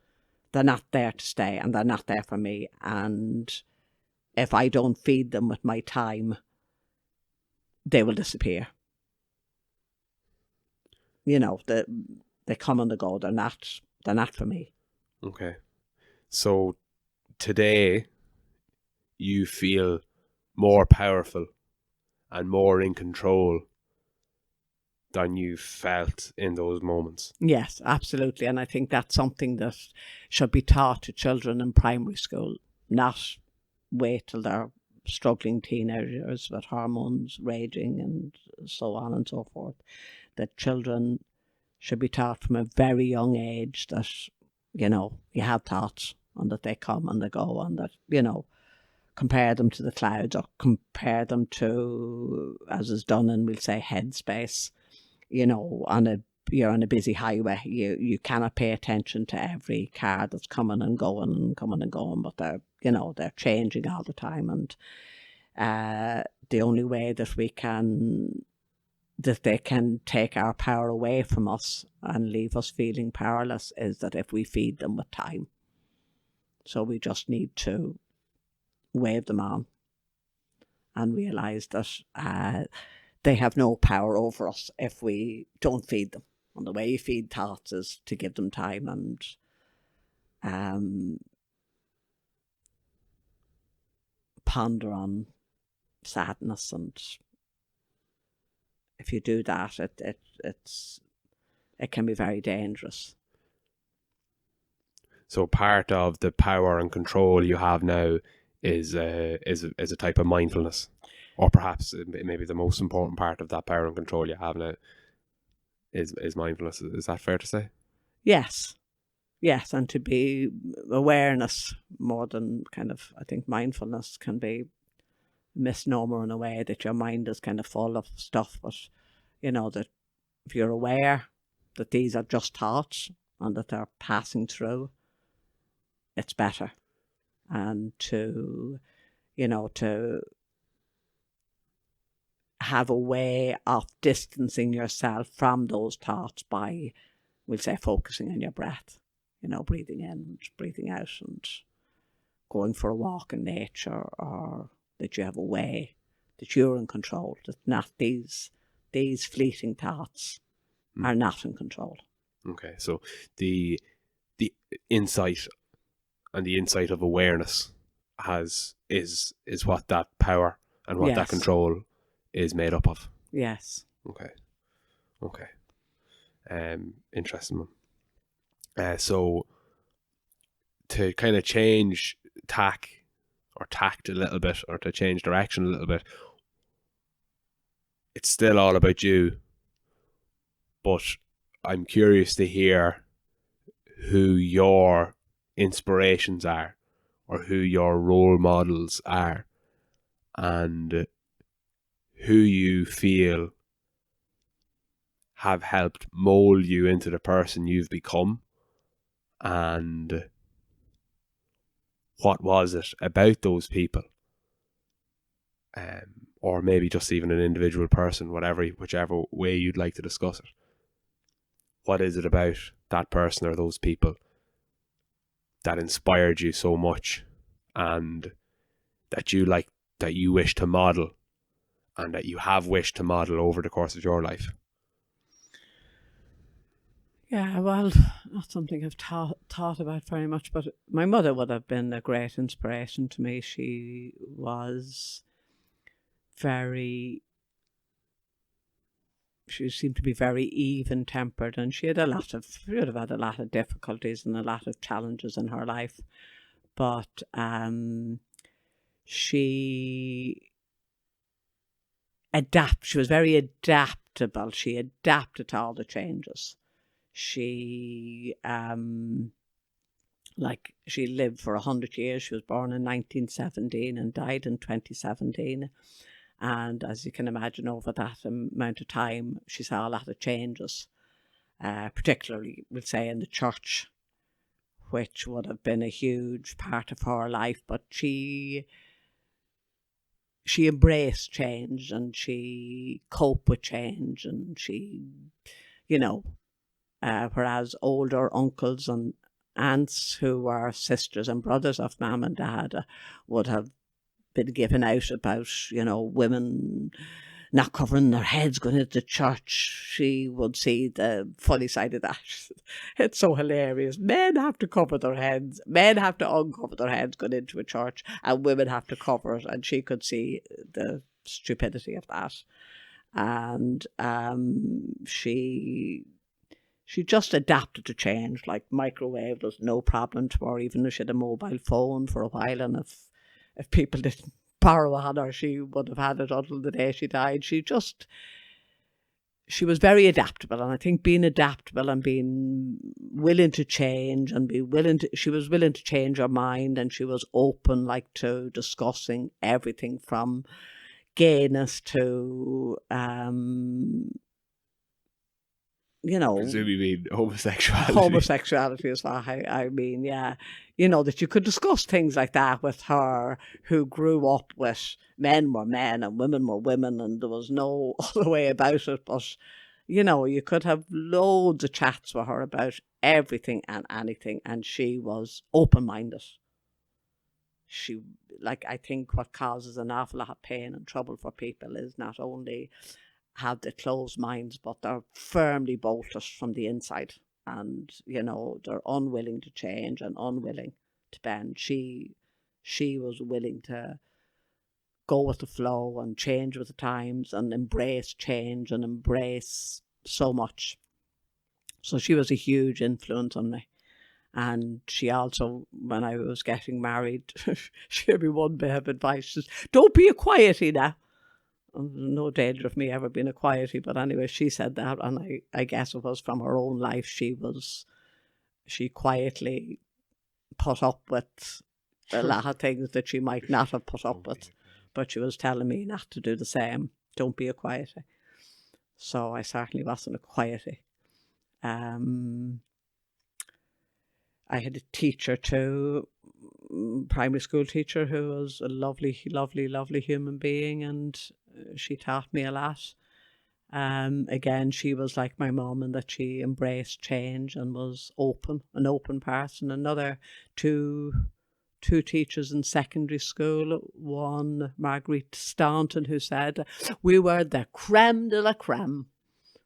there to stay, and they're not there for me. And if I don't feed them with my time, they will disappear. They come and they go. They're not for me. Okay. So today you feel more powerful and more in control than you felt in those moments. Yes, absolutely. And I think that's something that should be taught to children in primary school, not wait till they're struggling teenagers with hormones raging and so on and so forth. That children should be taught from a very young age that, you have thoughts, and that they come and they go, and that, compare them to the clouds, or compare them to, as is done in, we'll say, headspace. You're on a busy highway. You cannot pay attention to every car that's coming and going, but they're changing all the time. And the only way that they can take our power away from us and leave us feeling powerless is that if we feed them with time. So we just need to wave them on and realise that they have no power over us if we don't feed them. And the way you feed thoughts is to give them time and ponder on sadness. And if you do that, it can be very dangerous. So part of the power and control you have now is a type of mindfulness, or perhaps maybe the most important part of that power and control you have now is mindfulness. Is that fair to say? Yes, and to be awareness more than kind of, I think mindfulness can be a misnomer in a way that your mind is kind of full of stuff, but that if you're aware that these are just thoughts and that they're passing through, it's better. And to have a way of distancing yourself from those thoughts by, we'll say, focusing on your breath, breathing in and breathing out, and going for a walk in nature, or that you have a way, that you're in control, that not these fleeting thoughts are not in control. Okay, so the insight and the insight of awareness is what that power and what that Yes. control is made up of. Yes. Okay. Interesting one. So to kind of change tact a little bit, or to change direction a little bit, it's still all about you, but I'm curious to hear who your inspirations are, or who your role models are, and who you feel have helped mold you into the person you've become, and what was it about those people, or maybe just even an individual person, whichever way you'd like to discuss it. What is it about that person or those people that inspired you so much, and that you wish to model, and that you have wished to model over the course of your life? Yeah, well, not something I've thought about very much, but my mother would have been a great inspiration to me. She seemed to be very even-tempered, and she would have had a lot of difficulties and a lot of challenges in her life, but she was very adaptable. She adapted to all the changes. She she lived for 100 years. She was born in 1917 and died in 2017. And as you can imagine, over that amount of time, she saw a lot of changes, particularly, we'll say, in the church, which would have been a huge part of her life. But she embraced change, and she coped with change, and she, whereas older uncles and aunts who were sisters and brothers of Mum and Dad would have been given out about, women not covering their heads going into church. She would see the funny side of that. It's so hilarious. Men have to cover their heads. Men have to uncover their heads going into a church, and women have to cover it. And she could see the stupidity of that. And she just adapted to change. Like, microwave was no problem to her, even if she had a mobile phone for a while, and if people didn't borrow on her, she would have had it until the day she died. She was very adaptable, and I think being adaptable and being willing to change and she was willing to change her mind, and she was open, to discussing everything from gayness to Presumably mean homosexuality. Homosexuality is what I mean, yeah. That you could discuss things like that with her, who grew up with men were men and women were women, and there was no other way about it. But, you could have loads of chats with her about everything and anything, and she was open-minded. I think what causes an awful lot of pain and trouble for people is not only have the closed minds, but they're firmly bolted from the inside, and they're unwilling to change and unwilling to bend. She was willing to go with the flow and change with the times and embrace change and embrace so much. So she was a huge influence on me. And she also, when I was getting married, she gave me one bit of advice. She says, "Don't be a quiety now." No danger of me ever being a quiety, but anyway, she said that, and I guess it was from her own life. She quietly put up with a lot of things that she might not have put up with, but she was telling me not to do the same. Don't be a quiety. So I certainly wasn't a quiety. I had a teacher too, primary school teacher, who was a lovely, lovely, lovely human being, and she taught me a lot. Again, she was like my mum in that she embraced change and was an open person. Another two two teachers in secondary school. One, Marguerite Staunton, who said, we were the creme de la creme.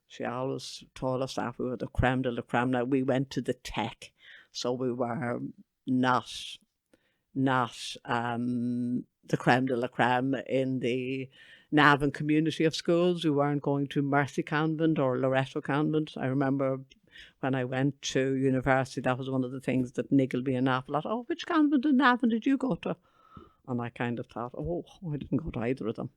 She always told us that we were the creme de la creme. Now, we went to the tech, so we were not the creme de la creme in the Navan community of schools. We weren't going to Mercy Convent or Loreto Convent. I remember when I went to university, that was one of the things that niggled me an awful lot. Oh, which convent in Navan did you go to? And I kind of thought, oh, I didn't go to either of them.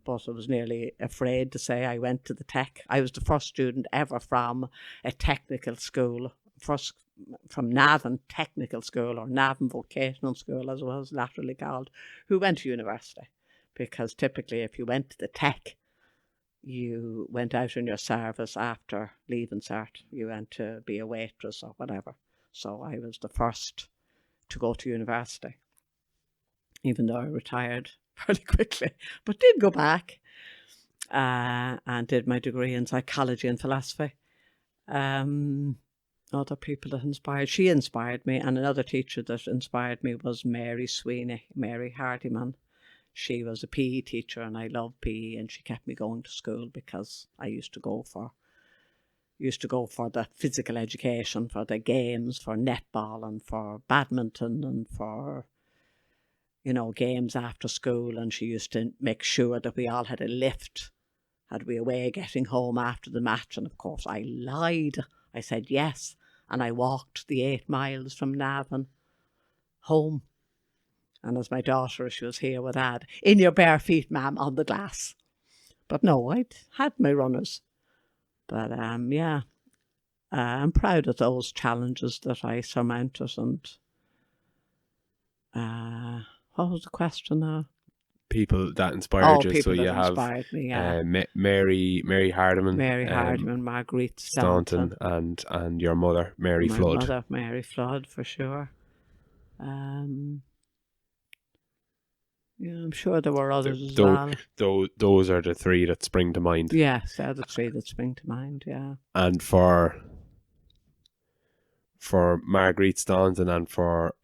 But I was nearly afraid to say I went to the tech. I was the first student ever from a technical school, first from Navan Technical School, or Navan Vocational School as it was laterally called, who went to university. Because typically if you went to the tech, you went out in your service after leaving cert. You went to be a waitress or whatever. So I was the first to go to university, even though I retired fairly quickly, but did go back and did my degree in psychology and philosophy. Other people that she inspired me, and another teacher that inspired me was Mary Sweeney, Mary Hardiman. She was a PE teacher and I loved PE, and she kept me going to school because I used to go for the physical education, for the games, for netball and for badminton and for, games after school. And she used to make sure that we all had a lift, had we away getting home after the match. And of course I lied. I said yes. And I walked the 8 miles from Navan home. And as my daughter, she was here, would add, in your bare feet, ma'am, on the glass. But no, I'd had my runners. But yeah, I'm proud of those challenges that I surmounted. And what was the question now? People that inspired you. People so you that have inspired me, yeah. Mary Hardiman, Marguerite Staunton, and your mother, Mary Flood. My mother, Mary Flood, for sure. Yeah, I'm sure there were others as well. Those are the three that spring to mind. Yes, they're the three that spring to mind, yeah. And for Marguerite Staunton and for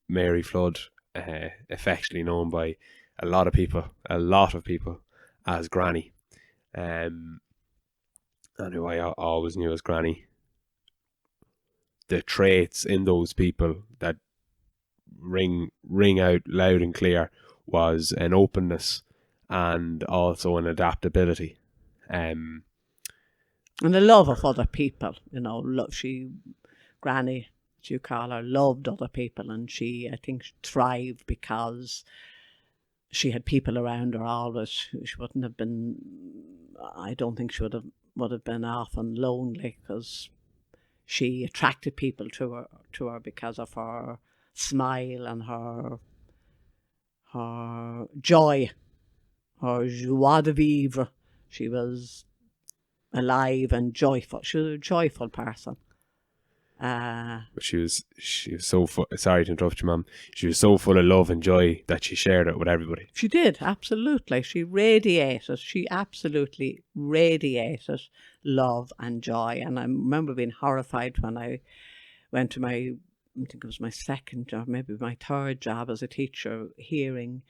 Mary Flood, affectionately known by a lot of people as Granny, and who I always knew as Granny. The traits in those people that ring out loud and clear was an openness and also an adaptability. And a love of other people, Granny, as you call her, loved other people, and I think, thrived because she had people around her always. She wouldn't have been, I don't think she would have been often lonely, because she attracted people to her because of her smile and her joy, her joie de vivre. She was alive and joyful. She was a joyful person. She was so sorry to interrupt you, Mum. She was so full of love and joy that she shared it with everybody. She did, absolutely. She absolutely radiated love and joy. And I remember being horrified when I went to I think it was my second job, maybe my third job as a teacher, hearing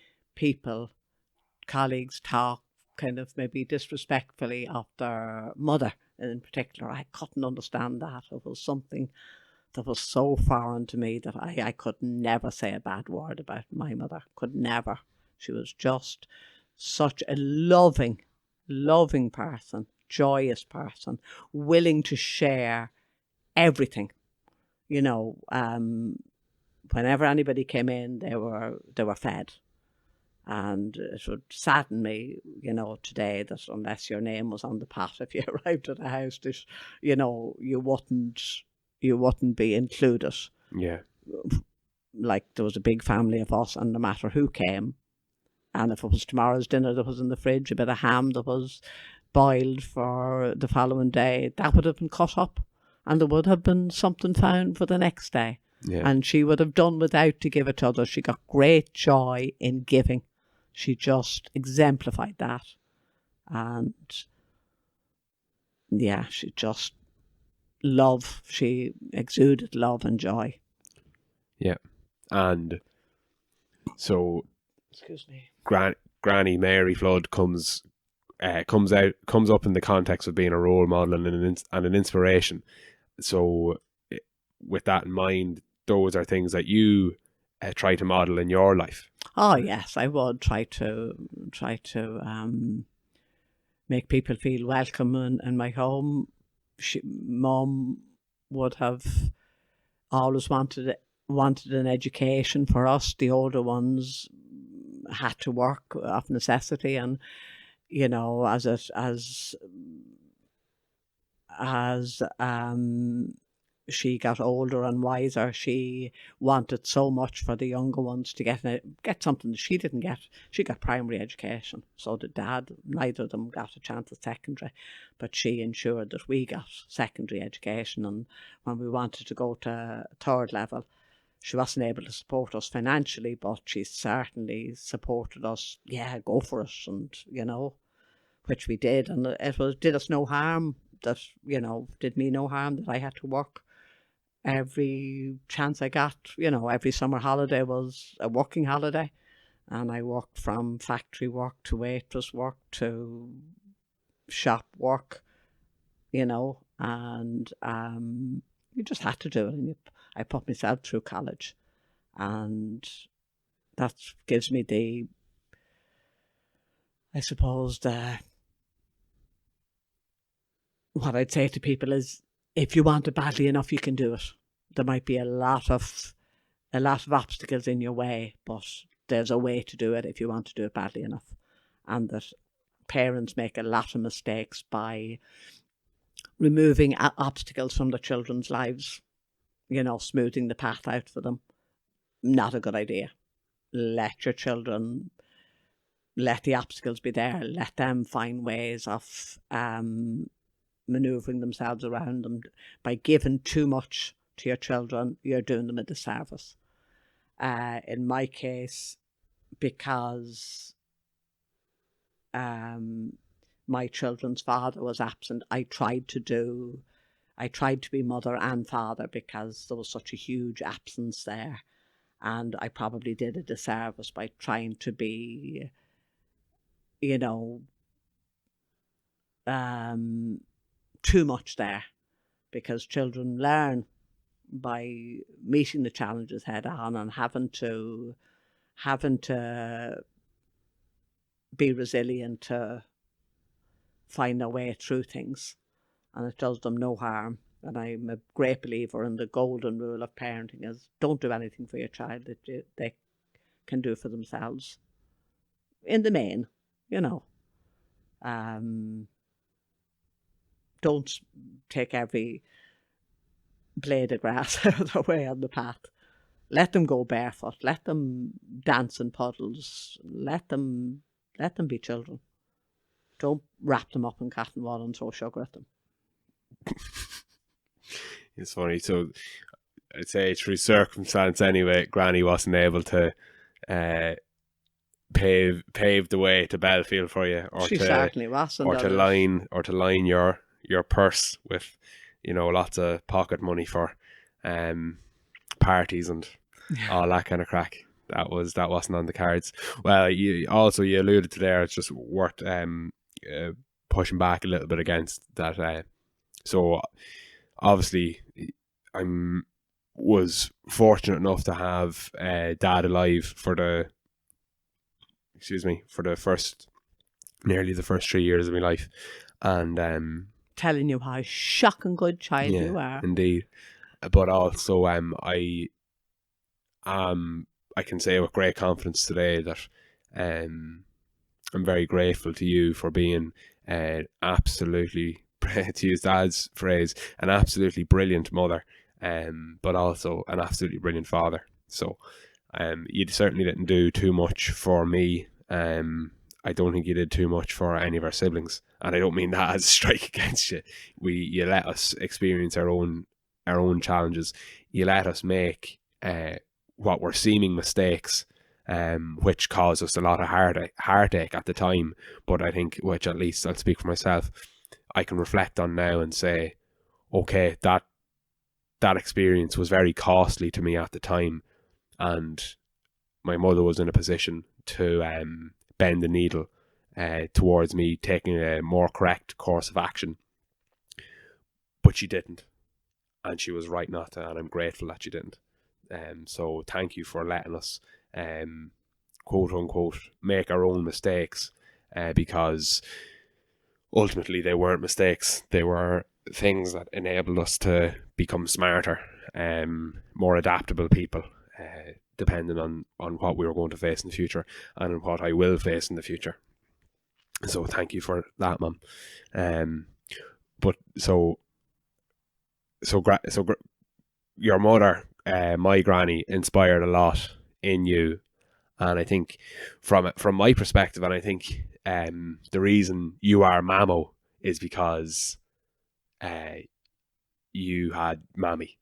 colleagues talk kind of maybe disrespectfully of their mother in particular. I couldn't understand that. It was something that was so foreign to me that I could never say a bad word about my mother. Could never. She was just such a loving person, joyous person, willing to share everything. Whenever anybody came in, they were fed. And it would sadden me, today, that unless your name was on the pot, if you arrived at a house, that, you wouldn't be included. Yeah. Like, there was a big family of us, and no matter who came, and if it was tomorrow's dinner that was in the fridge, a bit of ham that was boiled for the following day, that would have been cut up, and there would have been something found for the next day. Yeah. And she would have done without to give it to others. She got great joy in giving. She just exemplified that. And yeah, she just she exuded love and joy. Yeah. And So Excuse me. Granny Mary Flood comes up in the context of being a role model and an inspiration. So with that in mind, those are things that you try to model in your life. Oh yes, I would try to make people feel welcome in my home. Mum would have always wanted an education for us. The older ones had to work of necessity, and you know, as she got older and wiser, she wanted so much for the younger ones to get something that she didn't get. She got primary education, so did Dad. Neither of them got a chance at secondary, but she ensured that we got secondary education. And when we wanted to go to third level, she wasn't able to support us financially, but she certainly supported us. Yeah, go for it, and you know, which we did, and did us no harm. That, you know, did me no harm that I had to work every chance I got. You know, every summer holiday was a working holiday, and I worked from factory work to waitress work to shop work, you know, and you just had to do it. And I put myself through college, and that gives me the, I suppose, what I'd say to people is, if you want it badly enough, you can do it. There might be a lot of obstacles in your way, but there's a way to do it if you want to do it badly enough. And that parents make a lot of mistakes by removing obstacles from their children's lives, you know, smoothing the path out for them. Not a good idea. Let your children, let the obstacles be there. Let them find ways of manoeuvring themselves around them. By giving too much to your children, you're doing them a disservice. In my case, because my children's father was absent, I tried to be mother and father because there was such a huge absence there. And I probably did a disservice by trying to be, you know, too much there, because children learn by meeting the challenges head on and having to be resilient to find their way through things, and it does them no harm. And I'm a great believer in the golden rule of parenting is, don't do anything for your child that they can do for themselves. In the main, you know. Don't take every blade of grass out of their way on the path. Let them go barefoot. Let them dance in puddles. Let them be children. Don't wrap them up in cotton wool and throw sugar at them. It's funny. So I'd say through circumstance anyway, Granny wasn't able to pave the way to Belfield for you, or she certainly wasn't, or to line your purse with, you know, lots of pocket money for parties and all that kind of crack. That wasn't on the cards. Well, you alluded to there, it's just worth pushing back a little bit against that. So obviously I was fortunate enough to have Dad alive for the nearly the first 3 years of my life, and telling you how shocking good child you are. Indeed. But also I can say with great confidence today that I'm very grateful to you for being absolutely, to use Dad's phrase, an absolutely brilliant mother, but also an absolutely brilliant father. So you certainly didn't do too much for me. I don't think you did too much for any of our siblings, and I don't mean that as a strike against you. You let us experience our own challenges. You let us make what were seeming mistakes, which caused us a lot of heartache at the time. But I think, which at least I'll speak for myself, I can reflect on now and say, okay, that experience was very costly to me at the time, and my mother was in a position to bend the needle towards me taking a more correct course of action, but she didn't, and she was right not to, and I'm grateful that she didn't. So thank you for letting us quote unquote make our own mistakes, because ultimately they weren't mistakes. They were things that enabled us to become smarter, more adaptable people, depending on what we were going to face in the future and on what I will face in the future. So thank you for that, Mum. But your mother, my granny, inspired a lot in you, and I think from my perspective, and I think the reason you are Mamó is because you had Mammy.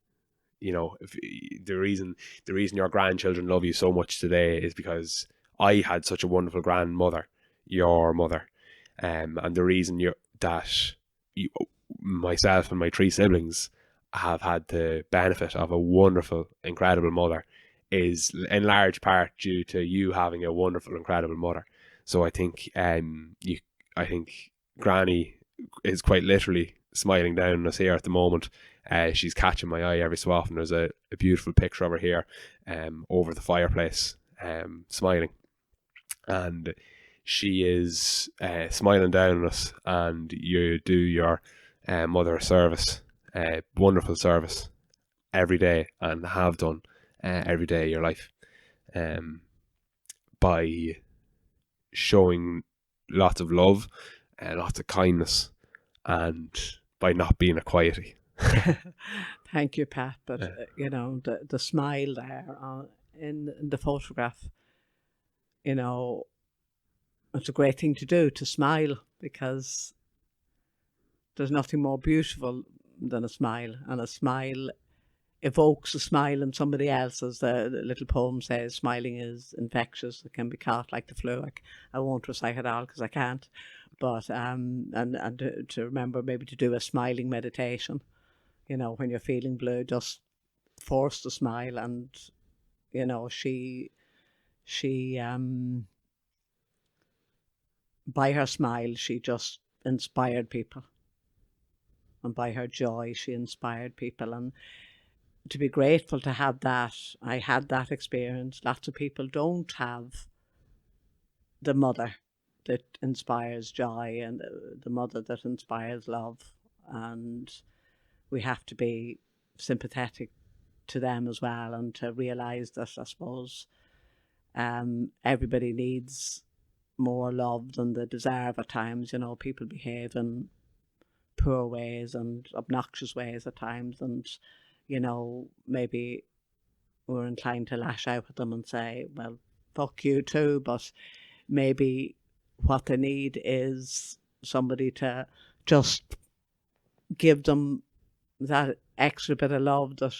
You know, the reason your grandchildren love you so much today is because I had such a wonderful grandmother, your mother, and the reason myself and my 3 siblings have had the benefit of a wonderful, incredible mother is in large part due to you having a wonderful, incredible mother. So I think I think Granny is quite literally smiling down on us here at the moment. She's catching my eye every so often. There's a beautiful picture of her here over the fireplace, smiling, and she is smiling down on us, and you do your mother a service, wonderful service every day, and have done every day of your life, by showing lots of love and lots of kindness, and by not being a quietie. Thank you, Pat. But you know, the smile there in the photograph, you know, it's a great thing to do, to smile, because there's nothing more beautiful than a smile, and a smile evokes a smile in somebody else. As the little poem says, smiling is infectious. It can be caught like the flu. I won't recite it all because I can't, but and to remember maybe to do a smiling meditation. You know, when you're feeling blue, just force to smile. And you know, she by her smile, she just inspired people, and by her joy, she inspired people. And to be grateful to have that, I had that experience. Lots of people don't have the mother that inspires joy, and the mother that inspires love, and we have to be sympathetic to them as well, and to realise that, I suppose, everybody needs more love than they deserve at times. You know, people behave in poor ways and obnoxious ways at times, and you know, maybe we're inclined to lash out at them and say, well, fuck you too, but maybe what they need is somebody to just give them that extra bit of love that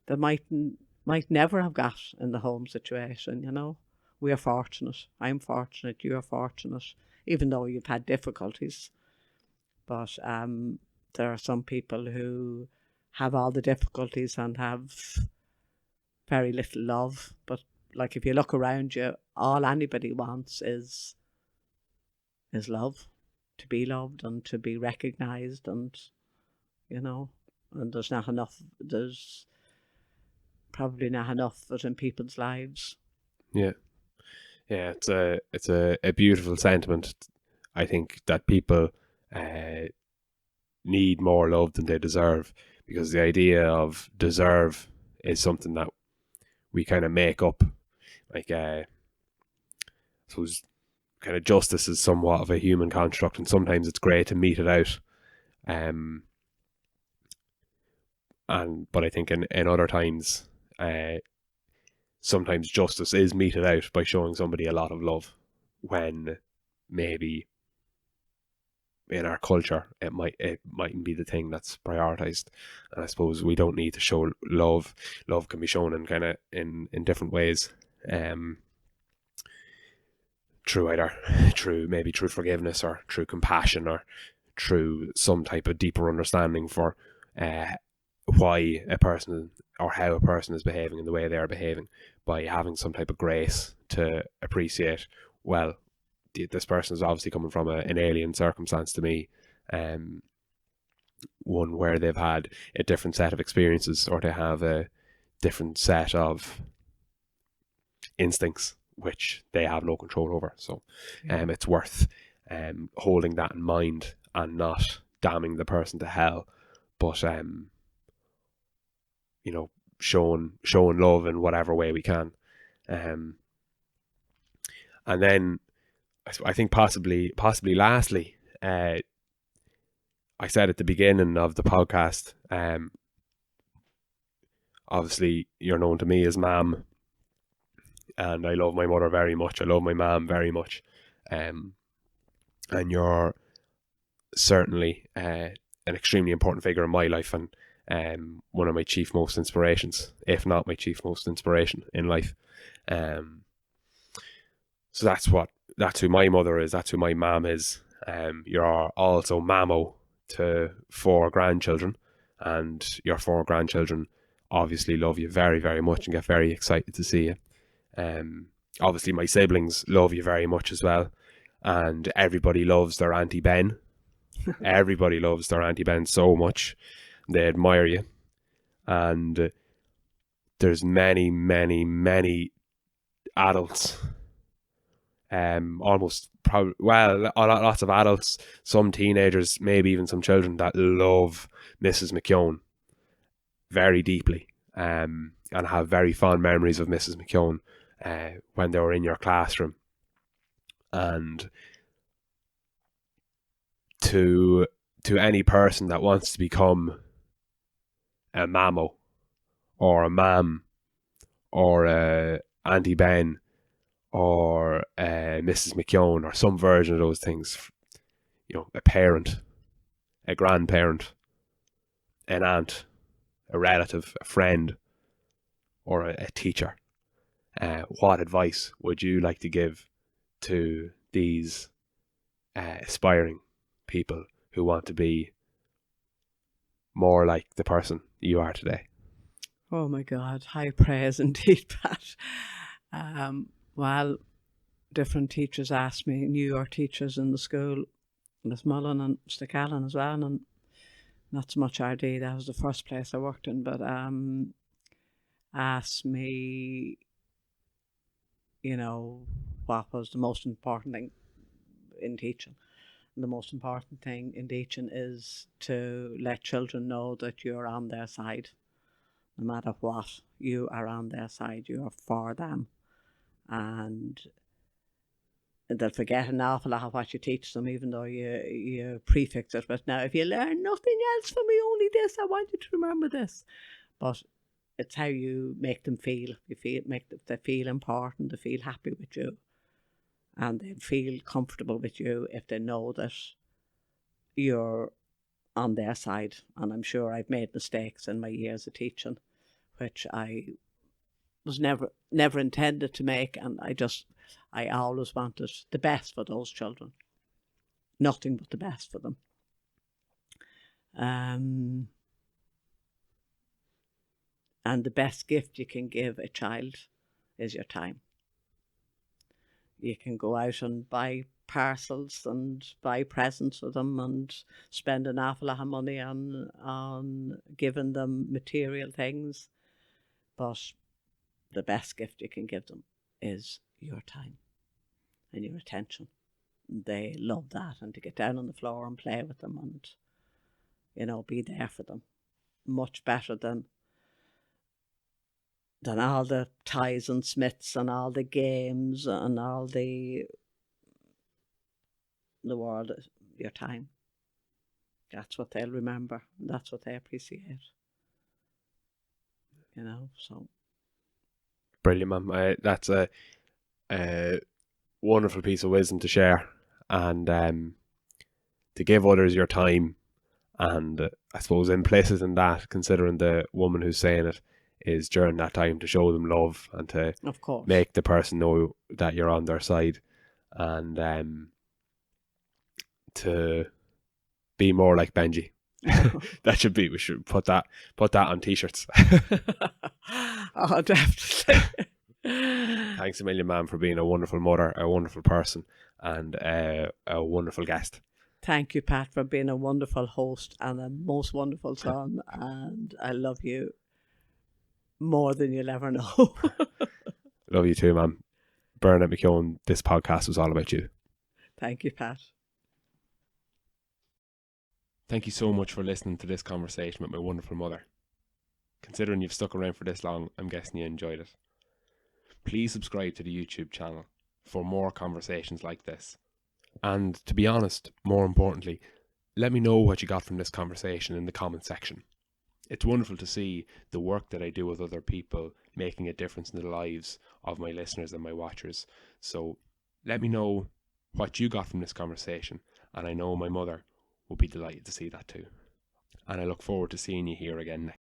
they might never have got in the home situation. You know, we are fortunate. I'm fortunate. You are fortunate, even though you've had difficulties. But there are some people who have all the difficulties and have very little love. But like, if you look around you, all anybody wants is love, to be loved and to be recognised, and you know, and there's probably not enough of it in people's lives. Yeah, it's a beautiful sentiment. I think that people need more love than they deserve, because the idea of deserve is something that we kind of make up. Like, suppose kind of justice is somewhat of a human construct, and sometimes it's great to mete it out. But I think in other times, sometimes justice is meted out by showing somebody a lot of love, when maybe in our culture it mightn't be the thing that's prioritized. And I suppose we don't need to show love. Love can be shown in kind of in different ways, through forgiveness, or through compassion, or through some type of deeper understanding for why a person or how a person is behaving and the way they are behaving by having some type of grace to appreciate, well, this person is obviously coming from an alien circumstance to me, one where they've had a different set of experiences, or they have a different set of instincts which they have no control over. So it's worth holding that in mind and not damning the person to hell, but showing love in whatever way we can. And then I think possibly lastly, I said at the beginning of the podcast, obviously you're known to me as Mam, and I love my mother very much. I love my mom very much. And you're certainly an extremely important figure in my life, and one of my chief most inspirations, if not my chief most inspiration in life. So that's who my mother is. That's who my mom is. You're also Mamó to 4 grandchildren, and your 4 grandchildren obviously love you very, very much and get very excited to see you. Obviously my siblings love you very much as well, and everybody loves their Aunty Ben. Everybody loves their Aunty Ben so much. They admire you, and there's many, many, many adults, lots of adults, some teenagers, maybe even some children, that love Mrs. Mc Keown very deeply, and have very fond memories of Mrs. Mc Keown when they were in your classroom. And to any person that wants to become a Mamó or a Mam or a Aunty Ben or Mrs. Mc Keown or some version of those things, a parent, a grandparent, an aunt, a relative, a friend, or a teacher, what advice would you like to give to these aspiring people who want to be more like the person you are today? Oh my God, high praise indeed, Pat. Well, different teachers asked me, New York teachers in the school, Miss Mullen and Mr. Callan as well, and not so much RD, that was the first place I worked in, but asked me, what was the most important thing in teaching. And the most important thing in teaching is to let children know that you're on their side. No matter what, you are on their side, you are for them. And they'll forget an awful lot of what you teach them, even though you prefix it. But now, if you learn nothing else from me, only this, I want you to remember this. But it's how you make them feel. Make them feel important, they feel happy with you. And they feel comfortable with you if they know that you're on their side. And I'm sure I've made mistakes in my years of teaching, which I was never intended to make, and I always wanted the best for those children. Nothing but the best for them. And the best gift you can give a child is your time. You can go out and buy parcels and buy presents for them and spend an awful lot of money on giving them material things. But the best gift you can give them is your time and your attention. They love that, and to get down on the floor and play with them and, be there for them. Much better than all the ties and smiths and all the games and all the world. Your time. That's what they'll remember. That's what they appreciate. So. Brilliant, Mum. That's a wonderful piece of wisdom to share, and to give others your time. And I suppose implicit in that, considering the woman who's saying it, is during that time to show them love and to of course make the person know that you're on their side, and to be more like Benjy. That should be. We should put that on t-shirts. Oh, definitely. Thanks a million, ma'am, for being a wonderful mother, a wonderful person, and a wonderful guest. Thank you, Pat, for being a wonderful host and a most wonderful son. And I love you more than you'll ever know. Love you too, ma'am. Bernadette Mc Keown, this podcast was all about you. Thank you, Pat. Thank you so much for listening to this conversation with my wonderful mother. Considering you've stuck around for this long, I'm guessing you enjoyed it. Please subscribe to the YouTube channel for more conversations like this. And to be honest, more importantly, let me know what you got from this conversation in the comment section. It's wonderful to see the work that I do with other people making a difference in the lives of my listeners and my watchers. So let me know what you got from this conversation, and I know my mother will be delighted to see that too. And I look forward to seeing you here again next.